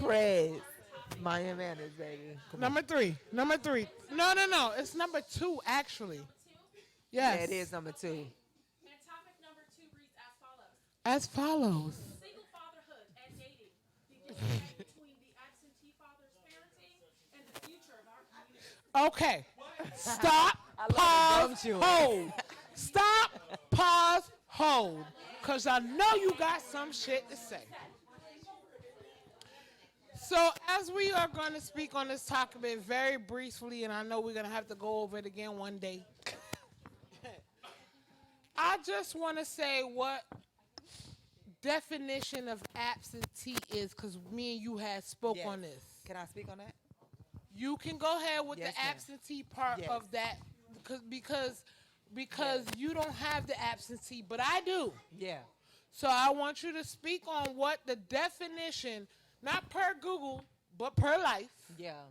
Praise. Maya Matters, baby. Number three. No. It's number 2, actually. Yes. Yeah, it is number 2. And topic number 2 reads As as follows. follows. Single fatherhood and dating. The disconnect between the absentee father's parenting and the future of our community. Okay. Stop. I love Pause. the gum chewing. Hold. Stop. Pause. Hold. Because I know you got some shit to say. So as we are going to speak on this topic very briefly, and I know we're going to have to go over it again one day, I just want to say what definition of absentee is, because me and you had spoke Yes. on this. Can I speak on that? You can go ahead with Yes, the ma'am. absentee part Yes. of that, because you don't have the absentee, but I do. Yeah. So I want you to speak on what the definition, not per Google, but per life, Yeah.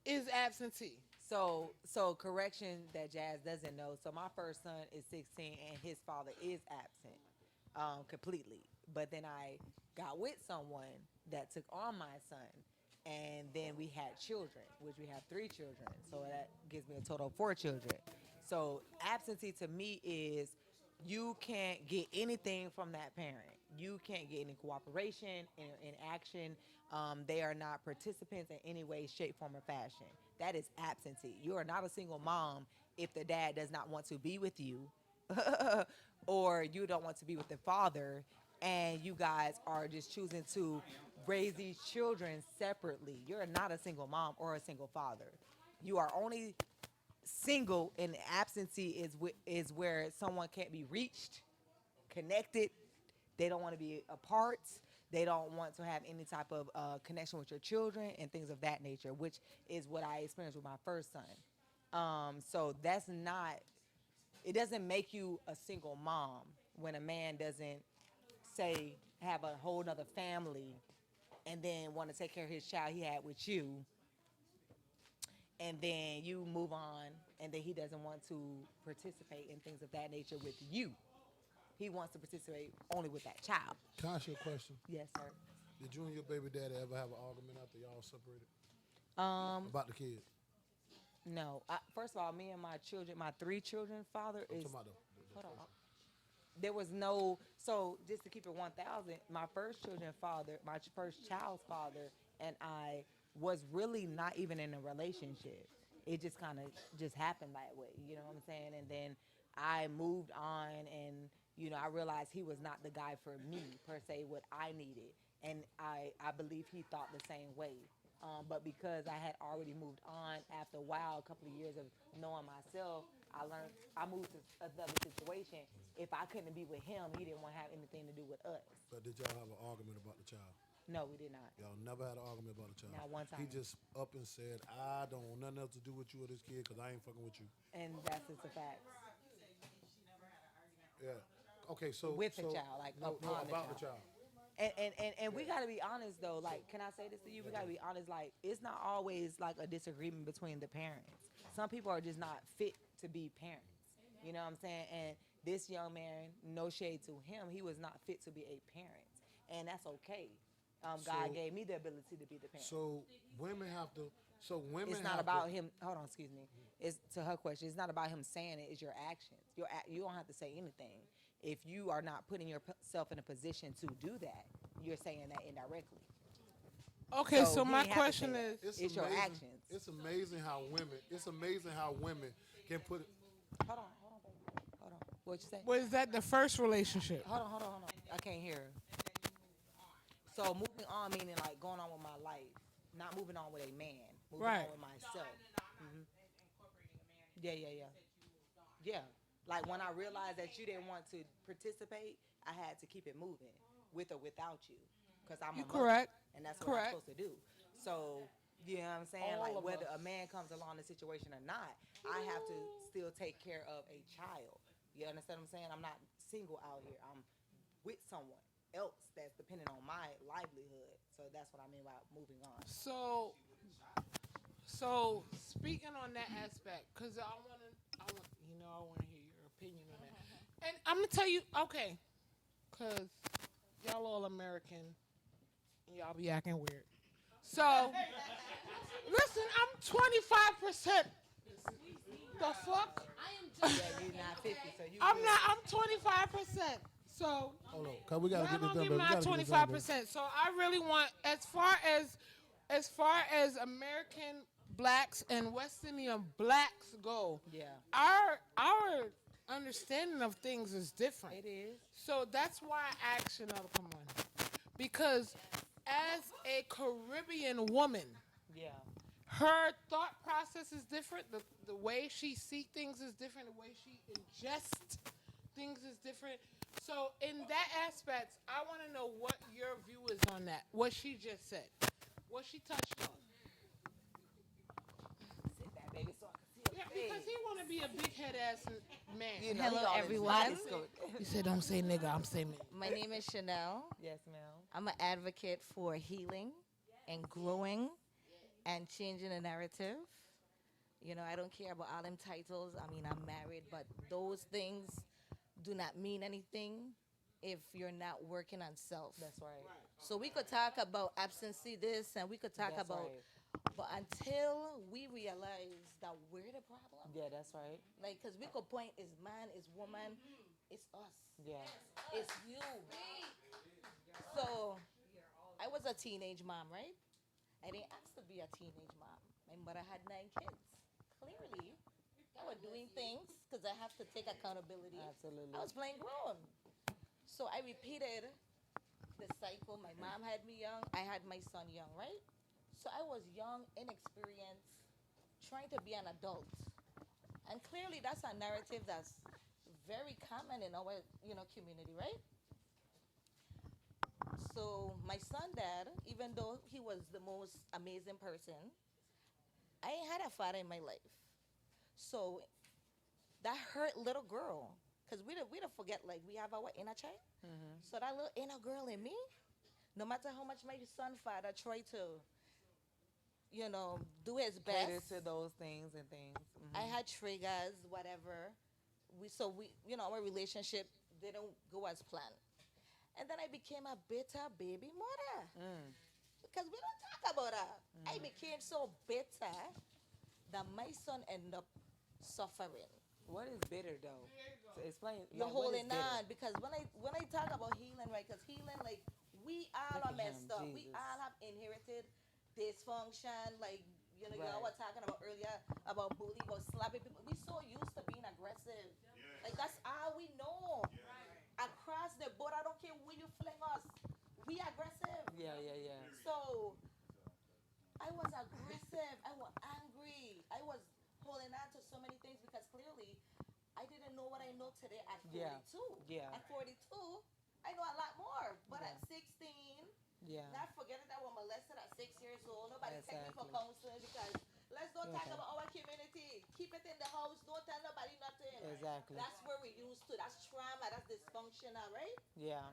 is absentee. So correction that Jazz doesn't know. So my first son is 16 and his father is absent completely. But then I got with someone that took on my son, and then we had children, which we have 3 children. So that gives me a total of 4 children. So absentee to me is you can't get anything from that parent. You can't get any cooperation in action. They are not participants in any way, shape, form, or fashion. That is absentee. You are not a single mom if the dad does not want to be with you or you don't want to be with the father and you guys are just choosing to raise these children separately. You're not a single mom or a single father. You are only single, and absentee is where someone can't be reached, connected. They don't want to be apart. They don't want to have any type of connection with your children and things of that nature, which is what I experienced with my first son. So that's not, it doesn't make you a single mom when a man doesn't, say, have a whole nother family and then want to take care of his child he had with you, and then you move on, and then he doesn't want to participate in things of that nature with you. He wants to participate only with that child. Can I ask you a question? Yes, sir. Did you and your baby daddy ever have an argument after y'all separated? About the kid? No. First of all, me and my children, my 3 children, father I'm is. talking about the Hold on. There was no. So just to keep it 1,000, my first children's father, my first child's father, and I was really not even in a relationship. It just kind of just happened that way. You know what I'm saying? And then I moved on, and I realized he was not the guy for me per se, what I needed, and I believe he thought the same way. But because I had already moved on after a while, a couple of years of knowing myself, I moved to another situation. If I couldn't be with him, he didn't want to have anything to do with us. But did y'all have an argument about the child? No, we did not. Y'all never had an argument about the child? Not one He time. just up and said, I don't want nothing else to do with you or this kid because I ain't fucking with you. And that's just a fact. Yeah. Okay, so. With the so- child, like no, upon about the the child. And we gotta be honest though, like, can I say this to you? We gotta be honest, like, it's not always like a disagreement between the parents. Some people are just not fit to be parents. You know what I'm saying? And this young man, no shade to him, he was not fit to be a parent. And that's okay. God So- gave me the ability to be the parent. So women have to. So women. It's not have about to, him. Hold on, excuse me. It's to her question. It's not about him saying it. It's your actions. You don't have to say anything. If you are not putting yourself in a position to do that, you're saying that indirectly. Okay, so he my ain't have to question say that. is, it's your amazing- actions. It's amazing how women. It's amazing how women can put. Hold on, baby. Hold on. What you say? was that the first relationship? Hold on. I can't hear her. So moving on, meaning like going on with my life, not moving on with a man, moving Right. on with myself. Mhm. Yeah. Like when I realized that you didn't want to participate, I had to keep it moving, with or without you, because I'm You a mother, correct. and that's what Correct. I'm supposed to do. So, you know what I'm saying? All Like of whether us. a man comes along in the situation or not, I have to still take care of a child. You understand what I'm saying? I'm not single out here. I'm with someone else that's dependent on my livelihood. So that's what I mean by moving on. So speaking on that aspect, because I want to hear your opinion on that. And I'm gonna tell you, okay, because y'all all American, and y'all be acting weird. So listen, I'm 25%. The fuck? Yeah, you're not 50, so you. I'm good. not. I'm 25%. So Hold on, cause we gotta y'all get this gonna done. give baby. We my gotta get this done, baby. 25%. So I really want, as far as American blacks and West Indian blacks go, Yeah. our understanding of things is different. It is. So that's why I asked another come on, because as a Caribbean woman, Yeah. her thought process is different. The way she see things is different. The way she ingest things is different. So in that aspect, I want to know what your view is on that. What she just said. What she touched on. Sit back, baby, so I can see Yeah, your face. because he want to be a big head ass man. You know, Hello, he all in his everyone. body scope. He said, "Don't say nigga, I'm saying man." My name is Chanel. Yes, ma'am. I'm an advocate for healing and growing and changing the narrative. You know, I don't care about all them titles. I mean, I'm married, but those things do not mean anything if you're not working on self. That's right. So we could talk about absentee this and we could talk That's about, right. but until we realize that we're the problem, Yeah, that's right. like, because we could point is man, is woman, it's us. Yeah. It's you. So, I was a teenage mom, right? I didn't ask to be a teenage mom. My mother had 9 kids. Clearly, I was doing things because I have to take accountability. Absolutely. I was playing grown. So I repeated the cycle. My mom had me young. I had my son young, right? So I was young, inexperienced, trying to be an adult. And clearly, that's a narrative that's very common in our, community, right? So my son dad, even though he was the most amazing person, I ain't had a father in my life. So that hurt little girl. Because we don't forget, like, we have our inner child. Mm-hmm. So that little inner girl in me, no matter how much my son father tried to, do his best. Cater to those things and things. Mhm. I had triggers, whatever. Our relationship didn't go as planned. And then I became a bitter baby mother. Because we don't talk about that. I became so bitter that my son ended up suffering. What is bitter though? So explain. You're like, what is holding bitter? on because when I talk about healing, right? Because healing, like, we all Look are at messed him, up. We Jesus. all have inherited dysfunction, like y'all Right. were talking about earlier about bullying, about slapping people. We so used to being aggressive. Like that's all we know. Across the board, I don't care where you fling us. We aggressive. Yeah. So I was aggressive. I was angry. I was holding on to so many things because clearly I didn't know what I know today at 42. Yeah. At 42, I know a lot more. But at 16, Yeah. not forgetting that I was molested at 6 years old. Nobody take me for Exactly. counseling because let's don't talk Okay. about our community. Keep it in the house. Don't tell nobody nothing. Exactly. That's where we used to. That's trauma. That's dysfunctional, right? Yeah.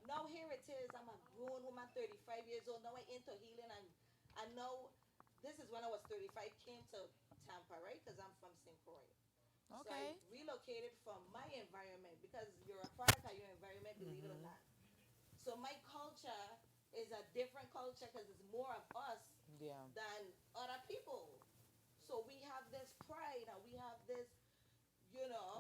Now here it is. I'm a grown woman, 35 years old. Now I'm into healing. And I know this is when I was 35. Came to Tampa, right? Because I'm from St. Croix. So I Okay. relocated from my environment because you're a product of your environment, believe it or not. So my culture is a different culture because it's more of us than other people. So we have this pride and we have this,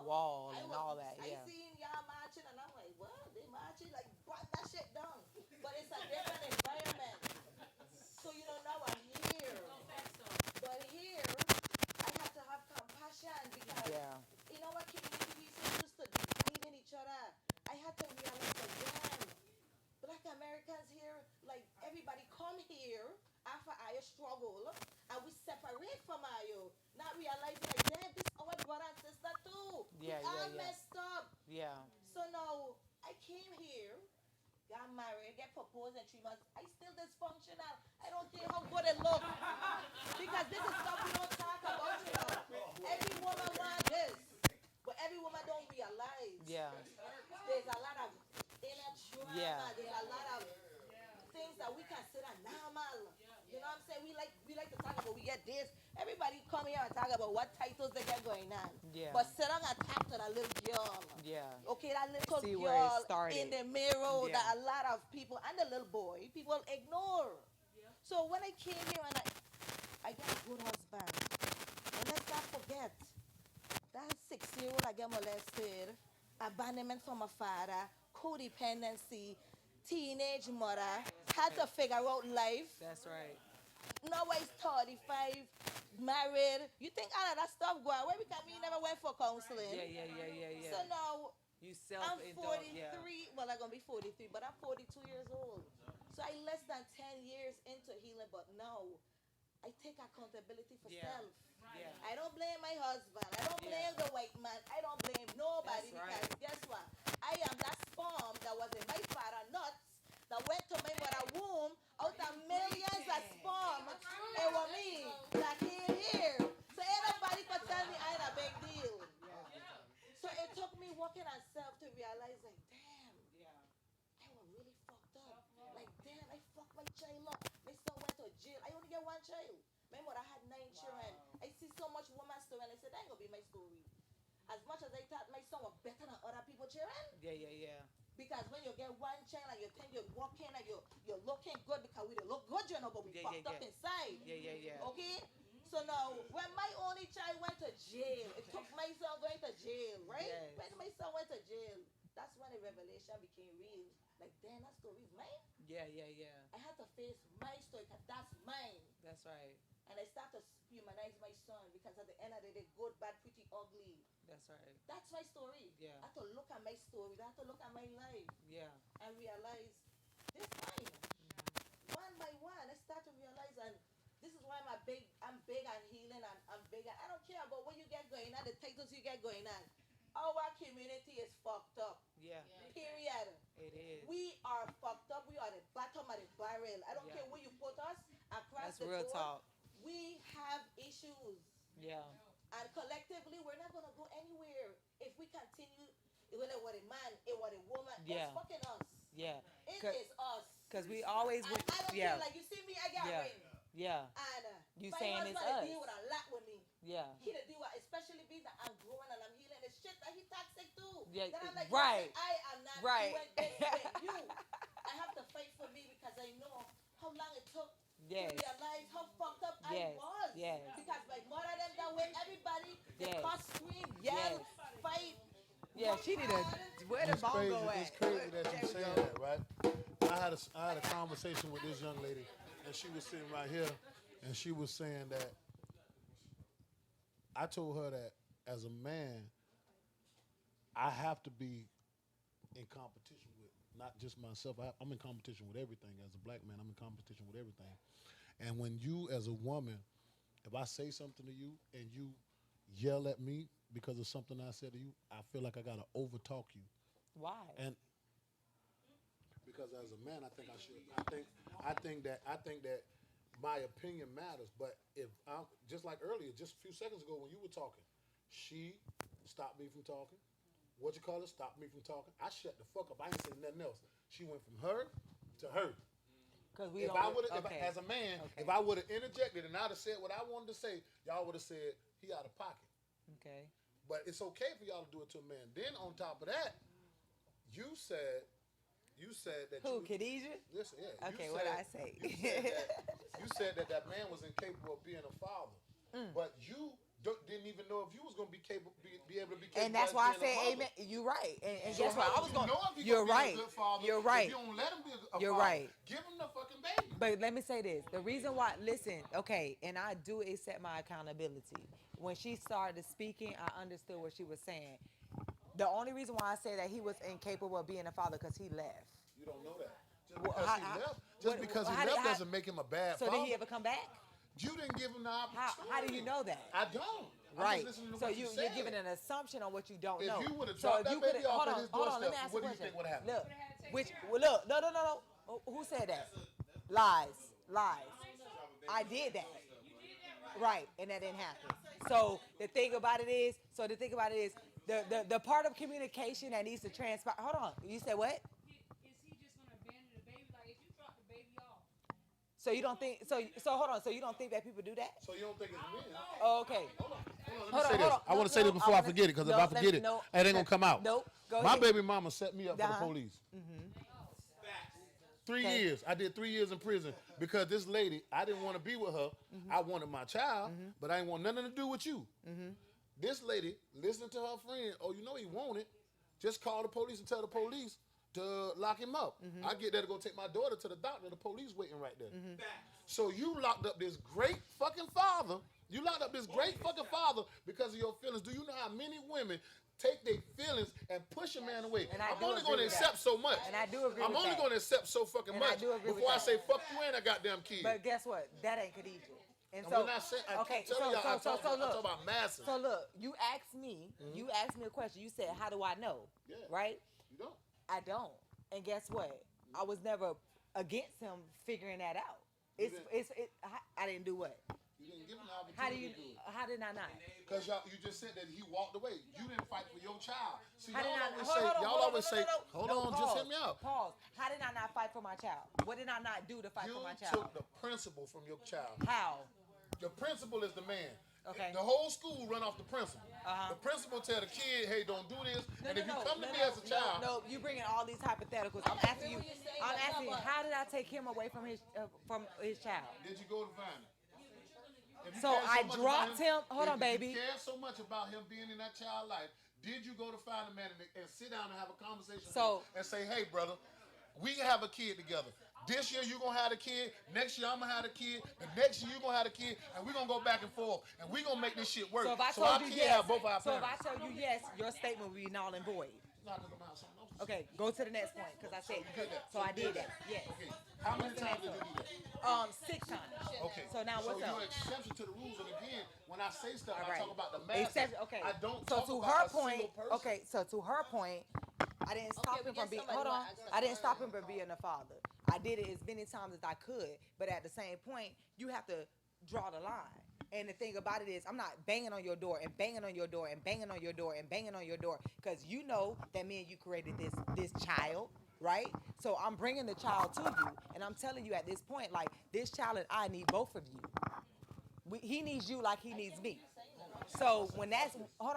wall and all that. I Yeah. seen y'all marching and I'm like, what? They marching? Like, burn that shit down. But it's a different environment. So now I'm here. But here, I have to have compassion because in our community we so used to dividing each other. I had to realize again, Black Americans here, like everybody come here after I struggle and we separate from you. Not realizing like, damn, this our brother and sister too. Yeah, we all yeah. messed up. Yeah. So now I came here, got married, get proposed in 3 months. I still dysfunctional. I don't care how good it look. Because this is stuff we don't talk about, Every woman wants this. But every woman don't realize. Yeah. There's a lot of inner trauma. Yeah. There's a lot of things that we consider normal. You know what I'm saying? We like to talk about we get this. Everybody come here and talk about what titles they get going on. Yeah. But sit down and talk to that little girl. Yeah. Okay, that little See where it girl started. in the mirror Yeah. that a lot of people and the little boy, people ignore. So when I came here and I got a good husband. And let's not forget, that 6-year-old I get molested, abandonment from my father, codependency, teenage mother, had to figure out life. That's right. Now I'm 35, married. You think all of that stuff go away because we never went for counseling. Yeah. So now You I'm self-indulge. 43. Yeah. Well, I'm going to be 43, but I'm 42 years old. So I less than 10 years into healing, but now I take accountability for self. Yeah. I don't blame my husband. I don't blame the white man. I don't blame nobody That's right. because guess what? I am that sperm that was in my father's nuts that went to my mother's womb out of millions of sperm. It was me that came here. So ain't nobody could tell me I ain't a big deal. So it took me working on self to realize like, damn, I was really fucked up. Like, damn, I fucked my child up. My son went to jail. I only get one child. My mother had 9 children. I see so much woman's story and I said, that ain't gonna be my story. As much as I thought my son was better than other people's children. Yeah. Because when you get one child and you think you're walking and you're looking good because we don't look good, but we fucked up inside. Yeah. Okay? So now, when my only child went to jail, it took my son going to jail, right? Yes. When my son went to jail, that's when the revelation became real. Like, damn, that story's mine. Yeah. I had to face my story because that's mine. That's right. And I started to humanize my son because at the end of the day, good, bad, pretty, ugly. That's right. That's my story. Yeah. I had to look at my story. I had to look at my life. Yeah. And realize this mine. One by one, I start to realize, and this is why I'm big on healing and I'm big on, I don't care about what you get going on, the titles you get going on. Our community is fucked up. Yeah. Period. It is. We are fucked up. We are the bottom of the barrel. I don't care where you put us across That's the real board. talk. We have issues. Yeah. And collectively, we're not going to go anywhere if we continue, whether it was a man, it was a woman, Yeah. it's fucking us. Yeah. It is us. Because we always And I don't care, like you see me, I got ring. Yeah. And You my saying it's husband us. deal with a lot with me. Yeah. He deal with, especially being that I'm growing and I'm healing the shit that he toxic too. Yeah, Then I'm like, right. listen, I am not Right. doing this with you. I have to fight for me because I know how long it took Yes. to realize how fucked up Yes. I was. Yes. Because my mother them that way, everybody, they Yes. cuss, scream, yell, Yes. fight. Yeah, she need a. Where the It's bongo crazy, at? it's crazy that you're saying that, right? I had a conversation with this young lady, and she was sitting right here, and she was saying that I told her that as a man, I have to be in competition with not just myself. I'm in competition with everything. As a black man, I'm in competition with everything. And when you, as a woman, if I say something to you and you yell at me because of something I said to you, I feel like I gotta overtalk you. Why? And because as a man, I think I should. I think that my opinion matters. But if I'm just like earlier, just a few seconds ago when you were talking, she stopped me from talking. What you call it? Stopped me from talking. I shut the fuck up. I ain't saying nothing else. She went from her to her. Because we If I would have, as a man, if I would have interjected and I'd have said what I wanted to say, y'all would have said he out of pocket. Okay. But it's okay for y'all to do it to a man. Then on top of that, you said You said that. Who, Khadijah? Listen, yeah. Okay, you what said, I say? You said that man was incapable of being a father, but you didn't even know if you was gonna be able to be capable. And that's why I of being said a mother. amen. You're right. And So guess what? how I would was you going. know if he You're gonna right. be a good father You're if right. you don't let him be a You're father? right. Give him the fucking baby. But let me say this. The reason why, listen, okay, and I do accept my accountability. When she started speaking, I understood what she was saying. The only reason why I say that he was incapable of being a father because he left. You don't know that. Just Well, because he left, doesn't make him a bad so father. did he ever come back? You didn't give him the opportunity. How do you know that? I don't. Right. I'm just listening to So what you you're said. giving an assumption on what you don't If know. you would've So dropped if you that baby could've- off hold at on, his hold on, let me doorstep, ask what you do a you think question. would happen? Look, no. Who said that? Lies. I did that. Right, and that didn't happen. So the thing about it is, the part of communication that needs to transpire. Hold on, you said what? So you don't think so hold on, so you don't think that people do that? So you don't think it's men? Oh, okay. Let me say this. I want to say this before I forget it, because if I forget it, it ain't gonna come out. Nope. Go My ahead. baby mama set me up for the Uh-huh. police. Mm-hmm. 3 Okay. years. I did 3 years in prison because this lady, I didn't want to be with her. I wanted my child, but I didn't want nothing to do with you. This lady, listening to her friend, oh, you know he wanted, just call the police and tell the police to lock him up. I get there to go take my daughter to the doctor, the police waiting right there. So you locked up this great fucking father. You locked up this great fucking father because of your feelings. Do you know how many women take their feelings and push a man away? And I I'm do only agree going to with that. accept so much. And I do agree I'm with only that. going to accept so fucking And I much do agree with before I that. say fuck you and a goddamn kid. But guess what? That ain't Khadijah. And And so, when I say- I okay, keep so, telling y'all, I'm so talking look. about masses. So look, you asked me a question. You said, how do I know? Yeah. Right? You don't. I don't. And guess what? I was never against him figuring that out. I didn't do what? You didn't give him the opportunity to do it. How did I not? Because you just said that he walked away. You didn't fight for your child. See, How did y'all I- always hold say, on, y'all hold on, always no, say, no, no. hold No, on, pause, just hear me out. Pause. How did I not fight for my child? What did I not do to fight for my You child? took the principal from your child. How? The principal is the man. Okay. The whole school run off the principal. Uh-huh. The principal tell the kid, hey, don't do this. No, and no, if you no, come no, to me no, as a child, no, you bringing all these hypotheticals. I'm asking you, how did I take him away from his child? did you go to find him? If you So care I much dropped about him. Hold on, if baby. you care so much about him being in that child life, did you go to find a man and sit down and have a conversation So- with him and say, hey, brother, we can have a kid together. This year you're going to have a kid. Next year I'm going to have a kid. The next year you're going to have a kid. And we're going to go back and forth. And we're going to make this shit work. So if I our told you kid yes, have both our so if parents. I tell you yes, your statement would be null and void. Not talking about something else. Okay, go to the next point because I said you could. So I did that. Yes. Okay. How many times did you do that? 6 times. Okay. So now what's so up? your exception to the rules, and again, when I say stuff, All I right. talk about the masses. Except, okay. I don't So talk to about her a point, single person. okay. So to her point, I didn't stop him we from get being. somebody Hold who on. asked that I didn't stop question. him from being a father. I did it as many times as I could, but at the same point, you have to draw the line. And the thing about it is, I'm not banging on your door and banging on your door and banging on your door and banging on your door because you know that me and you created this child, right? So I'm bringing the child to you, and I'm telling you at this point, like this child and I need both of you. He needs you like he needs me. So when that's hold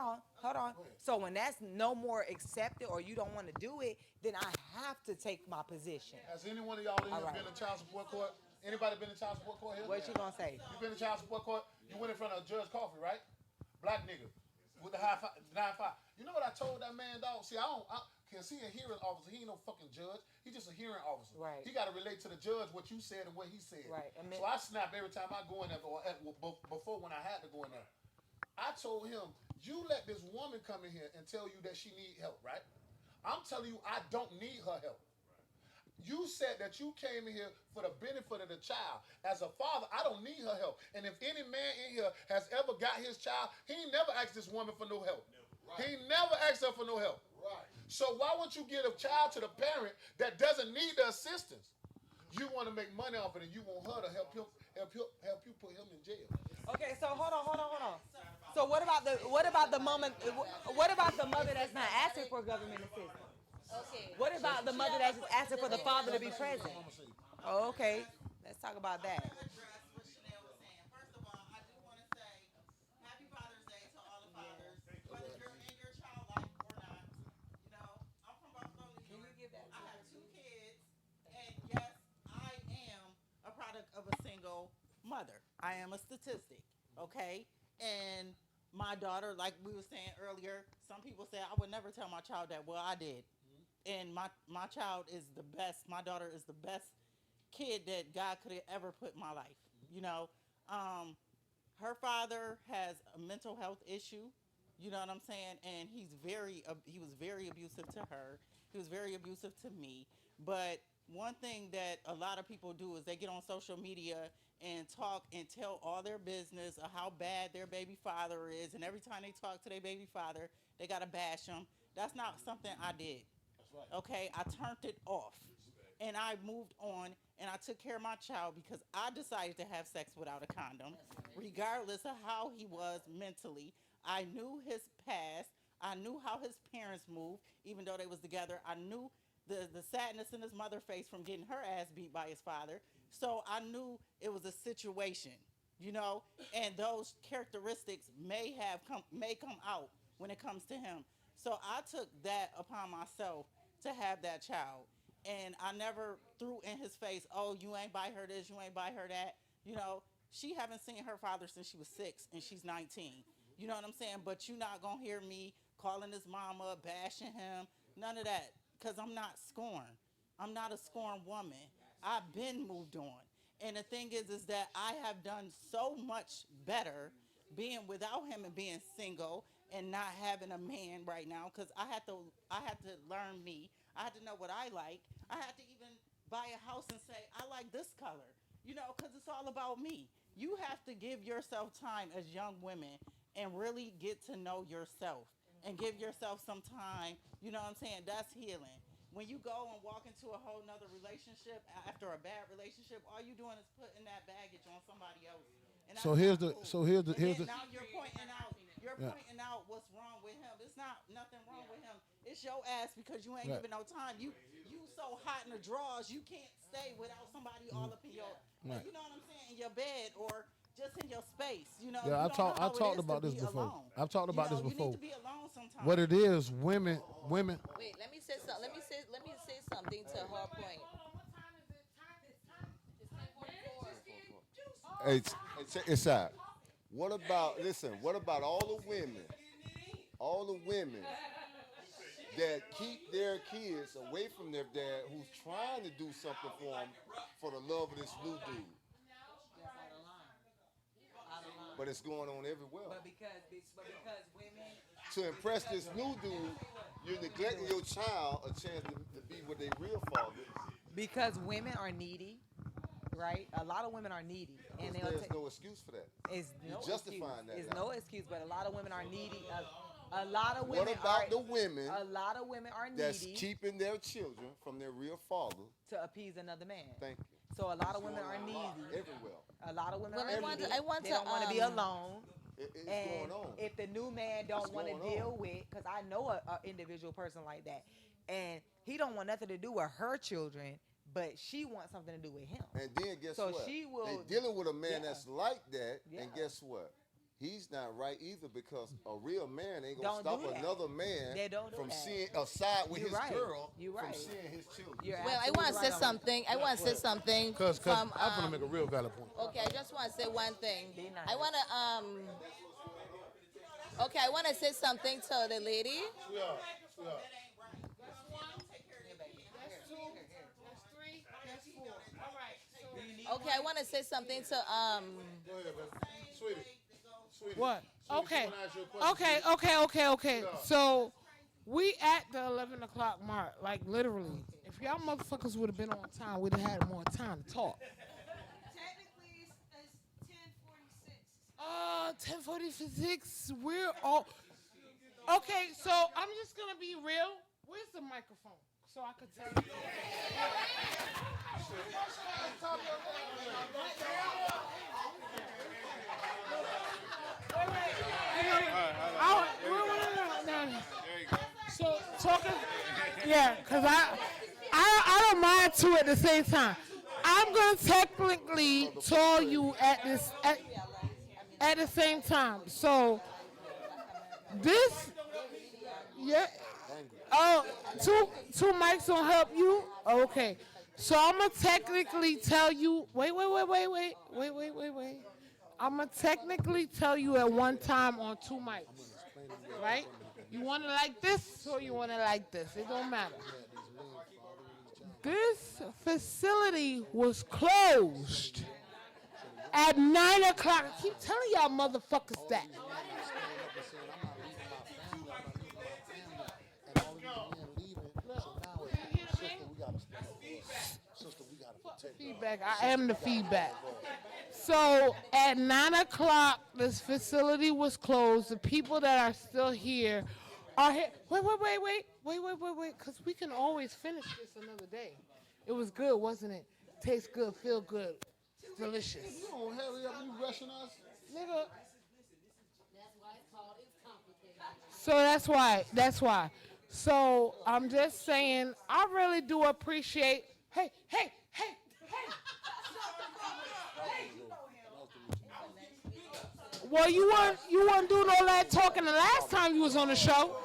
on. So when that's no more accepted or you don't want to do it, then I have to take my position. Has any one of y'all in All here right. been in child support court? Anybody been in child support court here? What you gonna say? You been in child support court? You went in front of Judge Coffey, right? Black nigga with the high five, 9-5. You know what I told that man, dog? See, I can see a hearing officer. He ain't no fucking judge. He just a hearing officer. Right. He got to relate to the judge what you said and what he said. Right. So I snap every time I go in there, or before when I had to go in there. I told him, you let this woman come in here and tell you that she need help, right? I'm telling you, I don't need her help. You said that you came in here for the benefit of the child. As a father, I don't need her help. And if any man in here has ever got his child, he ain't never asked this woman for no help. Right. He never asked her for no help. Right. So why would you give a child to the parent that doesn't need the assistance? You want to make money off it, and you want her to help you put him in jail. Okay, so hold on. So what about the mother that's not asking for government assistance? Okay. What about the mother that's just asking for the father to be present? Oh, okay. Let's talk about that. Can you give that? I have 2 kids. I am a statistic, okay? And my daughter, like we were saying earlier, some people say I would never tell my child that. Well, I did. And my child is the best. My daughter is the best kid that God could have ever put in my life. You know, her father has a mental health issue. You know what I'm saying? And he was very abusive to her. He was very abusive to me. But one thing that a lot of people do is they get on social media and talk and tell all their business of how bad their baby father is. And every time they talk to their baby father, they got to bash him. That's not something I did. Okay, I turned it off. And I moved on, and I took care of my child because I decided to have sex without a condom, regardless of how he was mentally. I knew his past. I knew how his parents moved, even though they was together. I knew the sadness in his mother's face from getting her ass beat by his father. So I knew it was a situation, you know, and those characteristics may come out when it comes to him. So I took that upon myself to have that child. And I never threw in his face, oh, you ain't buy her this, you ain't buy her that. You know, she haven't seen her father since she was 6 and she's 19. You know what I'm saying? But you're not going to hear me calling his mama, bashing him, none of that. Because I'm not scorned. I'm not a scorned woman. I've been moved on. And the thing is that I have done so much better being without him and being single and not having a man right now. Because I had to learn me. I had to know what I like. I had to even buy a house and say, I like this color. You know, because it's all about me. You have to give yourself time as young women and really get to know yourself. And give yourself some time, you know what I'm saying? That's healing. When you go and walk into a whole nother relationship after a bad relationship, all you doing is putting that baggage on somebody else. And So here's the. now you're pointing out what's wrong with him. It's not nothing wrong with him. It's your ass because you ain't Right. giving no time. You so hot in the drawers, you can't stay without somebody all up in your, Right. you know what I'm saying, in your bed or just in your space. You know. Yeah, you don't know I how it talked is about to this be before. alone. I've talked about this You before. need to be alone sometimes. What it is, women. Wait, let me say something. Let me say something to her point. Hey, check this out. What about, listen, what about all the women that keep their kids away from their dad who's trying to do something for them for the love of this new dude? But it's going on everywhere. But because women. To impress this new dude, you're neglecting your child a chance to be with their real father. Because women are needy, right? A lot of women are needy, and they'll There's take. no excuse for that. It's You're no justifying excuse. that It's now. no excuse, but a lot of women are needy. A lot of women. What about are, the women A lot of women are that's needy keeping their children from their real father? to appease another man. Thank you. So a lot of It's women going are on needy. everywhere. A lot of women Well, are I want needy. to- I want they to, don't want to be alone. It's And going on. if the new man don't It's want to going deal on. with, because I know a individual person like that, and he don't want nothing to do with her children, but she wants something to do with him. And then guess So what? she will- They dealing with a man Yeah. that's like that, and Yeah. guess what? He's not right either because a real man ain't gonna Don't stop do that. another man They don't do from that. seeing a side with You're his right. girl You're from right. seeing his children. Well, I want to say something. I want to say something Cause from. I'm gonna make a real valid point. Okay, I just want to say one thing. I want to Okay, I want to say something to the lady. Okay, I want to say something to Go ahead, baby. Sweetie. What? Sweetie, Okay. someone asked you a question, Okay. So we at the 11 o'clock mark, like literally. If y'all motherfuckers would have been on time, we'd have had more time to talk. Technically, it's 10:46. We're all. Okay, so I'm just gonna be real. Where's the microphone? So I could tell you. So talking, yeah, cause I don't mind two at the same time. I'm gonna technically tell you at the same time. So this, yeah. Oh, two mics don't help you. Okay. So I'm gonna technically tell you. Wait. I'm going to technically tell you at one time on 2 mics, right? You want it like this or you want it like this? It don't matter. This facility was closed at 9 o'clock. I keep telling y'all motherfuckers that. Feedback. I am the feedback. So at 9 o'clock, this facility was closed. The people that are still here are here. Wait, because we can always finish this another day. It was good, wasn't it? Tastes good, feel good, delicious. You don't hurry up, you rushing us? Nigga. So that's why. So I'm just saying, I really do appreciate, hey. Well, you weren't doing all that talking the last time you was on the show.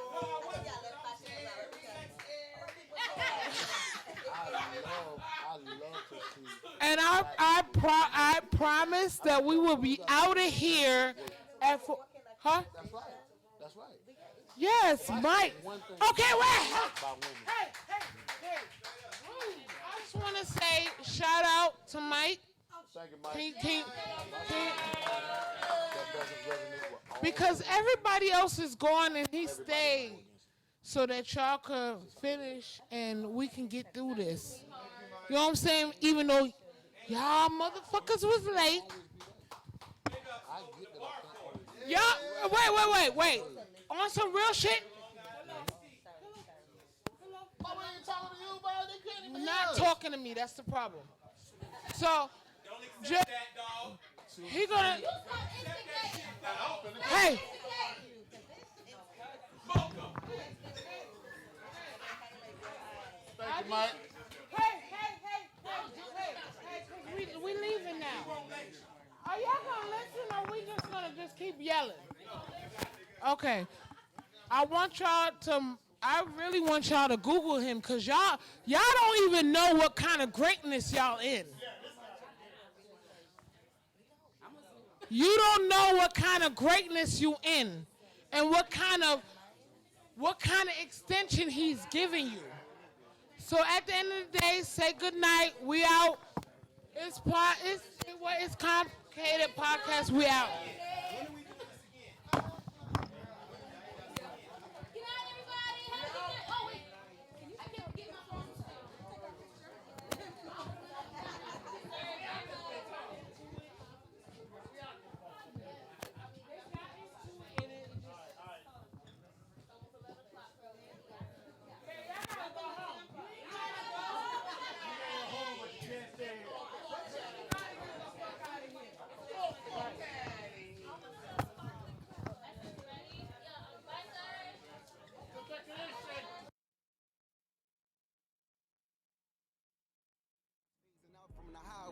And I promise that we will be out of here at huh? That's right. Yes, Mike. Okay, wait. Hey. I just want to say shout out to Mike. Thank you, Mike. Because everybody else is gone and he stayed so that y'all could finish and we can get through this. You know what I'm saying? Even though y'all motherfuckers was late. Y'all, wait. On some real shit. Not talking to me, that's the problem. So, he gonna. Hey. Thank you, Mike. Hey, we leaving now. Are y'all gonna listen or we just gonna keep yelling? Okay. I really want y'all to Google him because y'all don't even know what kind of greatness y'all in. You don't know what kind of greatness you in and what kind of extension he's giving you. So at the end of the day, say good night. We out. It's Complicated Podcast. We out.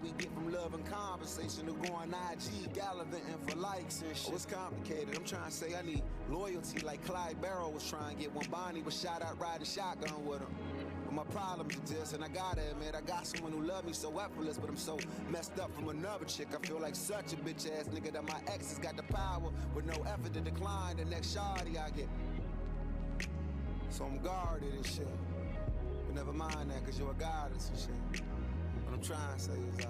We get from love and conversation to going IG, gallivanting for likes and shit. Oh, it's complicated. I'm trying to say I need loyalty like Clyde Barrow was trying to get when Bonnie was shot out riding shotgun with him. But my problems are this, and I gotta admit, I got someone who love me so effortless, but I'm so messed up from another chick. I feel like such a bitch ass nigga that my ex has got the power with no effort to decline the next shawty I get. So I'm guarded and shit. But never mind that, cause you're a goddess and shit. What I'm trying to say is I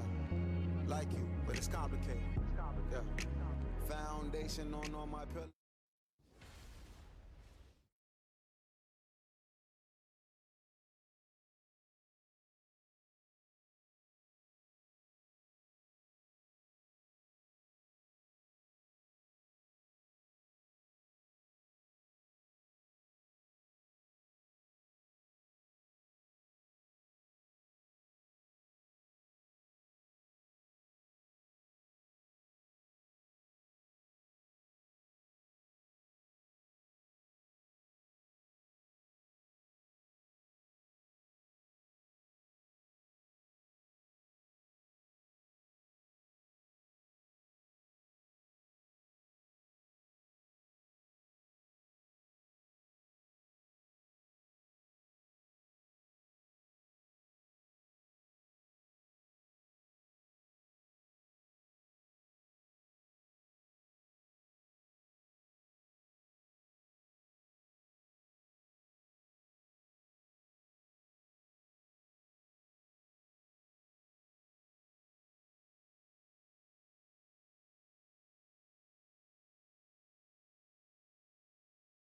like you, but it's complicated. Yeah. Foundation on all my pillars.